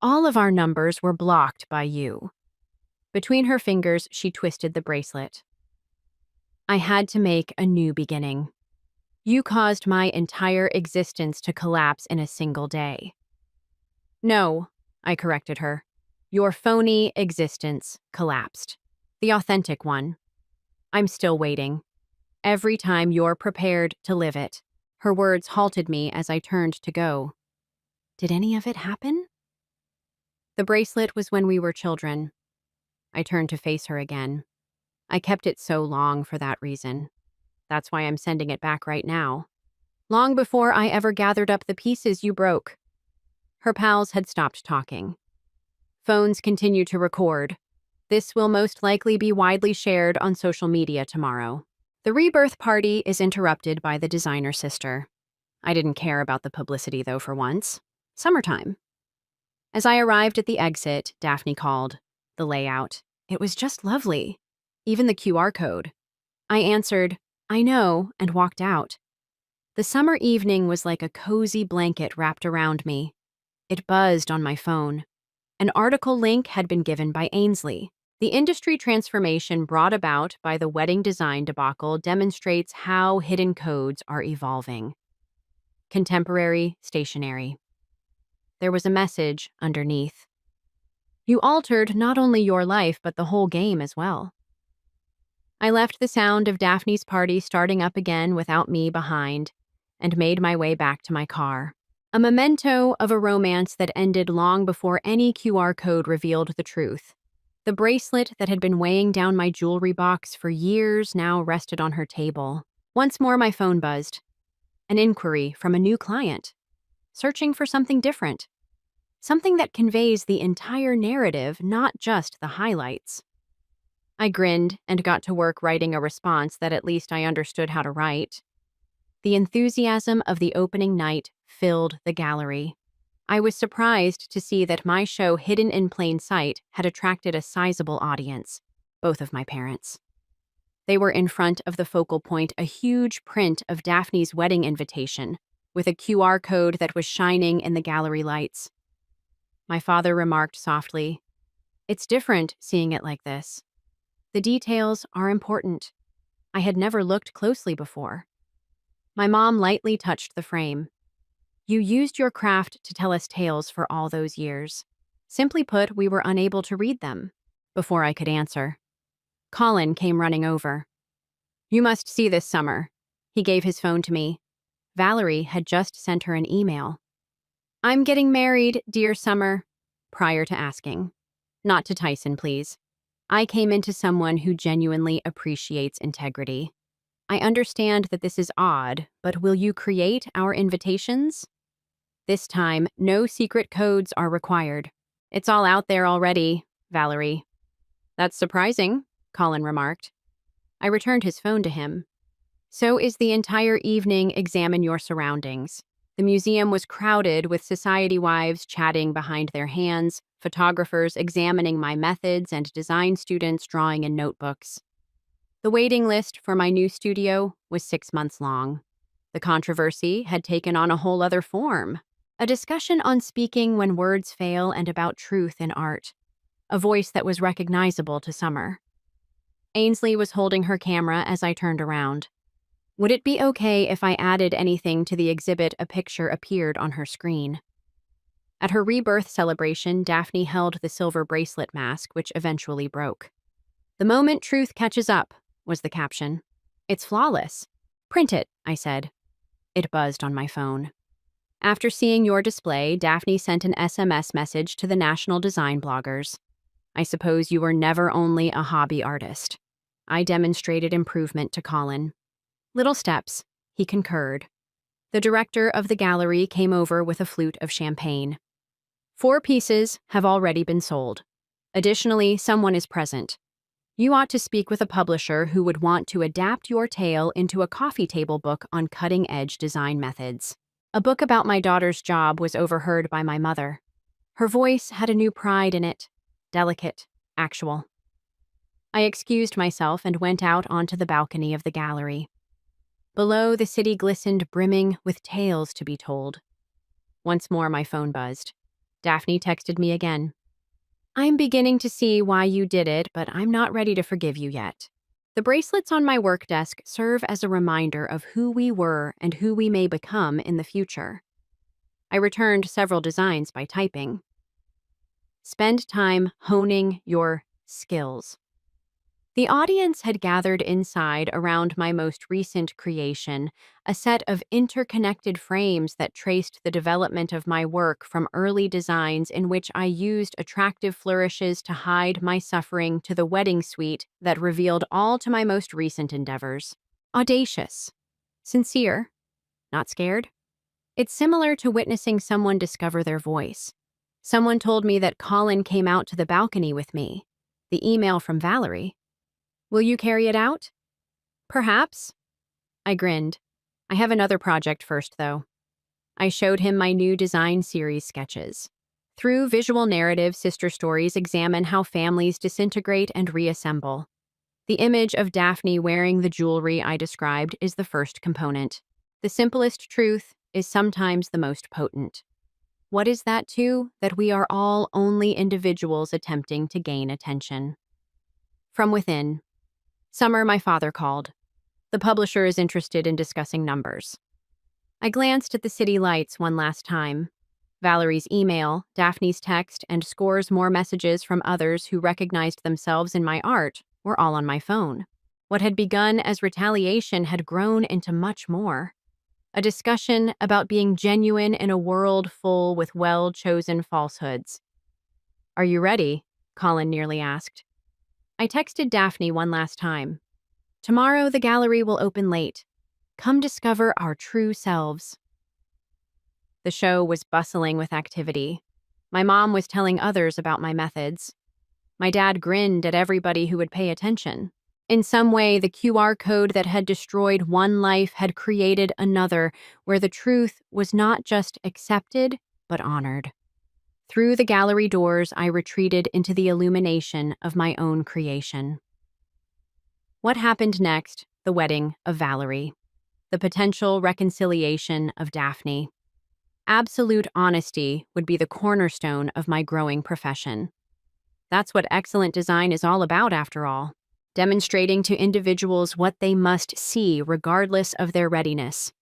All of our numbers were blocked by you. Between her fingers, she twisted the bracelet. I had to make a new beginning. You caused my entire existence to collapse in a single day. No, I corrected her. Your phony existence collapsed. The authentic one. I'm still waiting. Every time you're prepared to live it. Her words halted me as I turned to go. Did any of it happen? The bracelet was when we were children. I turned to face her again. I kept it so long for that reason. That's why I'm sending it back right now. Long before I ever gathered up the pieces you broke. Her pals had stopped talking. Phones continue to record. This will most likely be widely shared on social media tomorrow. The rebirth party is interrupted by the designer sister. I didn't care about the publicity, though, for once. Summertime. As I arrived at the exit, Daphne called. The layout. It was just lovely. Even the QR code. I answered, I know, and walked out. The summer evening was like a cozy blanket wrapped around me. It buzzed on my phone. An article link had been given by Ainsley. The industry transformation brought about by the wedding design debacle demonstrates how hidden codes are evolving. Contemporary, stationary. There was a message underneath. You altered not only your life, but the whole game as well. I left the sound of Daphne's party starting up again without me behind, and made my way back to my car. A memento of a romance that ended long before any QR code revealed the truth. The bracelet that had been weighing down my jewelry box for years now rested on her table. Once more my phone buzzed. An inquiry from a new client. Searching for something different. Something that conveys the entire narrative, not just the highlights. I grinned and got to work writing a response that at least I understood how to write. The enthusiasm of the opening night filled the gallery. I was surprised to see that my show Hidden in Plain Sight had attracted a sizable audience, both of my parents. They were in front of the focal point, a huge print of Daphne's wedding invitation, with a QR code that was shining in the gallery lights. My father remarked softly, "It's different seeing it like this. The details are important. I had never looked closely before." My mom lightly touched the frame. "You used your craft to tell us tales for all those years. Simply put, we were unable to read them." Before I could answer, Colin came running over. "You must see this summer." He gave his phone to me. Valerie had just sent her an email. "I'm getting married, dear Summer," prior to asking. "Not to Tyson, please. I came into someone who genuinely appreciates integrity. I understand that this is odd, but will you create our invitations? This time, no secret codes are required. It's all out there already, Valerie." "That's surprising," Colin remarked. I returned his phone to him. "So is the entire evening Examine Your Surroundings." The museum was crowded with society wives chatting behind their hands, photographers examining my methods, and design students drawing in notebooks. The waiting list for my new studio was 6 months long. The controversy had taken on a whole other form. A discussion on speaking when words fail and about truth in art. A voice that was recognizable to Summer. Ainsley was holding her camera as I turned around. Would it be okay if I added anything to the exhibit? A picture appeared on her screen. At her rebirth celebration, Daphne held the silver bracelet mask, which eventually broke. "The moment truth catches up," was the caption. "It's flawless." "Print it," I said. It buzzed on my phone. "After seeing your display, Daphne sent an SMS message to the national design bloggers. I suppose you were never only a hobby artist." I demonstrated improvement to Colin. "Little steps," he concurred. The director of the gallery came over with a flute of champagne. 4 pieces have already been sold. Additionally, someone is present. You ought to speak with a publisher who would want to adapt your tale into a coffee table book on cutting-edge design methods. A book about my daughter's job was overheard by my mother. Her voice had a new pride in it. Delicate, actual. I excused myself and went out onto the balcony of the gallery. Below, the city glistened, brimming with tales to be told. Once more, my phone buzzed. Daphne texted me again. I'm beginning to see why you did it, but I'm not ready to forgive you yet. The bracelets on my work desk serve as a reminder of who we were and who we may become in the future. I returned several designs by typing. Spend time honing your skills. The audience had gathered inside around my most recent creation, a set of interconnected frames that traced the development of my work from early designs in which I used attractive flourishes to hide my suffering to the wedding suite that revealed all to my most recent endeavors. Audacious. Sincere. Not scared. It's similar to witnessing someone discover their voice. Someone told me that Colin came out to the balcony with me. The email from Valerie. Will you carry it out? Perhaps. I grinned. I have another project first, though. I showed him my new design series sketches. Through visual narrative, sister stories examine how families disintegrate and reassemble. The image of Daphne wearing the jewelry I described is the first component. The simplest truth is sometimes the most potent. What is that, too? That we are all only individuals attempting to gain attention. From within. Summer, my father called. The publisher is interested in discussing numbers. I glanced at the city lights one last time. Valerie's email, Daphne's text, and scores more messages from others who recognized themselves in my art were all on my phone. What had begun as retaliation had grown into much more. A discussion about being genuine in a world full with well-chosen falsehoods. Are you ready? Colin nearly asked. I texted Daphne one last time. Tomorrow the gallery will open late. Come discover our true selves. The show was bustling with activity. My mom was telling others about my methods. My dad grinned at everybody who would pay attention. In some way, the QR code that had destroyed one life had created another, where the truth was not just accepted, but honored. Through the gallery doors, I retreated into the illumination of my own creation. What happened next? The wedding of Valerie. The potential reconciliation of Daphne. Absolute honesty would be the cornerstone of my growing profession. That's what excellent design is all about, after all. Demonstrating to individuals what they must see regardless of their readiness.